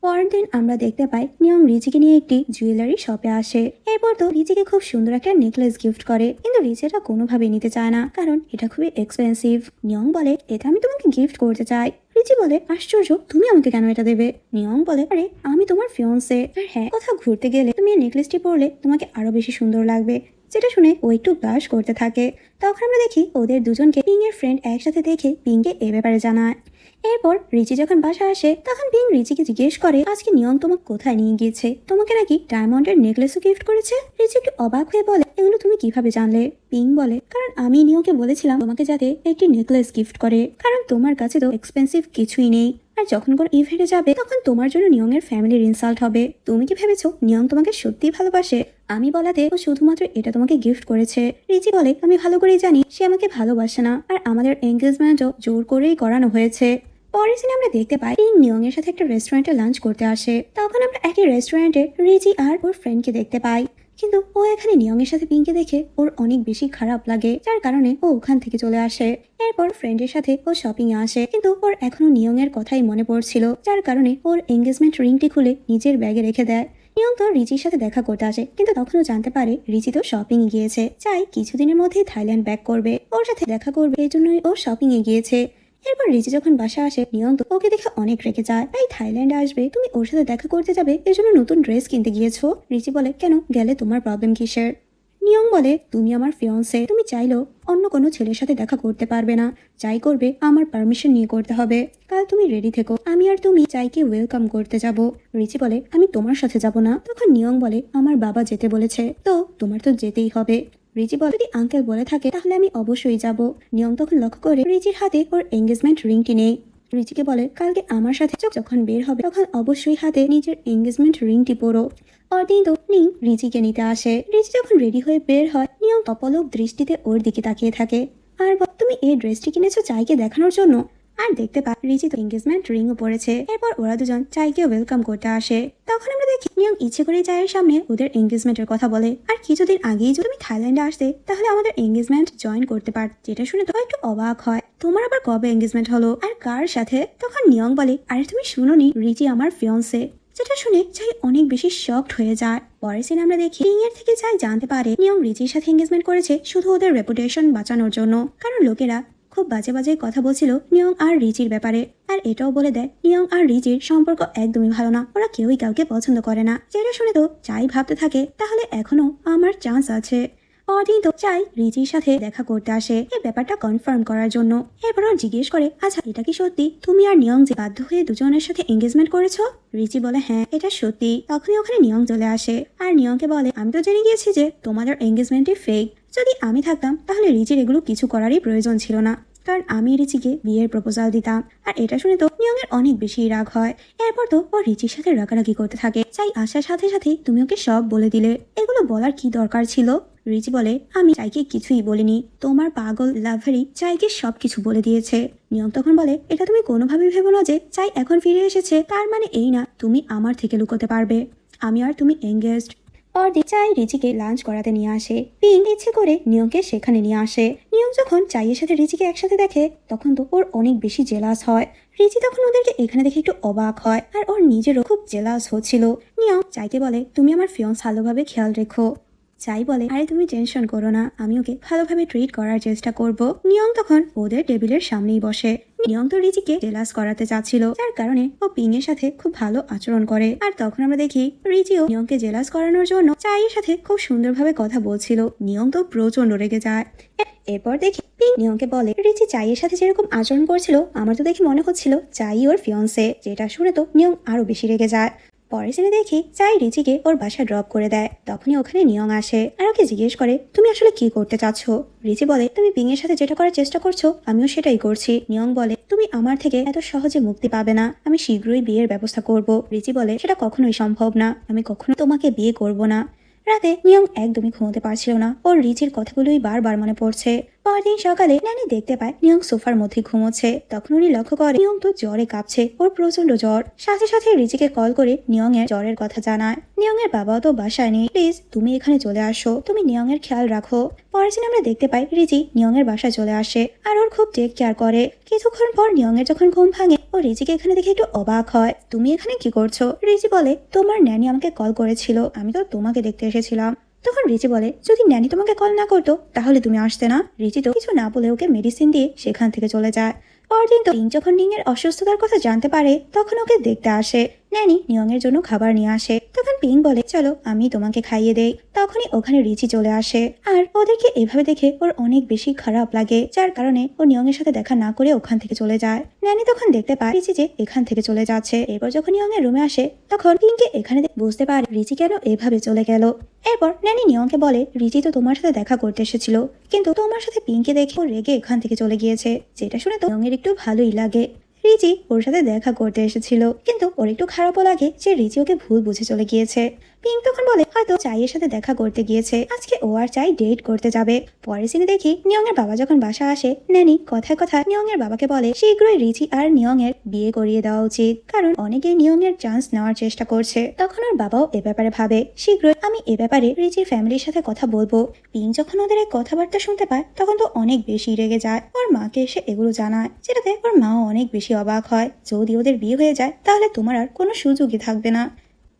পরের দিন আমরা দেখতে পাই নিয়ং রিচিকে নিয়ে একটি জুয়েলারি শপে আসে। এরপর তো রিচিকে খুব সুন্দর একটা নেকলেস গিফট করে, কিন্তু রিচি এটা কোনোভাবেই নিতে চায় না, কারণ এটা খুবই এক্সপেন্সিভ। নিয়ং বলে, এটা আমি তোমাকে গিফট করতে চাই। রিচি বলে, আশ্চর্য, তুমি আমাকে কেন এটা দেবে? নিয়ং বলে, আরে আমি তোমার ফিয়ন্সে, আর হ্যাঁ কোথাও ঘুরতে গেলে তুমি এই নেকলেসটি পরলে তোমাকে আরো বেশি সুন্দর লাগবে। যেটা শুনে ও একটু ব্লাশ করতে থাকে। তখন আমরা দেখি ওদের দুজনকে পিং এর ফ্রেন্ড একসাথে দেখে পিংকে এ ব্যাপারে জানায়। এরপর রিচি যখন বাসা আসে, তখন পিং রিচিকে জিজ্ঞেস করে, আজকে নিয়ং তোমাকে কোথায় নিয়ে গিয়েছে? তোমাকে নাকি ডায়মন্ডের নেকলেসও গিফট করেছে। রিচি একটু অবাক হয়ে বলে, এগুলো তুমি কিভাবে জানলে? পিং বলে, কারণ আমি নিয়ংকে বলেছিলাম তোমাকে যাতে একটি নেকলেস গিফট করে, কারণ তোমার কাছে তো এক্সপেন্সিভ কিছুই নেই, আর যখন কোন ইভেন্টে যাবে তখন তোমার জন্য নিয়ং এর ফ্যামিলির ইনসাল্ট হবে। তুমি কি ভেবেছো নিয়ং তোমাকে সত্যিই ভালোবাসে? আমি বলাতে ও শুধুমাত্র এটা তোমাকে গিফট করেছে। রিচি বলে, আমি ভালো করেই জানি সে আমাকে ভালোবাসে না, আর আমাদের এঙ্গেজমেন্টও জোর করেই করানো হয়েছে। পরের দিন আমরা দেখতে পাই পিং নিয়ং এর সাথে একটা রেস্টুরেন্টে লাঞ্চ করতে আসে। তখন আমরা একই রেস্টুরেন্টে রিচি আর ওর ফ্রেন্ডকে দেখতে পাই। কিন্তু ও এখানে নিয়ংয়ের সাথে পিংকে দেখে ওর অনেক বেশি খারাপ লাগে, যার কারণে ও ওখান থেকে চলে আসে। এরপর ফ্রেন্ডের সাথে ও শপিং এ আসে, কিন্তু ওর এখনো নিয়ংয়ের কথাই মনে পড়ছিল, যার কারণে ওর এঙ্গেজমেন্ট রিংটি খুলে নিজের ব্যাগে রেখে দেয়। নিয়ং তো রিচির সাথে দেখা করতে আসে, কিন্তু তখনও জানতে পারে রিচি তো শপিং এ গিয়েছে, চাই কিছুদিনের মধ্যেই থাইল্যান্ড ব্যাক করবে, ওর সাথে দেখা করবে, এই জন্যই ও শপিং এ গিয়েছে। এরপর রিচি যখন বাসা আসে, নিয়ং তো ওকে দেখে অনেক রেগে যায়। তাই থাইল্যান্ডে আসবে, তুমি ওর সাথে দেখা করতে যাবে, এজন্য নতুন ড্রেস কিনতে গিয়েছো। রিচি বলে, কেন গেলে তোমার প্রবলেম কিসের? নিয়ং বলে, তুমি আমার ফিয়ন্সে, তুমি চাইলেও অন্য কোনো ছেলের সাথে দেখা করতে পারবে না, যাই করবে আমার পারমিশন নিয়ে করতে হবে। কাল তুমি রেডি থেকো, আমি আর তুমি চাইকে ওয়েলকাম করতে যাব। রিচি বলে, আমি তোমার সাথে যাব না। তখন নিয়ং বলে, আমার বাবা যেতে বলেছে, তো তোমার তো যেতেই হবে। রিচি বলে, যদি আঙ্কেল বলে থাকে তাহলে আমি অবশ্যই যাব। নিয়ং তখন লক্ষ্য করে রিচির হাতে ওর এঙ্গেজমেন্ট রিংটি নেই। রিচিকে বলে, কালকে আমার সাথে যখন বের হবে তখন অবশ্যই হাতে নিজের এঙ্গেজমেন্ট রিংটি পরো। পরদিন তো নিং রিচিকে নিতে আসে। রিচি যখন রেডি হয়ে বের হয়, নিয়ং অপলক দৃষ্টিতে ওর দিকে তাকিয়ে থাকে আর বলে, তুমি এই ড্রেসটি কিনেছো চাইকে দেখানোর জন্য? আর দেখতে পাই রিচি তো এঙ্গেজমেন্ট রিংও পরেছে। এরপর ওরা দুজন চাইকে ওয়েলকাম করতে আসে। তখন আমরা দেখি নিয়ং ইচ্ছে করে চায়ের সামনে ওদের এঙ্গেজমেন্টের কথা বলে, আর কিছুদিন আগেই যদি তুমি থাইল্যান্ডে আসতে তাহলে আমাদের এঙ্গেজমেন্ট জয়েন করতে পার। যেটা শুনে তো একটু অবাক হয়, তোমার আবার কবে এঙ্গেজমেন্ট হলো আর কার সাথে? তখন নিয়ং বলে, আরে তুমি শুনোনি, রিচি আমার ফিয়ন্সে। যেটা শুনে চাই অনেক বেশি শকড হয়ে যায়। পরের সিন আমরা দেখি নিং এর থেকে চাই জানতে পারে নিয়ং রিচির সাথে এঙ্গেজমেন্ট করেছে শুধু ওদের রেপুটেশন বাঁচানোর জন্য, কারণ লোকেরা খুব বাজে বাজে কথা বলছিল নিয়ং আর রিচির ব্যাপারে। আর এটাও বলে দেয় নিয়ং আর রিচির সম্পর্ক একদমই ভালো না, ওরা কেউই কাউকে পছন্দ করে না। যেটা শুনে তো চাই ভাবতে থাকে, তাহলে এখনো আমার চান্স আছে। পরদিন তো চাই রিচির সাথে দেখা করতে আসে এই ব্যাপারটা কনফার্ম করার জন্য। এরপর ও জিজ্ঞেস করে, আচ্ছা এটা কি সত্যি তুমি আর নিয়ং যে বাধ্য হয়ে দুজনের সাথে এঙ্গেজমেন্ট করেছো? রিচি বলে, হ্যাঁ এটা সত্যি। তখনই ওখানে নিয়ং চলে আসে আর নিয়ংকে বলে, আমি তো জেনে গিয়েছি যে তোমাদের এঙ্গেজমেন্টই ফেক। যদি আমি থাকতাম তাহলে রিচির এগুলো কিছু করারই প্রয়োজন ছিল না, কারণ আমি রিচিকে বিয়ের প্রপোজাল দিতাম। আর এটা শুনে তো নিয়ং এর অনেক বেশি রাগ হয়। এরপর তো ও রিচির সাথে রাগারাগি করতে থাকে, চাই আসার সাথে সাথেই তুমি ওকে সব বলে দিলে, এগুলো বলার কি দরকার ছিল? রিচি বলে, আমি চাইকে কিছুই বলিনি, তোমার পাগল লাভারি চাইকে সবকিছু বলে দিয়েছে। নিয়ম তখন বলে, এটা তুমি কোনোভাবেই ভেবো না যে চাই এখন ফিরে এসেছে তার মানে এই না তুমি আমার থেকে লুকোতে পারবে, আমি আর তুমি এঙ্গেজড। পরদিন চাই রিচিকে লাঞ্চ করাতে নিয়ে আসে। পিং ইচ্ছে করে নিয়মকে সেখানে নিয়ে আসে। নিয়ম যখন চাইয়ের সাথে রিচিকে একসাথে দেখে তখন তো ওর অনেক বেশি জেলাস হয়। রিচি তখন ওদেরকে এখানে দেখে একটু অবাক হয় আর ওর নিজেরও খুব জেলাস হচ্ছিল। নিয়ম চাইকে বলে, তুমি আমার ফিয়ন্স ভালোভাবে খেয়াল রেখো। চাই বলে, আরে তুমি টেনশন করো না, আমি ওকে ভালোভাবে ট্রিট করার চেষ্টা করব। নিয়ং তখন ওদের টেবিলের সামনেই বসে। নিয়ং তো রিচিকে জেলাস করাতে চাচ্ছিল, যার কারণে ও পিং এর সাথে খুব ভালো আচরণ করে। আর তখন আমরা দেখি রিচিও নিয়ংকে জেলাস করানোর জন্য চাইয়ের সাথে খুব সুন্দরভাবে কথা বলছিল। নিয়ং তো প্রচন্ড রেগে যায়। এরপর দেখি পিং নিয়ংকে বলে, রিচি চাইয়ের সাথে যেরকম আচরণ করছিল আমার তো দেখে মনে হচ্ছিল চাই ওর ফিয়ন্সে। যেটা শুনে তো নিয়ং আরো বেশি রেগে যায়। পরের সিনে দেখি চাই রিচিকে ওর বাসা ড্রপ করে দেয়। তখনই ওখানে নিয়ং আসে আর ওকে জিজ্ঞেস করে, তুমি আসলে কি করতে চাচ্ছ? রিচি বলে, তুমি পিং এর সাথে যেটা করার চেষ্টা করছো আমিও সেটাই করছি। নিয়ং বলে, তুমি আমার থেকে এত সহজে মুক্তি পাবে না, আমি শীঘ্রই বিয়ের ব্যবস্থা করব। রিচি বলে, সেটা কখনোই সম্ভব না, আমি কখনো তোমাকে বিয়ে করব না। রাতে নিয়ং একদমই ঘুমোতে পারছিল না, ওর রিচির কথাগুলোই বারবার মনে পড়ছে। পরদিন সকালে ন্যানি দেখতে পায় নিয়ং সোফার মধ্যে ঘুমোচ্ছে। তখন উনি লক্ষ্য করে নিয়ং তো জ্বরে কাঁপছে, ওর প্রচন্ড জ্বর। সাথে সাথে রিচিকে কল করে নিয়ং এর জ্বরের কথা জানায়। নিয়ং এর বাবাও তো বাসায় নেই, প্লিজ তুমি এখানে চলে আসো, তুমি নিয়ং এর খেয়াল রাখো। পরের দিন আমরা দেখতে পাই রিচি নিয়ং এর বাসায় চলে আসে আর ওর খুব টেক কেয়ার করে। কিছুক্ষণ পর নিয়ং এর যখন ঘুম ভাঙে ও রিচিকে এখানে দেখে একটু অবাক হয়। তুমি এখানে কি করছো? রিচি বলে, তোমার ন্যানি আমাকে কল করেছিল, আমি তো তোমাকে দেখতে এসেছিলাম। তখন রিচি বলে, যদি ন্যানি তোমাকে কল না করতো তাহলে তুমি আসতে না। রিচি তো কিছু না বলে ওকে মেডিসিন দিয়ে সেখান থেকে চলে যায়। পরদিন তো পিং যখন নিং এর অসুস্থতার কথা জানতে পারে তখন ওকে দেখতে আসে। ন্যানি নিয়ং এর জন্য খাবার নিয়ে আসে। তখন পিং বলে, চলো আমি তোমাকে খাইয়ে দেই। তখনই ওখানে রিচি চলে আসে আর ওদেরকে এভাবে দেখে ওর অনেক বেশি খারাপ লাগে, যার কারণে ও নিয়ং এর সাথে দেখা না করে ওখান থেকে চলে যায়। ন্যানি তখন দেখতে পায় রিচি যে এখান থেকে চলে যাচ্ছে। এরপর যখন নিয়ং এর রুমে আসে তখন পিংকে এখানে বুঝতে পারে রিচি কেন এভাবে চলে গেল। এরপর ন্যানি নিয়ংকে বলে, রিচি তো তোমার সাথে দেখা করতে এসেছিল, কিন্তু তোমার সাথে পিংকে দেখে ও রেগে এখান থেকে চলে গিয়েছে। যেটা শুনে তো নিয়ং এর একটু ভালোই লাগে। রিচি ওর সাথে দেখা করতে এসেছিল, কিন্তু ওর একটু খারাপও লাগে যে রিচি ওকে ভুল বুঝে চলে গিয়েছে। পিং তখন বলে হয়তো চাইয়ের সাথে দেখা করতে গিয়েছে, আজকে ও আর চাই ডেট করতে যাবে। পরের সিনে দেখি নিয়ং এর বাবা যখন বাসা আসে, ন্যানি কথায় কথায় নিয়ং এর বাবাকে বলে শীঘ্রই রিচি আর নিয়ং এর বিয়ে করিয়ে দেওয়া উচিত, কারণ অনেকেই নিয়ং এর চান্স নেওয়ার চেষ্টা করছে। তখন ওর বাবাও এ ব্যাপারে ভাবে শীঘ্রই আমি এ ব্যাপারে রিচির ফ্যামিলির সাথে কথা বলবো। পিং যখন ওদের এই কথাবার্তা শুনতে পায় তখন তো অনেক বেশি রেগে যায়, ওর মাকে এসে এগুলো জানায়, যেটাতে ওর মাও অনেক বেশি অবাক হয়। যদি ওদের বিয়ে হয়ে যায় তাহলে তোমার আর কোনো সুযোগই থাকবে না।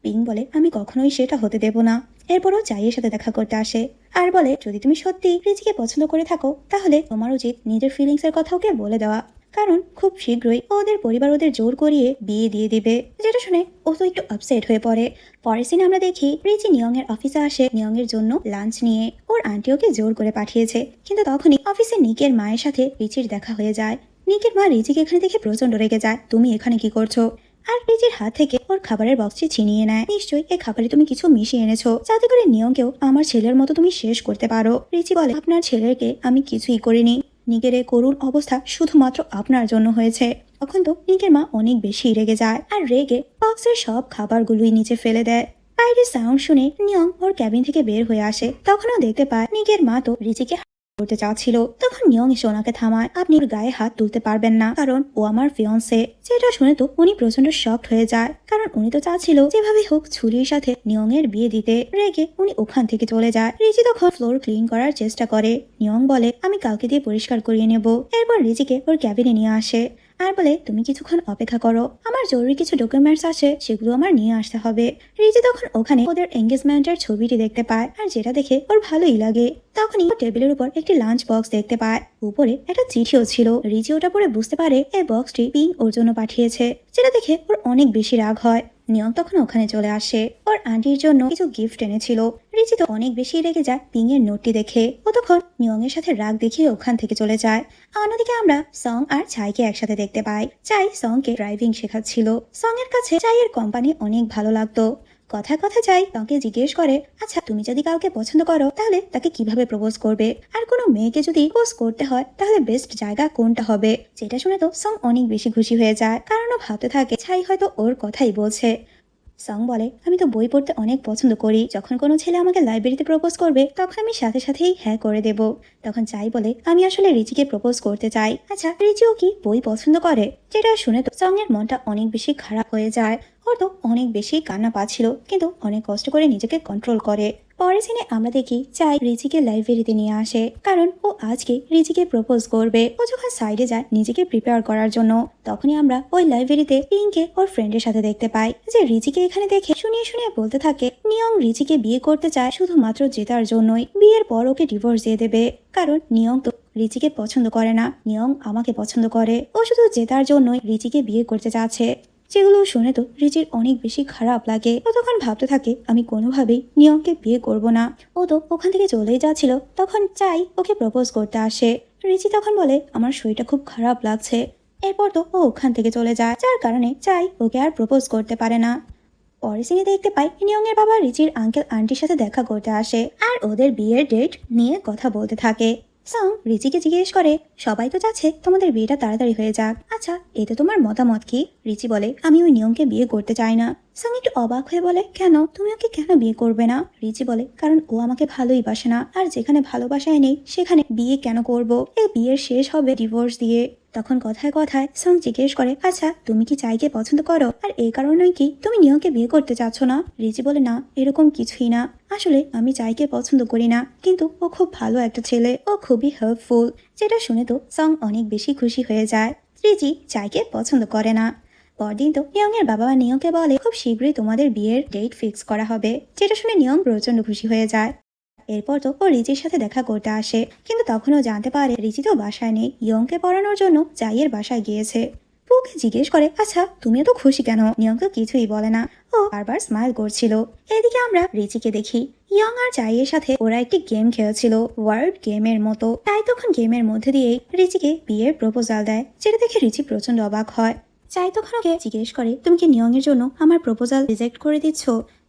পিং বলে আমি কখনোই সেটা হতে দেব না। এরপরও চাইয়ের সাথে দেখা করতে আসে আর বলে যদি তুমি সত্যি রিচিকে পছন্দ করে থাকো তাহলে তোমার উচিত নিজের ফিলিংস এর কথা ওকে বলে দেওয়া, কারণ খুব শীঘ্রই ওদের পরিবার ওদের জোর করিয়ে বিয়ে দিয়ে দিবে। যেটা শুনে ও তো একটু আপসেট হয়ে পড়ে। পরের সিনে আমরা দেখি রিচি নিয়ং এর অফিসে আসে নিয়ং এর জন্য লাঞ্চ নিয়ে। ওর আন্টি ওকে জোর করে পাঠিয়েছে, কিন্তু তখনই অফিসে নিকের মায়ের সাথে রিচির দেখা হয়ে যায়। নিকের মা রিচিকে এখানে দেখে প্রচন্ড রেগে যায়, তুমি এখানে কি করছো? আর রিচির হাত থেকে ওর খাবারের বক্সটি ছিনিয়ে নেয়। নিশ্চয়ই এই খাবারে তুমি কিছু মিশিয়ে এনেছো যাতে করে নিয়মকেও আমার ছেলের মতো তুমি শেষ করতে পারো। রিচি বলে আপনার ছেলেকে আমি কিছুই করিনি, নিকের এই করুণ অবস্থা শুধুমাত্র আপনার জন্য হয়েছে। তখন তো নিকের মা অনেক বেশি রেগে যায় আর রেগে বক্সের সব খাবারগুলোই নিচে ফেলে দেয়। বাইরের সাউন্ড শুনে নিয়ম ওর ক্যাবিন থেকে বের হয়ে আসে, তখনও দেখতে পায় নিকের মা তো রিচিকে করতে চাচ্ছিল। তখন নিয়ং এসে ওনাকে থামায়, আপনি ওর গায়ে হাত তুলতে পারবেন না, কারণ ও আমার ফিয়ন্সে। যেটা শুনে তো উনি প্রচন্ড শকড হয়ে যায়, কারণ উনি তো চাচ্ছিল যেভাবে হোক ছুরির সাথে নিয়ং এর বিয়ে দিতে। রেগে উনি ওখান থেকে চলে যায়। রিচি তখন ফ্লোর ক্লিন করার চেষ্টা করে। নিয়ং বলে আমি কাউকে দিয়ে পরিষ্কার করিয়ে নেব। এরপর রিচিকে ওর ক্যাবিনে নিয়ে আসে আর বলে তুমি কিছুক্ষণ অপেক্ষা করো, আমার জরুরি কিছু ডকুমেন্টস আছে সেগুলো আমার নিয়ে আসতে হবে। রিচি তখন ওখানে ওদের এঙ্গেজমেন্টের ছবিটি দেখতে পায় আর যেটা দেখে ওর ভালোই লাগে। তখনই টেবিলের উপর একটি লাঞ্চ বক্স দেখতে পায়, উপরে একটা চিঠিও ছিল। রিচি ওটা পরে বুঝতে পারে এই বক্সটি পিং ওর জন্য পাঠিয়েছে, যেটা দেখে ওর অনেক বেশি রাগ হয়। নিয়ম তখন ওখানে চলে আসে, ওর আন্টির জন্য কিছু গিফট এনেছিল। রিচি তো অনেক বেশি রেগে যায় পিং এর নোটটি দেখে। ও তখন নিয়ং এর সাথে রাগ দেখিয়ে ওখান থেকে চলে যায়। অন্যদিকে আমরা সং আর চাইকে একসাথে দেখতে পাই। চাই সংকে ড্রাইভিং শেখাচ্ছিল। সং এর কাছে চাইয়ের কোম্পানি অনেক ভালো লাগতো। কথায় কথা চাই সংকে জিজ্ঞেস করে আচ্ছা তুমি যদি কাউকে পছন্দ করো তাহলে তাকে কিভাবে প্রপোজ করবে, আর কোনো মেয়েকে যদি প্রপোজ করতে হয় তাহলে বেস্ট জায়গা কোনটা হবে। যেটা শুনে তো সং অনেক বেশি খুশি হয়ে যায়, কারণ ও ভাবতে থাকে চাই হয়তো ওর কথাই বলছে। সং বলে আমি তো বই পড়তে অনেক পছন্দ করি, যখন কোনো ছেলে আমাকে লাইব্রেরিতে প্রপোজ করবে তখন আমি সাথে সাথেই হ্যাঁ করে দেব। তখন চাই বলে আমি আসলে রিচিকে প্রপোজ করতে চাই। আচ্ছা রিচিও কি বই পছন্দ করে? যেটা শুনে তো সং এর মনটা অনেক বেশি খারাপ হয়ে যায়। ওর তো অনেক বেশি কান্না পাচ্ছিল, কিন্তু অনেক কষ্ট করে নিজেকে কন্ট্রোল করে। পরের সিনে আমরা দেখি চাই রিচিকে লাইব্রেরিতে নিয়ে আসে, কারণ ও আজকে রিচিকে প্রপোজ করবে। ও যখন সাইডে যায় নিজেকে প্রিপেয়ার করার জন্য, তখনই আমরা ওই লাইব্রেরিতে পিংকে ওর ফ্রেন্ডের সাথে দেখতে পাই, যে রিচিকে এখানে দেখে শুনিয়ে শুনিয়ে বলতে থাকে নিয়ং রিচিকে বিয়ে করতে চায় শুধুমাত্র জেতার জন্যই, বিয়ের পর ওকে ডিভোর্স দিয়ে দেবে, কারণ নিয়ং তো রিচিকে পছন্দ করে না, নিয়ং আমাকে পছন্দ করে, ও শুধু জেতার জন্যই রিচিকে বিয়ে করতে চাচ্ছে। যেগুলো শুনে তো রিচির অনেক বেশি খারাপ লাগে। ও তখন ভাবতে থাকে আমি কোনোভাবেই নিয়মকে বিয়ে করব না। ও তো ওখান থেকে চলেই যাচ্ছিল, তখন চাই ওকে প্রপোজ করতে আসে। রিচি তখন বলে আমার শরীরটা খুব খারাপ লাগছে। এরপর তো ও ওখান থেকে চলে যায়, যার কারণে চাই ওকে আর প্রপোজ করতে পারে না। পরের সিনে দেখতে পাই নিয়ং এর বাবা রিচির আঙ্কেল আন্টির সাথে দেখা করতে আসে আর ওদের বিয়ের ডেট নিয়ে কথা বলতে থাকে। সং রিচিকে জিজ্ঞেস করে সবাই তো চাচ্ছে তোমাদের বিয়েটা তাড়াতাড়ি হয়ে যাক, আচ্ছা এতে তোমার মতামত কি? রিচি বলে আমি ওই নিয়মকে বিয়ে করতে চাই না। সং একটু অবাক হয়ে বলে কেন, তুমি ওকে কেন বিয়ে করবে না? রিচি বলে কারণ ও আমাকে ভালোই বাসে না, আর যেখানে ভালোবাসায় নেই সেখানে বিয়ে কেন করব, এই বিয়ের শেষ হবে ডিভোর্স দিয়ে। তখন কথায় কথায় সং জিজ্ঞেস করে আচ্ছা তুমি কি চাইকে পছন্দ করো, আর এই কারণেই কি তুমি নিয়মকে বিয়ে করতে চাচ্ছ না? রিচি বলে না এরকম কিছুই না, আসলে আমি চাইকে পছন্দ করি না, কিন্তু ও খুব ভালো একটা ছেলে, ও খুবই হেল্পফুল। যেটা শুনে তো সং অনেক বেশি খুশি হয়ে যায়। রিচি চাইকে পছন্দ করে না। পরদিন তো নিয়ং এর বাবা নিয়ংকে বলে খুব শীঘ্রই তোমাদের বিয়ের ডেট ফিক্স করা হবে। যেটা শুনে নিয়ং প্রচন্ড খুশি হয়ে যায়। এরপর তো ও রিচির সাথে দেখা করতে আসে, কিন্তু তখনও জানতে পারে রিচি তো বাসায় নেই, ইয়ংকে পড়ানোর জন্য চাইয়ের বাসায় গিয়েছে। পুকে জিজ্ঞেস করে আচ্ছা তুমিও তো খুশি কেন? নিয়ং তো কিছুই বলে না, ও বারবার স্মাইল করছিল। এদিকে আমরা রিচিকে দেখি ইয়ং আর চাইয়ের সাথে ওরা একটি গেম খেলছিল, ওয়ার্ড গেমের মতো। চাই তখন গেমের মধ্যে দিয়েই রিচিকে বিয়ের প্রপোজাল দেয়, যেটা দেখে রিচি প্রচন্ড অবাক হয়। চাই তখন ওকে জিজ্ঞেস করে তুমি কি নিয়ং এর জন্য আমার প্রপোজাল রিজেক্ট করে দিচ্ছ?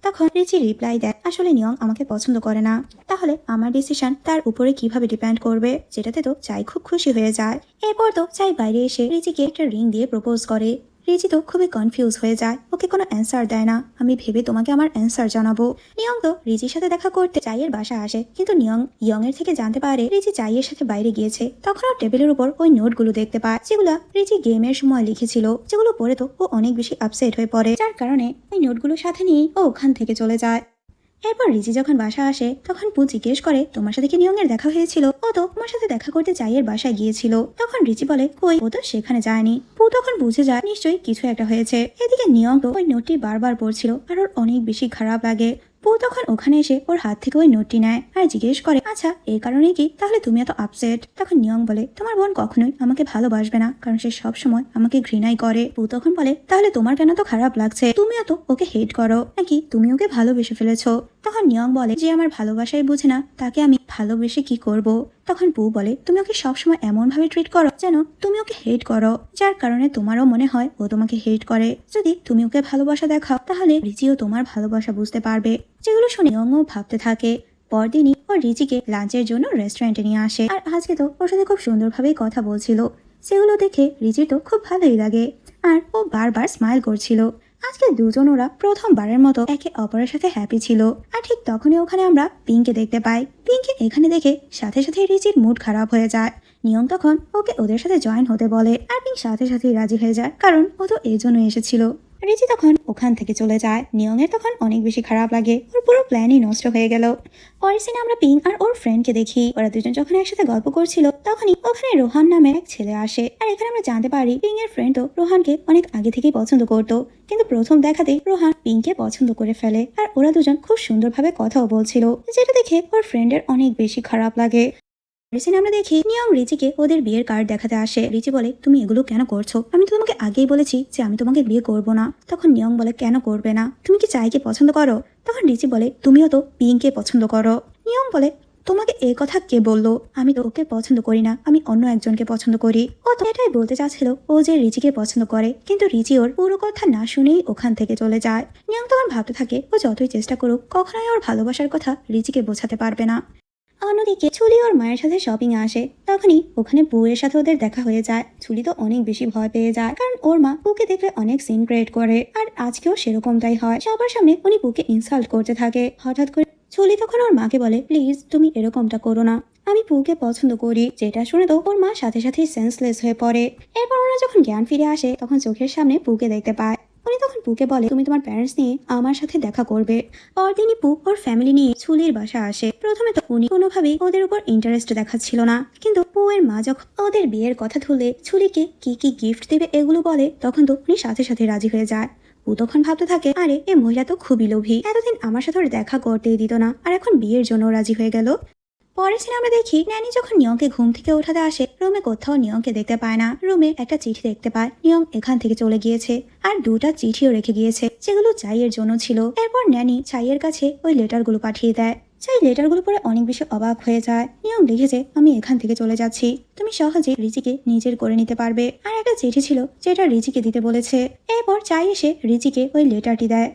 তখন রিচি রিপ্লাই দেয় আসলে নিয়ং আমাকে পছন্দ করে না, তাহলে আমার ডিসিশন তার উপরে কিভাবে ডিপেন্ড করবে। যেটাতে তো চাই খুব খুশি হয়ে যায়। এরপর তো চাই বাইরে এসে রিচিকে একটা রিং দিয়ে প্রপোজ করে। রিচি তো খুবই কনফিউজ হয়ে যায়, ওকে কোনো অ্যান্সার দেয় না। আমি ভেবে তোমাকে আমার অ্যান্সার জানাবো। নিয়ং তো রিচির সাথে দেখা করতে চাইয়ের বাসা আসে, কিন্তু নিয়ং ইয়ং এর থেকে জানতে পারে রিচি চাইয়ের সাথে বাইরে গিয়েছে। তখন ওর টেবিলের উপর ওই নোটগুলো দেখতে পায়, যেগুলো রিচি গেমের সময় লিখেছিল, যেগুলো পড়ে তো ও অনেক বেশি আপসেট হয়ে পড়ে, যার কারণে ওই নোটগুলোর সাথে নিয়ে ও ওখান থেকে চলে যায়। এরপর রিচি যখন বাসা আসে তখন পু জিজ্ঞেস করে, তোমার সাথে কি নিয়ং এর দেখা হয়েছিল? ও তো তোমার সাথে দেখা করতে চাইয়ের বাসায় গিয়েছিল। তখন রিচি বলে, কই, ও তো সেখানে যায়নি। পু তখন বুঝে যায় নিশ্চয়ই কিছু একটা হয়েছে। এদিকে নিয়ং তো ওই নোটটি বারবার পড়ছিল আর ওর অনেক বেশি খারাপ লাগে। পু তখন ওখানে এসে ওর হাত থেকে ওই নোটটি নেয় আর জিজ্ঞেস করে, আচ্ছা এই কারণে কি তাহলে তুমি এত আপসেট? তখন নিয়ং বলে, তোমার বোন কখনোই আমাকে ভালোবাসবে না, কারণ সে সব সময় আমাকে ঘৃণাই করে। পু তখন বলে, তাহলে তোমার কেন তো খারাপ লাগছে? তুমিও তো ওকে হেট করো, নাকি তুমি ওকে ভালোবেসে ফেলেছো? তখন নিয়ং বলে, যে আমার ভালোবাসাই বুঝে না তাকে আমি ভালোবেসে কি করব? তখন পু বলে, তুমি ওকে সবসময় এমন ভাবে ট্রিট করো যেন তুমি ওকে হেট করো, যার কারণে তোমারও মনে হয় ও তোমাকে হেট করে। যদি তুমি ওকে ভালোবাসা দেখাও তাহলে রিচিও তোমার ভালোবাসা বুঝতে পারবে। যেগুলো শুনে নিয়ংও ভাবতে থাকে। পরদিনই ও রিচিকে লাঞ্চের জন্য রেস্টুরেন্টে নিয়ে আসে, আর আজকে তো ওর সাথে খুব সুন্দরভাবেই কথা বলছিল। সেগুলো দেখে রিচির তো খুব ভালোই লাগে আর ও বারবার স্মাইল করছিল। আজকে দুজন ওরা প্রথমবারের মতো একে অপরের সাথে হ্যাপি ছিল। আর ঠিক তখনই ওখানে আমরা পিঙ্ককে দেখতে পাই। পিঙ্ককে এখানে দেখে সাথে সাথে রিচির মুড খারাপ হয়ে যায়। নিয়ম তখন ওকে ওদের সাথে জয়েন হতে বলে আর পিঙ্ক সাথে সাথেই রাজি হয়ে যায়, কারণ ও তো এই জন্য এসেছিল। রিচি তখন ওখান থেকে চলে যায়। নিয়মের তখন অনেক বেশি খারাপ লাগে, ওর পুরো প্ল্যানই নষ্ট হয়ে গেল। পরের সিনে আমরা পিঙ্ক আর ওর ফ্রেন্ডকে দেখি। ওরা দুজন যখন একসাথে গল্প করছিল তখনই ওখানে রোহান নামে এক ছেলে আসে। আর এখানে আমরা জানতে পারি পিঙ্ক এর ফ্রেন্ড তো রোহানকে অনেক আগে থেকেই পছন্দ করতো, কিন্তু প্রথম দেখাতেই রোহান পিঙ্ককে পছন্দ করে ফেলে। আর ওরা দুজন খুব সুন্দরভাবে কথাও বলছিল, যেটা দেখে ওর ফ্রেন্ডের অনেক বেশি খারাপ লাগে। সিনে আমরা দেখি নিয়ম রিচিকে ওদের বিয়ের কার্ড দেখাতে আসে। রিচি বলে, তুমি এগুলো কেন করছো? আমি তো তোমাকে আগেই বলেছি যে আমি তোমাকে বিয়ে করব না। তখন নিয়ম বলে, কেন করবে না? তুমি কি চাইকে পছন্দ করো? তখন রিচি বলে, তুমিও তো পিঙ্ককে পছন্দ করো। নিয়ম বলে, তোমাকে এই কথা কে বললো? আমি তো ওকে পছন্দ করি না, আমি অন্য একজনকে পছন্দ করি। ও তো এটাই বলতে চাচ্ছিল ও যে রিচিকে পছন্দ করে, কিন্তু রিচি ওর পুরো কথা না শুনেই ওখান থেকে চলে যায়। নিয়ম তখন ভাবতে থাকে ও যতই চেষ্টা করুক কখনোই ওর ভালোবাসার কথা রিচিকে বোঝাতে পারবে না। অন্যদিকে ছুলি ওর মায়ের সাথে শপিং এ আসে, তখনই ওখানে বউয়ের সাথে ওদের দেখা হয়ে যায়। ছুলি তো অনেক বেশি ভয় পেয়ে যায়, কারণ ওর মা পুকে দেখলে অনেক সিন ক্রিয়েট করে, আর আজকেও সেরকমটাই হয়। সবার সামনে উনি পুকে ইনসাল্ট করতে থাকে। হঠাৎ করে ছুলি তখন ওর মাকে বলে, প্লিজ তুমি এরকমটা করো না, আমি পুকে পছন্দ করি। যেটা শুনে তো ওর মা সাথে সাথেই সেন্সলেস হয়ে পড়ে। এরপর ওরা যখন জ্ঞান ফিরে আসে তখন চোখের সামনে পুকে দেখতে পায়। উনি তখন পুকে বলে, তুমি তোমার প্যারেন্টস নিয়ে আমার সাথে দেখা করবে। পরদিনই পু ওর ফ্যামিলি নিয়ে ছুলির বাসা আসে। প্রথমে তো উনি কোনোভাবেই ওদের উপর ইন্টারেস্ট দেখাচ্ছিল না, কিন্তু পু এর মা যখন ওদের বিয়ের কথা তুলে ছুলিকে কি কি গিফট দেবে এগুলো বলে, তখন তো উনি সাথে সাথে রাজি হয়ে যায়। পু তখন ভাবতে থাকে, আরে এ মহিলা তো খুবই লোভী, এতদিন আমার সাথে ওর দেখা করতেই দিত না, আর এখন বিয়ের জন্য রাজি হয়ে গেল। পরের সিনে আমরা দেখি ন্যানি যখন নিয়ংকে ঘুম থেকে ওঠাতে আসে, রুমে কোথাও নিয়ংকে দেখতে পায় না। রুমে একটা চিঠি দেখতে পায়, নিয়ং এখান থেকে চলে গিয়েছে আর দুটা চিঠিও রেখে গিয়েছে, যেগুলো চাইয়ের জন্য ছিল। এরপর ন্যানি চাইয়ের কাছে ওই লেটারগুলো পাঠিয়ে দেয়। চাই লেটারগুলো পরে অনেক বেশি অবাক হয়ে যায়। নিয়ং লিখেছে, আমি এখান থেকে চলে যাচ্ছি, তুমি সহজে রিচিকে নিজের করে নিতে পারবে। আর একটা চিঠি ছিল যেটা রিচিকে দিতে বলেছে। এরপর চাই এসে রিচিকে ওই লেটারটি দেয়।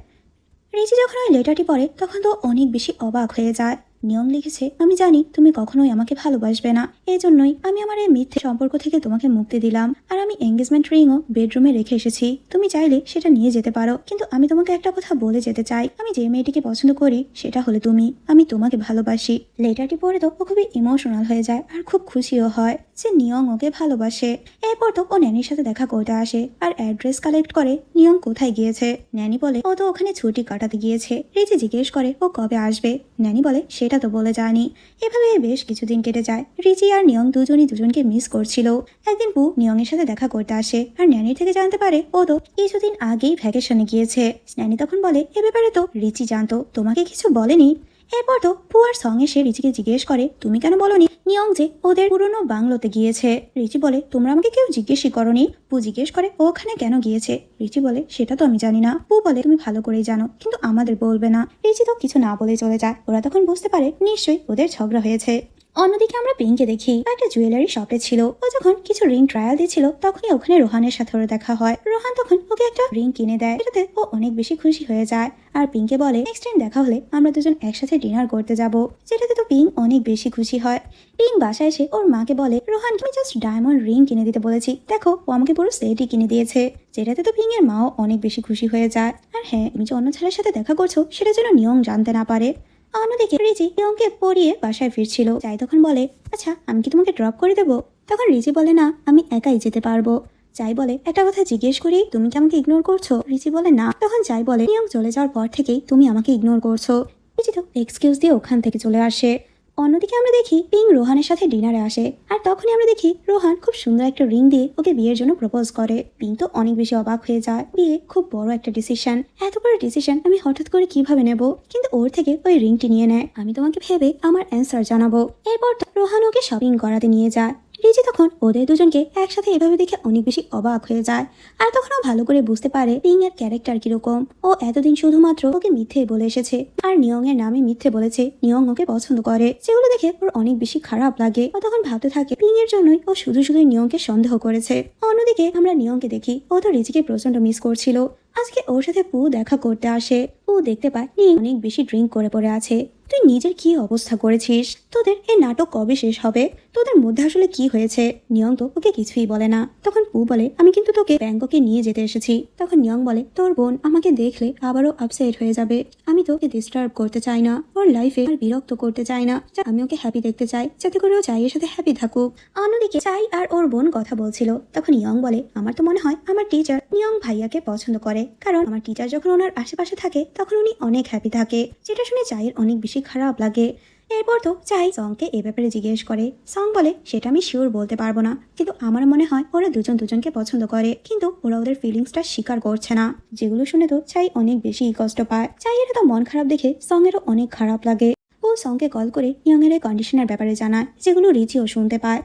রিচি যখন ওই লেটারটি পড়ে তখন তো অনেক বেশি অবাক হয়ে যায়। নিয়ম লিখেছে, আমি জানি তুমি কখনোই আমাকে ভালোবাসবে না, এই জন্যই আমি আমার এই মিথ্যে সম্পর্ক থেকে তোমাকে মুক্তি দিলাম। আর আমি এঙ্গেজমেন্ট রিংও বেডরুমে রেখে এসেছি, তুমি চাইলে সেটা নিয়ে যেতে পারো। কিন্তু আমি তোমাকে একটা কথা বলে যেতে চাই, আমি যে মেয়েটিকে পছন্দ করি সেটা হলে তুমি, আমি তোমাকে ভালোবাসি। লেটারটি পড়ে তো ও খুবই ইমোশনাল হয়ে যায় আর খুব খুশিও হয় যে নিয়ং ওকে ভালোবাসে। এরপর তো ও ন্যানির সাথে দেখা করতে আসে আর অ্যাড্রেস কালেক্ট করে নিয়ং কোথায় গিয়েছে। ন্যানি বলে, ও তো ওখানে ছুটি কাটাতে গিয়েছে। রিচি জিজ্ঞেস করে ও কবে আসবে। ন্যানি বলে, সেটা তো বলে যায়নি। এভাবে বেশ কিছুদিন কেটে যায়। রিচি আর নিয়ং দুজনই দুজনকে মিস করছিল। একদিন পু নিয়ংয়ের সাথে দেখা করতে আসে আর ন্যানির থেকে জানতে পারে ও তো কিছুদিন আগেই ভ্যাকেশনে গিয়েছে। ন্যানি তখন বলে, এ ব্যাপারে তো রিচি জানতো, তোমাকে কিছু বলেনি। এরপর তো পু আর সং এসে রিচিকে জিজ্ঞেস করে, তুমি কেন বলনি নিয়ং যে ওদের পুরনো বাংলোতে গিয়েছে। রিচি বলে, তোমরা আমাকে কেউ জিজ্ঞেসই করনি। পু জিজ্ঞেস করে ও ওখানে কেন গিয়েছে। রিচি বলে, সেটা তো আমি জানি না। পু বলে, তুমি ভালো করেই জানো, কিন্তু আমাদের বলবে না। রিচি তো কিছু না বলে চলে যায়। ওরা তখন বুঝতে পারে নিশ্চয়ই ওদের ঝগড়া হয়েছে। অন্যদিকে আমরা পিঙ্কে দেখি একটা জুয়েলারি শপে ছিল। ও যখন কিছু রিং ট্রায়াল দিচ্ছিল তখনই ওখানে রোহানের সাথে ওর দেখা হয়। রোহান তখন ওকে একটা রিং কিনে দেয়, এটাতে ও অনেক বেশি খুশি হয়ে যায়। আর পিঙ্কে বলে নেক্সট টাইম দেখা হলে আমরা দুজন একসাথে ডিনার করতে যাব, যেটাতে তো পিঙ্ক অনেক বেশি খুশি হয়। পিঙ্ক বাসায় এসে ওর মাকে বলে রোহান আমি জাস্ট ডায়মন্ড রিং কিনে দিতে বলেছি, দেখো ও আমাকে পুরো সেটই কিনে দিয়েছে, যেটাতে তো পিঙ্কের মাও অনেক বেশি খুশি হয়ে যায়। আর হ্যাঁ, তুমি যে অন্য ছেলের সাথে দেখা করছো সেটা যেন নিয়ম জানতে না পারে। অন্যদিকে রিচি নিয়মকে পড়িয়ে বাসায় ফিরছিল। চাই তখন বলে আচ্ছা আমি কি তোমাকে ড্রপ করে দেবো? তখন রিচি বলে না, আমি একাই যেতে পারবো। চাই বলে একটা কথা জিজ্ঞেস করি, তুমি কি আমাকে ইগনোর করছো? রিচি বলে না। তখন চাই বলে নিয়ম চলে যাওয়ার পর থেকেই তুমি আমাকে ইগনোর করছো। রিচি তো এক্সকিউজ দিয়ে ওখান থেকে চলে আসে। অন্যদিকে আমরা দেখি পিং রোহানের সাথে ডিনারে আসে, আর তখনই আমরা দেখি রোহান খুব সুন্দর একটা রিং দিয়ে ওকে বিয়ের জন্য প্রপোজ করে। পিং তো অনেক বেশি অবাক হয়ে যায়, বিয়ে খুব বড় একটা ডিসিশন, এত বড় ডিসিশন আমি হঠাৎ করে কিভাবে নেব, কিন্তু ওর থেকে ওই রিংটি নিয়ে নেয়। আমি তোমাকে ভেবে আমার অ্যান্সার জানাবো। এরপর তো রোহান ওকে শপিং করাতে নিয়ে যায়। রিচি তখন ওদের দুজনকে একসাথে এভাবে দেখে অনেক বেশি অবাক হয়ে যায়। আর তখন ও ভালো করে বুঝতে পারে পিং এর ক্যারেক্টার কিরকম। ও এতদিন শুধুমাত্র ওকে মিথ্যে বলে এসেছে, আর নিয়ং এর নামে মিথ্যে বলেছে নিয়ং ওকে পছন্দ করে, যেগুলো দেখে ওর অনেক বেশি খারাপ লাগে। ও তখন ভাবতে থাকে পিং এর জন্যই ও শুধু শুধুই নিয়ংকে সন্দেহ করেছে। অন্যদিকে আমরা নিয়ংকে দেখি ও তো রিচিকে প্রচন্ড মিস করছিল। আজকে ওর সাথে পু দেখা করতে আসে। পু দেখতে পায় নিয়ং অনেক বেশি ড্রিঙ্ক করে পড়ে আছে। তুই নিজের কি অবস্থা করেছিস? তোদের এই নাটক কবে শেষ হবে? তোদের মধ্যে আসলে কি হয়েছে? নিয়ং তো ওকে কিছুই বলে না। তখন পু বলে আমি কিন্তু তোকে ব্যাংককে নিয়ে যেতে এসেছি। তখন নিয়ং বলে তোর বোন আমাকে দেখলে আবারও আপসেট হয়ে যাবে, আমি তো ওকে ডিস্টার্ব করতে চাই না, ওর লাইফে আর বিরক্ত করতে চাই না, আমি ওকে হ্যাপি দেখতে চাই, যাতে করে ও চাইয়ের সাথে হ্যাপি থাকুক। অন্যদিকে চাই আর ওর বোন কথা বলছিল। তখন নিয়ং বলে আমার তো মনে হয় আমার টিচার নিয়ং ভাইয়াকে পছন্দ করে, কারণ আমার টিচার যখন ওনার আশেপাশে থাকে তখন উনি অনেক হ্যাপি থাকে, যেটা শুনে চাইয়ের অনেক বেশি খারাপ লাগে। এরপর তো চাই সংকে এ ব্যাপারে জিজ্ঞেস করে। সং বলে সেটা আমি শিওর বলতে পারবো না, কিন্তু আমার মনে হয় ওরা দুজন দুজনকে পছন্দ করে, কিন্তু ওরা ওদের ফিলিংসটা স্বীকার করছে না। যেগুলো শুনে তো চাই অনেক বেশি কষ্ট পায়। চাইয়ের তো মন খারাপ দেখে সং এরও অনেক খারাপ লাগে। ও সংকে কল করে নিয়ং এর কন্ডিশনের ব্যাপারে জানায়, যেগুলো রিচিও শুনতে পায়।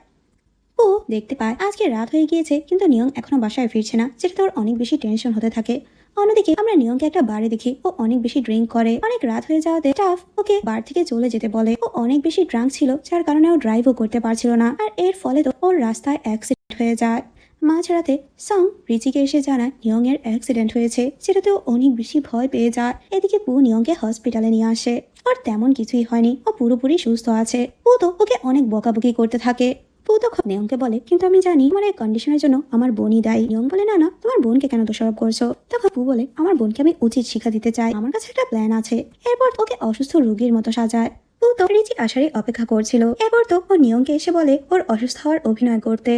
ও দেখতে পায় আজকে রাত হয়ে গিয়েছে কিন্তু নিয়ং এখনো বাসায় ফিরছে না, যেটা তোর অনেক বেশি টেনশন হতে থাকে। অন্যদিকে আমরা নিয়ংকে একটা বারে দেখি, ও অনেক বেশি ড্রিঙ্ক করে। অনেক রাত হয়ে যাওয়াতে স্টাফ ওকে বার থেকে চলে যেতে বলে। ও অনেক বেশি ড্রাঙ্ক ছিল, যার কারণে ও ড্রাইভও করতে পারছিল না, আর এর ফলে তো ওর রাস্তায় অ্যাক্সিডেন্ট হয়ে যায়। মাঝরাতে সং রিচিকে এসে জানায় নিয়ং এর অ্যাক্সিডেন্ট হয়েছে, যেটাতে ও অনেক বেশি ভয় পেয়ে যায়। এদিকে পু নিয়ংকে হসপিটালে নিয়ে আসে। ওর তেমন কিছুই হয়নি, ও পুরোপুরি সুস্থ আছে। পু তো ওকে অনেক বকাবকি করতে থাকে। পু তখন নিয়ংকে বলে কিন্তু আমি জানি আমার এই কন্ডিশনের জন্য আমার বোনই দায়ী। নিয়ং বলে না না, তোমার বোনকে কেন দোষারোপ করছো? তখন পু বলে আমার বোনকে আমি উচিত শিক্ষা দিতে চাই, আমার কাছে একটা প্ল্যান আছে। এরপর ওকে অসুস্থ রোগীর মতো সাজায়। পু তো রিচি আসারই অপেক্ষা করছিল। এরপর তো ও নিয়ংকে এসে বলে ওর অসুস্থ হওয়ার অভিনয় করতে।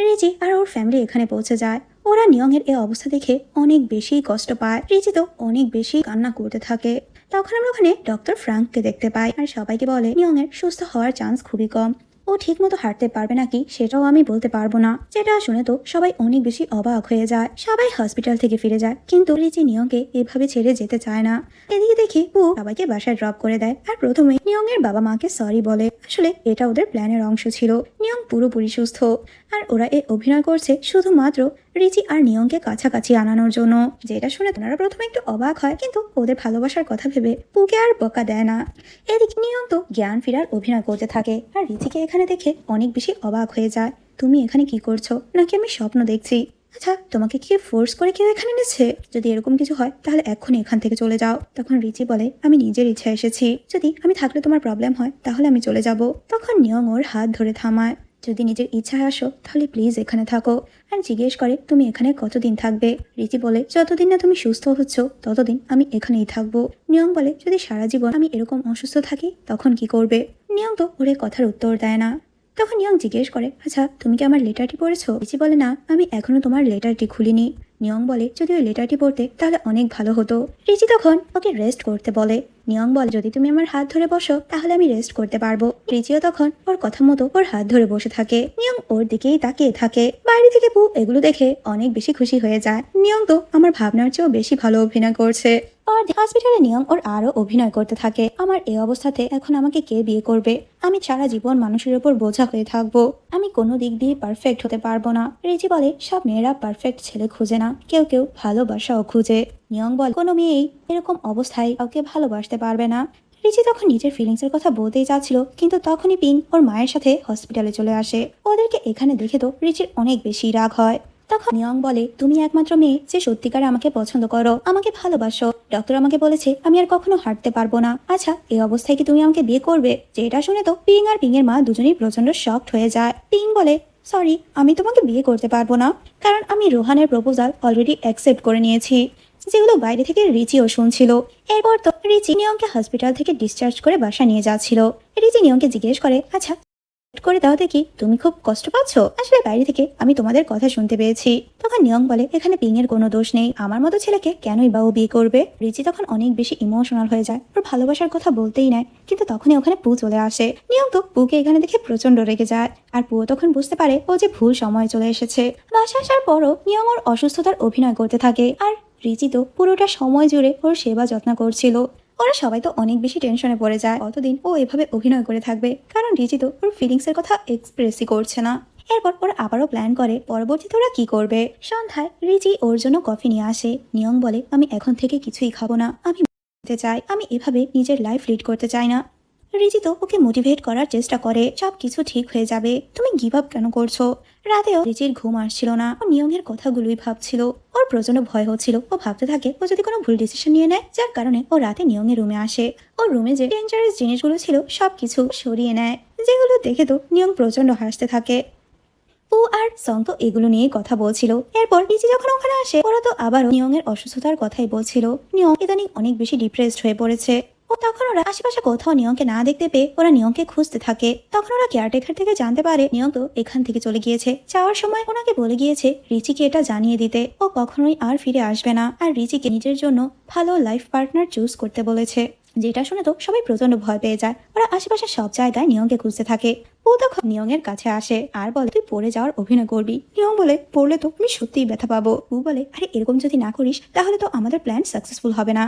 রিচি আর ওর ফ্যামিলি এখানে পৌঁছে যায়। ওরা নিয়ং এর এই অবস্থা দেখে অনেক বেশি কষ্ট পায়। রিচি তো অনেক বেশি কান্না করতে থাকে। তখন আমরা ওখানে ডক্টর ফ্রাঙ্ককে দেখতে পাই, আর সবাইকে বলে নিয়ং এর সুস্থ হওয়ার চান্স খুবই কম। ও ঠিক মতো হাঁটতে পারবে নাকি সেটাও আমি বলতে পারবো না। যেটা শুনে তো সবাই অনেক বেশি অবাক হয়ে যায়। সবাই হসপিটাল থেকে ফিরে যায়, কিন্তু রিচি নিয়ংকে এভাবে ছেড়ে যেতে চায় না। এদিকে দেখি পু সবাইকে বাসায় ড্রপ করে দেয়, আর প্রথমে নিয়ং এর বাবা মাকে সরি বলে। আসলে এটা ওদের প্ল্যানের অংশ ছিল। নিয়ং পুরোপুরি সুস্থ, আর ওরা এ অভিনয় করছে শুধুমাত্র রিচি আর নিয়ংকে কাছাকাছি আনানোর জন্য। যেটা শুনে ওনারা প্রথমে একটু অবাক হয়, কিন্তু ওদের ভালোবাসার কথা ভেবে পুকে আর বকা দেয় না। এদিকে নিয়ং তো জ্ঞান ফেরার অভিনয় করতে থাকে, আর রিচিকে এখানে দেখে অনেক বেশি অবাক হয়ে যায়। তুমি এখানে কি করছো? নাকি আমি স্বপ্ন দেখছি? আচ্ছা তোমাকে কি ফোর্স করে কেউ এখানে এনেছে? যদি এরকম কিছু হয় তাহলে এক্ষুনি এখান থেকে চলে যাও। তখন রিচি বলে আমি নিজের ইচ্ছা এসেছি, যদি আমি থাকলে তোমার প্রবলেম হয় তাহলে আমি চলে যাব। তখন নিয়ং ওর হাত ধরে থামায়। যদি নিজের ইচ্ছায় আসো তাহলে প্লিজ এখানে থাকো। আর জিজ্ঞেস করে তুমি এখানে কতদিন থাকবে? রিচি বলে যতদিন না তুমি সুস্থ হচ্ছ ততদিন আমি এখানেই থাকবো। নিয়ং বলে যদি সারা জীবন আমি এরকম অসুস্থ থাকি তখন কি করবে? নিয়ং তো ওরে কথার উত্তর দেয় না। তখন নিয়ং জিজ্ঞেস করে আচ্ছা তুমি কি আমার লেটারটি পড়েছো? রিচি বলে না, আমি এখনো তোমার লেটারটি খুলিনি। নিয়ং বলে যদি ওই লেটারটি পড়তে তাহলে অনেক ভালো হতো। রিচি তখন ওকে রেস্ট করতে বলে। নিয়ং বলে যদি তুমি আমার হাত ধরে বসো তাহলে আমি রেস্ট করতে পারবো। রিচিও তখন ওর কথা মতো ওর হাত ধরে বসে থাকে। নিয়ং ওর দিকেই তাকিয়ে থাকে। বাইরে থেকে পু এগুলো দেখে অনেক বেশি খুশি হয়ে যায়। নিয়ং তো আমার ভাবনার চেয়েও বেশি ভালো অভিনয় করছে। আর হসপিটালে নিয়ং ওর আরো অভিনয় করতে থাকে। আমার এই অবস্থাতে এখন আমাকে কে বিয়ে করবে? আমি সারা জীবন মানুষের উপর বোঝা হয়ে থাকবো। আমি কোনো দিক দিয়ে পারফেক্ট হতে পারবো না। রিচি বলে সব মেয়েরা পারফেক্ট ছেলে খুঁজে না, কেউ কেউ ভালোবাসাও খুঁজে। নিয়ং বলে কোনো মেয়েই এরকম অবস্থায় কাউকে ভালোবাসতে পারবে না। রিচি তখন নিজের ফিলিংসের কথা বলতেই চাচ্ছিল, কিন্তু তখনই পিং ওর মায়ের সাথে হসপিটালে চলে আসে। ওদেরকে এখানে দেখে তো রিচির অনেক বেশি রাগ হয়। তখন নিয়ং বলে, তুমি একমাত্র মেয়ে যে সত্যিকারে আমাকে পছন্দ করো, আমাকে ভালোবাসো। ডক্টর আমাকে বলেছে আমি আর কখনো হাঁটতে পারবো না। আচ্ছা, এই অবস্থায় কি তুমি আমাকে বিয়ে করবে? যেটা শুনে তো পিং আর পিং এর মা দুজনেই প্রচন্ড শকড হয়ে যায়। পিং বলে, সরি, আমি তোমাকে বিয়ে করতে পারবো না, কারণ আমি রোহানের প্রপোজাল অলরেডি অ্যাকসেপ্ট করে নিয়েছি, যেগুলো বাইরে থেকে রিচিও শুনছিল। এরপর তো রিচি নিয়ংকে হসপিটাল থেকে ডিসচার্জ করে বাসা নিয়ে যাচ্ছিল। রিচি নিয়ংকে জিজ্ঞেস করে, আচ্ছা করে দাও দেখি, তুমি খুব কষ্ট পাচ্ছ? আসলে বাইরে থেকে আমি তোমাদের কথা শুনতে পেয়েছি। তখন নিয়ং বলে, এখানে পিং এর কোনো দোষ নেই, আমার মতো ছেলেকে কেনই বা ও বিয়ে করবে? রিচি তখন অনেক বেশি ইমোশনাল হয়ে যায়, ওর ভালোবাসার কথা বলতেই নেয়। কিন্তু তখনই ওখানে পু চলে আসে। নিয়ং তো পুকে এখানে দেখে প্রচন্ড রেগে যায়, আর পুও তখন বুঝতে পারে ও যে ভুল সময় চলে এসেছে। বাসা আসার পরও নিয়ং ওর অসুস্থতার অভিনয় করতে থাকে, আর রিচি তো পুরোটা সময় জুড়ে ওর সেবা যত্ন করছিল। ওরা সবাই তো অনেক বেশি টেনশনে পড়ে যায়, কতদিন ও এভাবে অভিনয় করে থাকবে, কারণ রিচি তো ওর ফিলিংসের কথা এক্সপ্রেসই করছে না। এরপর ওরা আবারও প্ল্যান করে পরবর্তীতে ওরা কি করবে। সন্ধ্যায় রিচি ওর জন্য কফি নিয়ে আসে। নিয়ং বলে, আমি এখন থেকে কিছুই খাবো না, আমি চাই, আমি এভাবে নিজের লাইফ লিড করতে চাই না। রিচি তো ওকে মোটিভেট করার চেষ্টা করে, সব কিছু ঠিক হয়ে যাবে, তুমি গিভ আপ কেন করছো? রাতেও রিচির ঘুম আসছিল না, ও নিয়মের কথাগুলোই ভাবছিল। ওর প্রচন্ড ভয় হচ্ছিল, ও ভাবতে থাকে ও যদি কোনো ভুল ডিসিশন নিয়ে নেয়, যার কারণে ও রাতে নিয়মের রুমে আসে। ওর রুমে যে ডেঞ্জারাস জিনিসগুলো ছিল সবকিছু সরিয়ে নেয়, যেগুলো দেখে তো নিয়ম প্রচন্ড হাসতে থাকে। ও আর সং তো এগুলো নিয়েই কথা বলছিল। এরপর রিচি যখন ওখানে আসে, ওরা তো আবারও নিয়মের অসুস্থতার কথাই বলছিল। নিয়ম ইদানিং অনেক বেশি ডিপ্রেসড হয়ে পড়েছে। ও তখন ওরা আশেপাশে কোথাও নিয়মকে না দেখতে পেয়ে ওরা নিয়মকে খুঁজতে থাকে। তখন ওরা কেয়ারটেকার থেকে জানতে পারে নিয়ম তো এখান থেকে চলে গিয়েছে। যাওয়ার সময় ওনাকে বলে গিয়েছে রিচিকে এটা জানিয়ে দিতে, ও কখনোই আর ফিরে আসবে না, আর রিচিকে নিজের জন্য ভালো লাইফ পার্টনার চুজ করতে বলেছে। যেটা শুনে তো সবাই প্রচন্ড ভয় পেয়ে যায়। ওরা আশেপাশে সব জায়গায় নিয়মকে খুঁজতে থাকে। ও তখন নিয়মের কাছে আসে আর বলে, তুই পড়ে যাওয়ার অভিনয় করবি। নিয়ম বলে, পড়লে তো আমি সত্যিই ব্যথা পাবো। ও বলে, আরে এরকম যদি না করিস তাহলে তো আমাদের প্ল্যান সাকসেসফুল হবে না।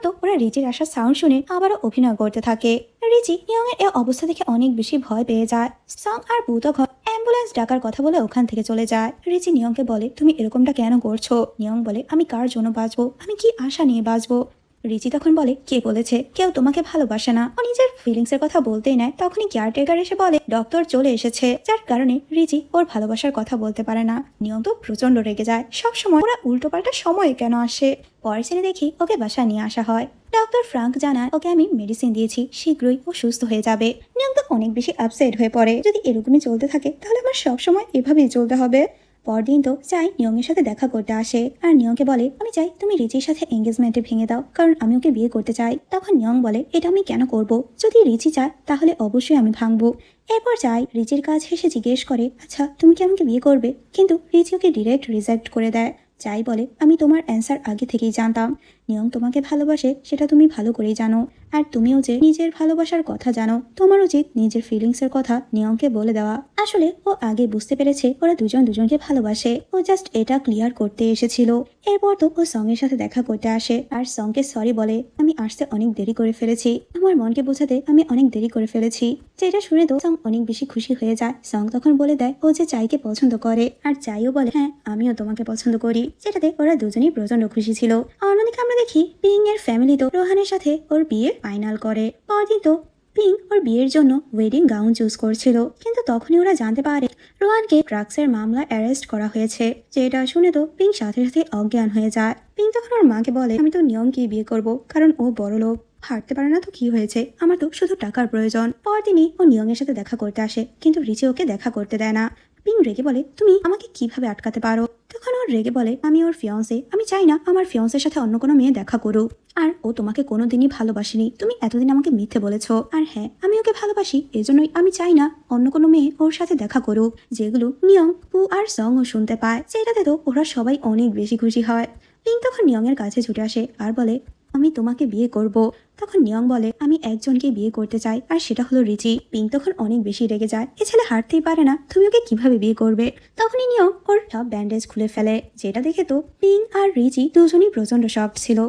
তো ওরা রিচির আসার সাউন্ড শুনে আবারও অভিনয় করতে থাকে। রিচি নিয়মের এই অবস্থা দেখে অনেক বেশি ভয় পেয়ে যায়। সং আর পু তখন অ্যাম্বুলেন্স ডাকার কথা বলে ওখান থেকে চলে যায়। রিচি নিয়মকে বলে, তুমি এরকমটা কেন করছো? নিয়ম বলে, আমি কার জন্য বাঁচবো, আমি কি আশা নিয়ে বাঁচবো? রিচি তখন বলে, কে বলেছে কেউ তোমাকে ভালোবাসে না? ও নিজের ফিলিংস এর কথা বলতেই নেয়। তখনই কেয়ারটেকার এসে বলে ডক্টর চলে এসেছে, যার কারণে রিচি ওর ভালোবাসার কথা বলতে পারে না। নিয়ম তো প্রচন্ড রেগে যায়, সব সময় ওরা উল্টোপাল্টা সময়ে কেন আসে। পরের দিনে দেখি ওকে বাসায় নিয়ে আসা হয়। ডক্টর ফ্রাঙ্ক জানায় ওকে আমি মেডিসিন দিয়েছি, শীঘ্রই ও সুস্থ হয়ে যাবে। নিয়ম তো অনেক বেশি আপসেট হয়ে পড়ে, যদি এরকমই চলতে থাকে তাহলে আমার সবসময় এভাবেই চলতে হবে। পরদিন তো চাই নিয়মের সাথে দেখা করতে আসে, আর নিয়মকে বলে, আমি চাই তুমি রিচির সাথে এঙ্গেজমেন্টে ভেঙে দাও, কারণ আমি ওকে বিয়ে করতে চাই। তখন নিয়ম বলে, এটা আমি কেন করব? যদি রিচি চায় তাহলে অবশ্যই আমি ভাঙবো। এরপর চাই রিচির কাছে এসে জিজ্ঞেস করে, আচ্ছা তুমি কি আমাকে বিয়ে করবে? কিন্তু রিচি ওকে ডিরেক্ট রিজেক্ট করে দেয়। চাই বলে, আমি তোমার অ্যান্সার আগে থেকেই জানতাম। নিয়ম তোমাকে ভালোবাসে সেটা তুমি ভালো করেই জানো, আর তুমিও যে নিজের ভালোবাসার কথা জানো, তোমার উচিত নিজের ফিলিংসের কথা নিয়মকে বলে দেওয়া। আসলে ও আগে বুঝতে পেরেছে ওরা দুজন দুজনকে ভালোবাসে, ও জাস্ট এটা ক্লিয়ার করতে এসেছিল। এরপর তো ও সঙ্গের সাথে দেখা করতে আসে, আর সঙ্গকে সরি বলে, আমি আসতে অনেক দেরি করে ফেলেছি, আমার মনকে বোঝাতে আমি অনেক দেরি করে ফেলেছি। যেটা শুনে তো সং অনেক বেশি খুশি হয়ে যায়। সং তখন বলে দেয় ও যে চাইকে পছন্দ করে, আর চাইও বলে, হ্যাঁ আমিও তোমাকে পছন্দ করি। যেটাতে ওরা দুজনেই প্রচন্ড খুশি ছিল। অন্যদিকে আমরা দেখি পিং এর ফ্যামিলি তো রোহানের সাথে ওর বিয়ে ফাইনাল করে। পরদিন তো পিং ওর বিয়ের জন্য ওয়েডিং গাউন চুজ করছিল, কিন্তু তখনই ওরা জানতে পারে রোহানকে ড্রাগসের মামলায় অ্যারেস্ট করা হয়েছে। যেটা শুনে তো পিং সাথে সাথে অজ্ঞান হয়ে যায়। পিং তখন ওর মাকে বলে, আমি তো নিয়মকে বিয়ে করব, কারণ ও বড় লোক, হাঁটতে পারে না তো কি হয়েছে, আমার তো শুধু টাকার প্রয়োজন। পরদিনই ও নিয়মের সাথে দেখা করতে আসে, কিন্তু রিচি ওকে দেখা করতে দেয় না। পিং রেগে বলে, তুমি আমাকে কিভাবে আটকাতে পারো? তখন ওর রেগে বলে, আমি ওর ফিয়ন্সে, আমি চাই না আমার ফিয়ন্সের সাথে অন্য কোনো মেয়ে দেখা করুক, আর ও তোমাকে কোনোদিনই ভালোবাসেনি, তুমি এতদিন আমাকে মিথ্যে বলেছো। আর হ্যাঁ, আমি ওকে ভালোবাসি, এজন্যই আমি চাই না অন্য কোনো মেয়ে ওর সাথে দেখা করুক। যেগুলো নিয়ম, পু আর সং ও শুনতে পায়, যেটাতে তো ওরা সবাই অনেক বেশি খুশি হয়। পিং তখন নিয়মের কাছে ছুটে আসে আর বলে, আমি তোমাকে বিয়ে করব। তখন নিয়ম বলে, আমি একজনকে বিয়ে করতে চাই, আর সেটা হলো রিচি। পিং তখন অনেক বেশি রেগে যায়, এ ছেলে হাঁটতেই পারে না, তুমি ওকে কিভাবে বিয়ে করবে? তখনই নিয়ম ওর সব ব্যান্ডেজ খুলে ফেলে, যেটা দেখে তো পিং আর রিচি দুজনই প্রচন্ড শক ছিল।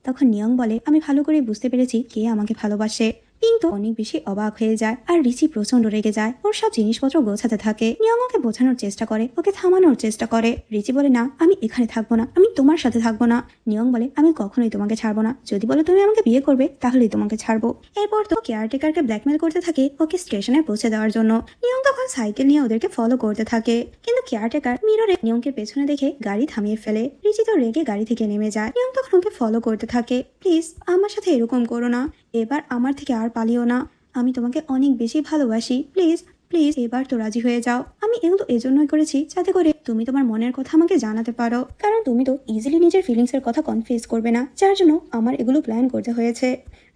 তখন নিয়ম বলে, আমি ভালো করে বুঝতে পেরেছি কে আমাকে ভালোবাসে। পিং তো অনেক বেশি অবাক হয়ে যায় আর রিচি প্রচন্ড রেগে যায়, ওর সব জিনিসপত্র গোছাতে থাকে। নিয়ং ওকে বোঝানোর চেষ্টা করে, ওকে থামানোর চেষ্টা করে। রিচি বলে না, আমি এখানে থাকবো না, আমি তোমার সাথে থাকবো না। নিয়ং বলে আমি কখনোই তোমাকে ছাড়বো না, যদি বলো তুমি আমাকে বিয়ে করবে তাহলেই তোমাকে ছাড়বো। এরপর তো কেয়ারটেকারকে ব্ল্যাকমেল করতে থাকে ওকে স্টেশনে পৌঁছে দেওয়ার জন্য। নিয়ং তখন সাইকেল নিয়ে ওদেরকে ফলো করতে থাকে, কিন্তু কেয়ারটেকার মিররে নিয়ংকে পেছনে দেখে গাড়ি থামিয়ে ফেলে। রিচি তো রেগে গাড়ি থেকে নেমে যায়। নিয়ং তখন ওকে ফলো করতে থাকে। প্লিজ আমার সাথে এরকম করো না, এবার আমার থেকে আর পালিও না, আমি তোমাকে অনেক বেশি ভালোবাসি, প্লিজ প্লিজ এবার তো রাজি হয়ে যাও। আমি এগুলো এজন্যই করেছি যাতে করে তুমি তোমার মনের কথা আমাকে জানাতে পারো, কারণ তুমি তো ইজিলি নিজের ফিলিংসের কথা কনফিউজ করবে না, যার জন্য আমার এগুলো প্ল্যান করতে হয়েছে।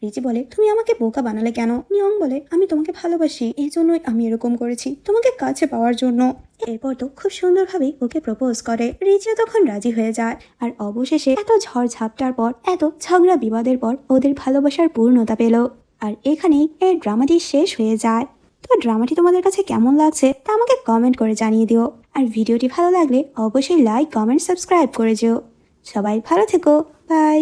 রিচি বলে তুমি আমাকে বোকা বানালে কেন? নিয়ং বলে আমি তোমাকে ভালোবাসি, এই জন্যই আমি এরকম করেছি, তোমাকে কাছে পাওয়ার জন্য। এরপর তো খুব সুন্দরভাবে ওকে প্রপোজ করে। রিচিও তখন রাজি হয়ে যায়। আর অবশেষে এত ঝড় ঝাপটার পর, এত ঝগড়া বিবাদের পর ওদের ভালোবাসার পূর্ণতা পেল। আর এখানেই এর ড্রামাটি শেষ হয়ে যায়। তো ড্রামাটি তোমাদের কাছে কেমন লাগছে তা আমাকে কমেন্ট করে জানিয়ে দিও। আর ভিডিওটি ভালো লাগলে অবশ্যই লাইক, কমেন্ট, সাবস্ক্রাইব করে যেও। সবাই ভালো থেকো, বাই।